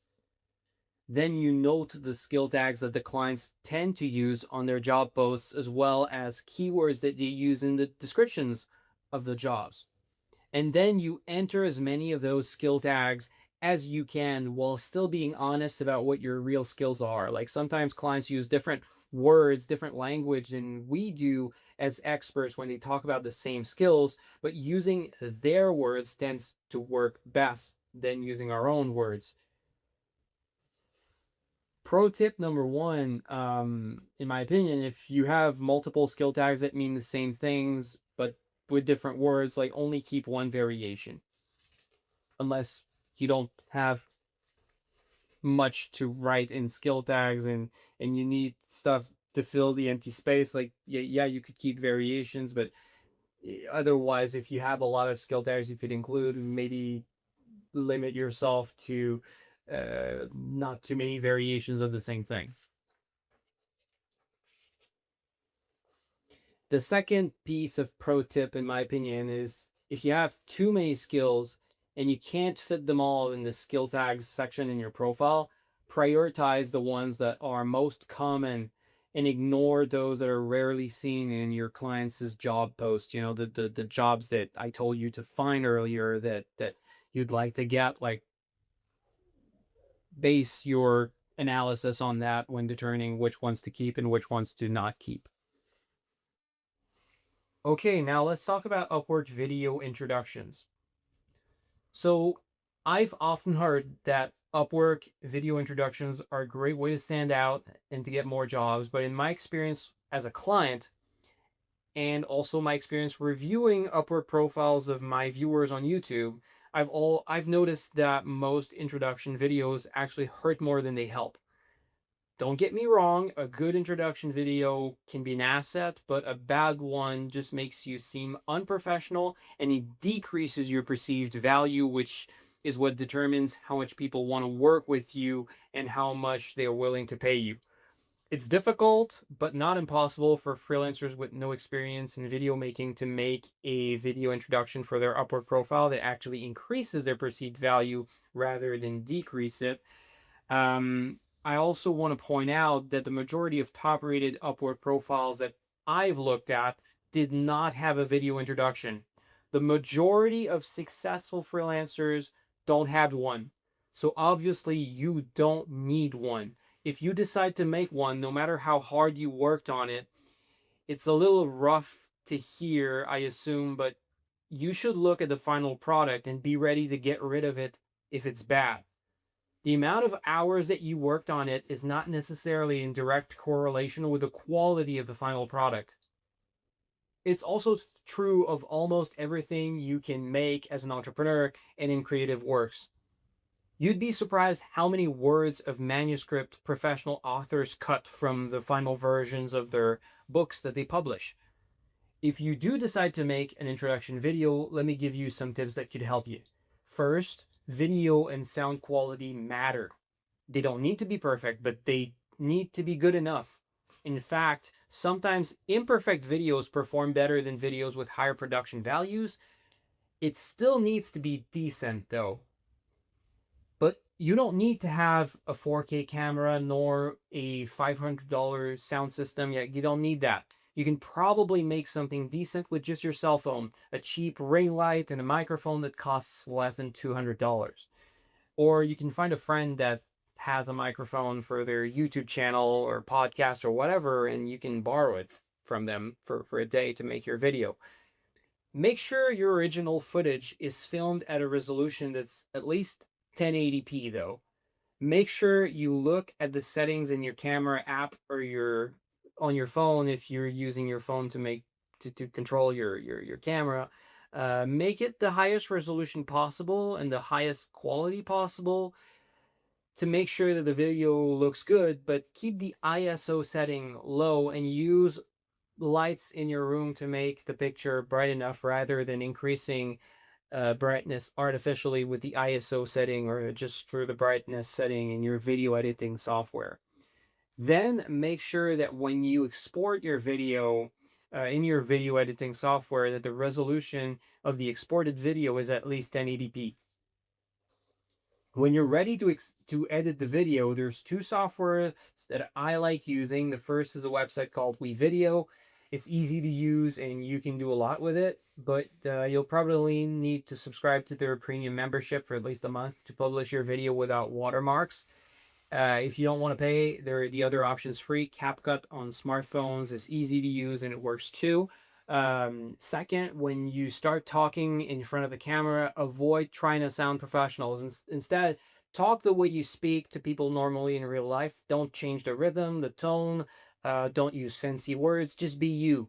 Then you note the skill tags that the clients tend to use on their job posts, as well as keywords that they use in the descriptions of the jobs. And then you enter as many of those skill tags as you can while still being honest about what your real skills are. Like sometimes clients use different words, different language than we do as experts when they talk about the same skills, but using their words tends to work best than using our own words. Pro tip number one, in my opinion, if you have multiple skill tags that mean the same things but with different words, like only keep one variation, unless you don't have much to write in skill tags and you need stuff to fill the empty space. Like yeah, you could keep variations, but otherwise, if you have a lot of skill tags, you could include maybe limit yourself to not too many variations of the same thing. The second piece of pro tip, in my opinion, is if you have too many skills and you can't fit them all in the skill tags section in your profile, prioritize the ones that are most common and ignore those that are rarely seen in your clients' job post. You know, the jobs that I told you to find earlier that you'd like to get, like base your analysis on that when determining which ones to keep and which ones to not keep. Okay, now let's talk about Upwork video introductions. So I've often heard that Upwork video introductions are a great way to stand out and to get more jobs, but in my experience as a client and also my experience reviewing Upwork profiles of my viewers on YouTube, I've noticed that most introduction videos actually hurt more than they help. Don't get me wrong, a good introduction video can be an asset, but a bad one just makes you seem unprofessional and it decreases your perceived value, which is what determines how much people want to work with you and how much they're willing to pay you. It's difficult, but not impossible for freelancers with no experience in video making to make a video introduction for their Upwork profile that actually increases their perceived value rather than decrease it. I also want to point out that the majority of top rated Upwork profiles that I've looked at did not have a video introduction. The majority of successful freelancers don't have one. So obviously, you don't need one. If you decide to make one, no matter how hard you worked on it, it's a little rough to hear, I assume, but you should look at the final product and be ready to get rid of it if it's bad. The amount of hours that you worked on it is not necessarily in direct correlation with the quality of the final product. It's also true of almost everything you can make as an entrepreneur and in creative works. You'd be surprised how many words of manuscript professional authors cut from the final versions of their books that they publish. If you do decide to make an introduction video, let me give you some tips that could help you. First, video and sound quality matter. They don't need to be perfect, but they need to be good enough. In fact, sometimes imperfect videos perform better than videos with higher production values. It still needs to be decent though. But you don't need to have a 4K camera nor a $500 sound system. Yeah, you don't need that. You can probably make something decent with just your cell phone, a cheap ring light, and a microphone that costs less than $200. Or you can find a friend that has a microphone for their YouTube channel or podcast or whatever, and you can borrow it from them for a day to make your video. Make sure your original footage is filmed at a resolution that's at least 1080p though. Make sure you look at the settings in your camera app or your on your phone if you're using your phone to make to control your camera. Make it the highest resolution possible and the highest quality possible to make sure that the video looks good, but keep the ISO setting low and use lights in your room to make the picture bright enough rather than increasing brightness artificially with the ISO setting or just through the brightness setting in your video editing software. Then make sure that when you export your video in your video editing software, that the resolution of the exported video is at least 1080p. When you're ready to edit the video, there's two softwares that I like using. The first is a website called WeVideo. It's easy to use and you can do a lot with it, but you'll probably need to subscribe to their premium membership for at least a month to publish your video without watermarks. If you don't want to pay, the other option is free. CapCut on smartphones is easy to use and it works too. Second, when you start talking in front of the camera, avoid trying to sound professional. Instead, talk the way you speak to people normally in real life. Don't change the rhythm, the tone. Don't use fancy words. Just be you.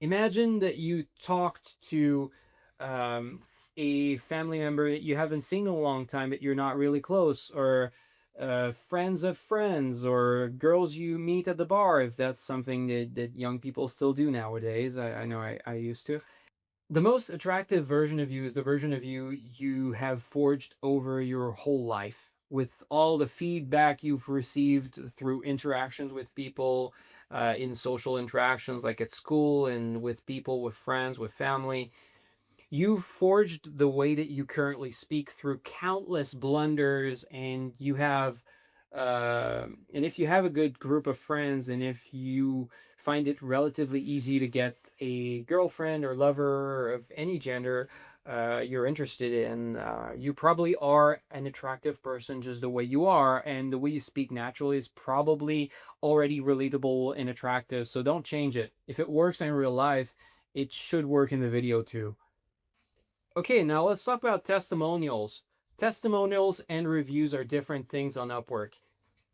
Imagine that you talked to a family member that you haven't seen in a long time, that you're not really close, or friends of friends, or girls you meet at the bar, if that's something that young people still do nowadays. I know I used to. The most attractive version of you is the version of you you have forged over your whole life with all the feedback you've received through interactions with people, in social interactions like at school and with people, with friends, with family. You've forged the way that you currently speak through countless blunders, and you have, and if you have a good group of friends, and if you find it relatively easy to get a girlfriend or lover of any gender you're interested in, you probably are an attractive person just the way you are, and the way you speak naturally is probably already relatable and attractive. So don't change it. If it works in real life, it should work in the video too. Okay, now let's talk about testimonials. Testimonials and reviews are different things on Upwork.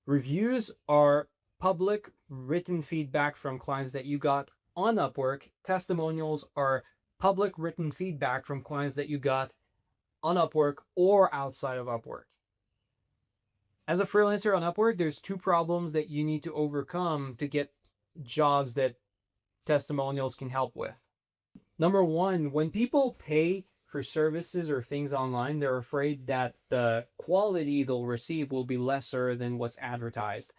Reviews are public written feedback from clients that you got on Upwork. Testimonials are public written feedback from clients that you got on Upwork or outside of Upwork. As a freelancer on Upwork, there's two problems that you need to overcome to get jobs that testimonials can help with. Number one, when people pay for services or things online, they're afraid that the quality they'll receive will be lesser than what's advertised.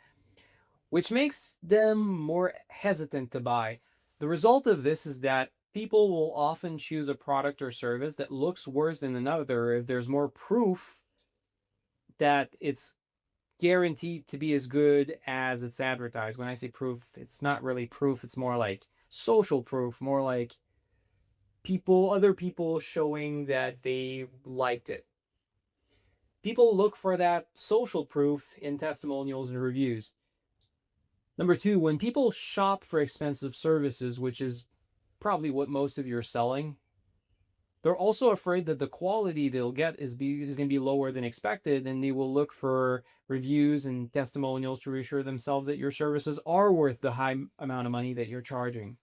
which makes them more hesitant to buy. The result of this is that people will often choose a product or service that looks worse than another if there's more proof that it's guaranteed to be as good as it's advertised. When I say proof, it's not really proof, it's more like social proof, more like other people showing that they liked it. People look for that social proof in testimonials and reviews. Number two, when people shop for expensive services, which is probably what most of you are selling, they're also afraid that the quality they'll get is going to be lower than expected, and they will look for reviews and testimonials to reassure themselves that your services are worth the high amount of money that you're charging.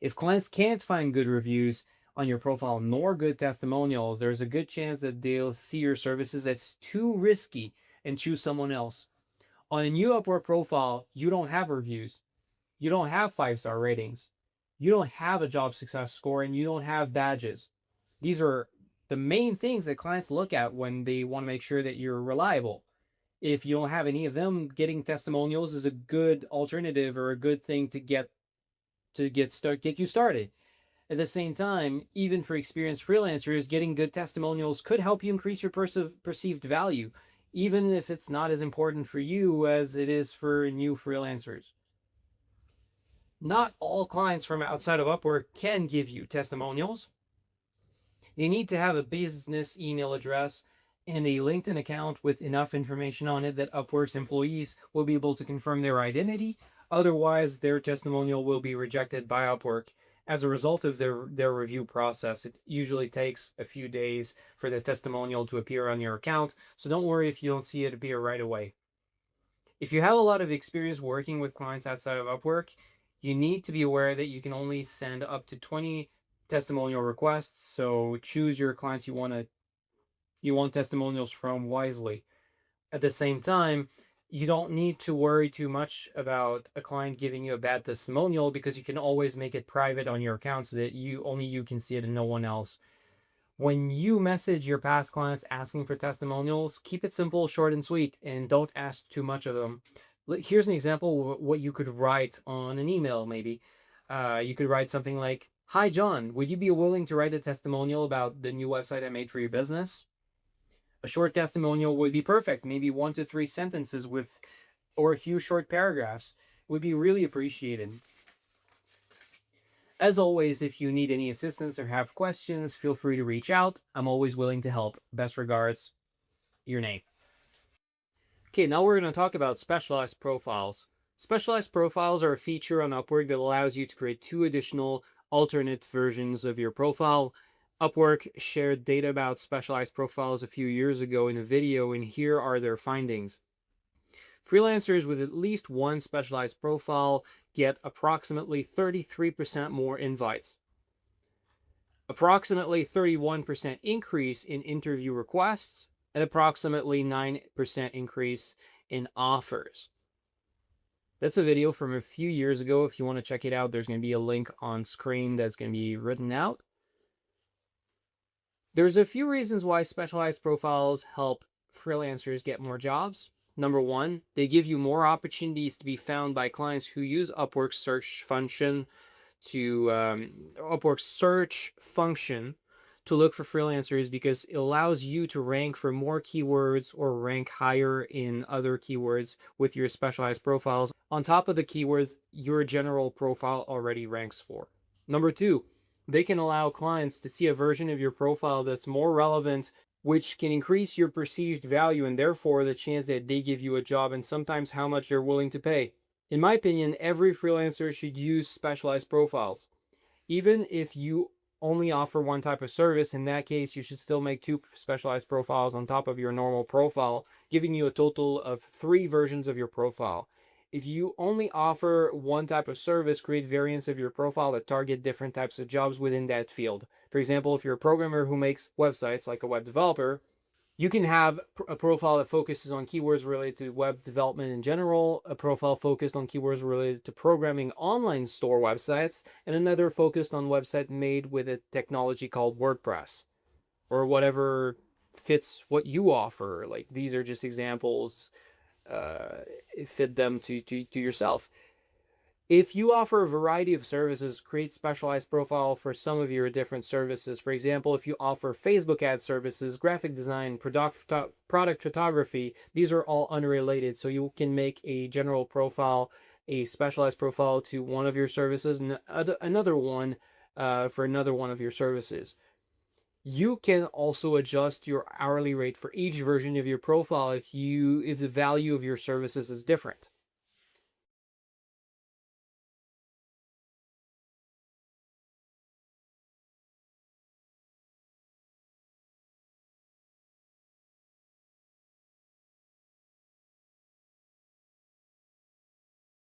If clients can't find good reviews on your profile nor good testimonials, there's a good chance that they'll see your services as too risky and choose someone else. On a new Upwork profile, you don't have reviews, you don't have 5-star ratings, you don't have a job success score, and you don't have badges. These are the main things that clients look at when they want to make sure that you're reliable. If you don't have any of them, getting testimonials is a good alternative or a good thing to get you started. At the same time, even for experienced freelancers, getting good testimonials could help you increase your perceived value, even if it's not as important for you as it is for new freelancers. Not all clients from outside of Upwork can give you testimonials. They need to have a business email address and a LinkedIn account with enough information on it that Upwork's employees will be able to confirm their identity. Otherwise, their testimonial will be rejected by Upwork as a result of their review process. It usually takes a few days for the testimonial to appear on your account, so don't worry if you don't see it appear right away. If you have a lot of experience working with clients outside of Upwork, you need to be aware that you can only send up to 20 testimonial requests. So choose your clients you want testimonials from wisely. At the same time, you don't need to worry too much about a client giving you a bad testimonial because you can always make it private on your account so that you can see it and no one else. When you message your past clients asking for testimonials, keep it simple, short, and sweet, and don't ask too much of them. Here's an example of what you could write on an email, maybe. You could write something like, "Hi, John, would you be willing to write a testimonial about the new website I made for your business?" A short testimonial would be perfect, maybe 1 to 3 sentences or a few short paragraphs would be really appreciated. As always, if you need any assistance or have questions, feel free to reach out. I'm always willing to help. Best regards, your name. Okay, now we're going to talk about specialized profiles. Specialized profiles are a feature on Upwork that allows you to create 2 additional alternate versions of your profile. Upwork shared data about specialized profiles a few years ago in a video, and here are their findings. Freelancers with at least one specialized profile get approximately 33% more invites, approximately 31% increase in interview requests, and approximately 9% increase in offers. That's a video from a few years ago. If you want to check it out, there's going to be a link on screen that's going to be written out. There's a few reasons why specialized profiles help freelancers get more jobs. Number one, they give you more opportunities to be found by clients who use Upwork's search function to look for freelancers because it allows you to rank for more keywords or rank higher in other keywords with your specialized profiles on top of the keywords your general profile already ranks for. Number two, they can allow clients to see a version of your profile that's more relevant, which can increase your perceived value and therefore the chance that they give you a job and sometimes how much they're willing to pay. In my opinion, every freelancer should use specialized profiles. Even if you only offer one type of service, in that case, you should still make 2 specialized profiles on top of your normal profile, giving you a total of 3 versions of your profile. If you only offer one type of service, create variants of your profile that target different types of jobs within that field. For example, if you're a programmer who makes websites like a web developer, you can have a profile that focuses on keywords related to web development in general, a profile focused on keywords related to programming online store websites, and another focused on website made with a technology called WordPress or whatever fits what you offer. Like these are just examples. fit them to yourself. If you offer a variety of services, create specialized profile for some of your different services. For example, if you offer Facebook ad services, graphic design, product photography, these are all unrelated. So you can make a general profile, a specialized profile to one of your services, and another one for another one of your services. You can also adjust your hourly rate for each version of your profile if the value of your services is different.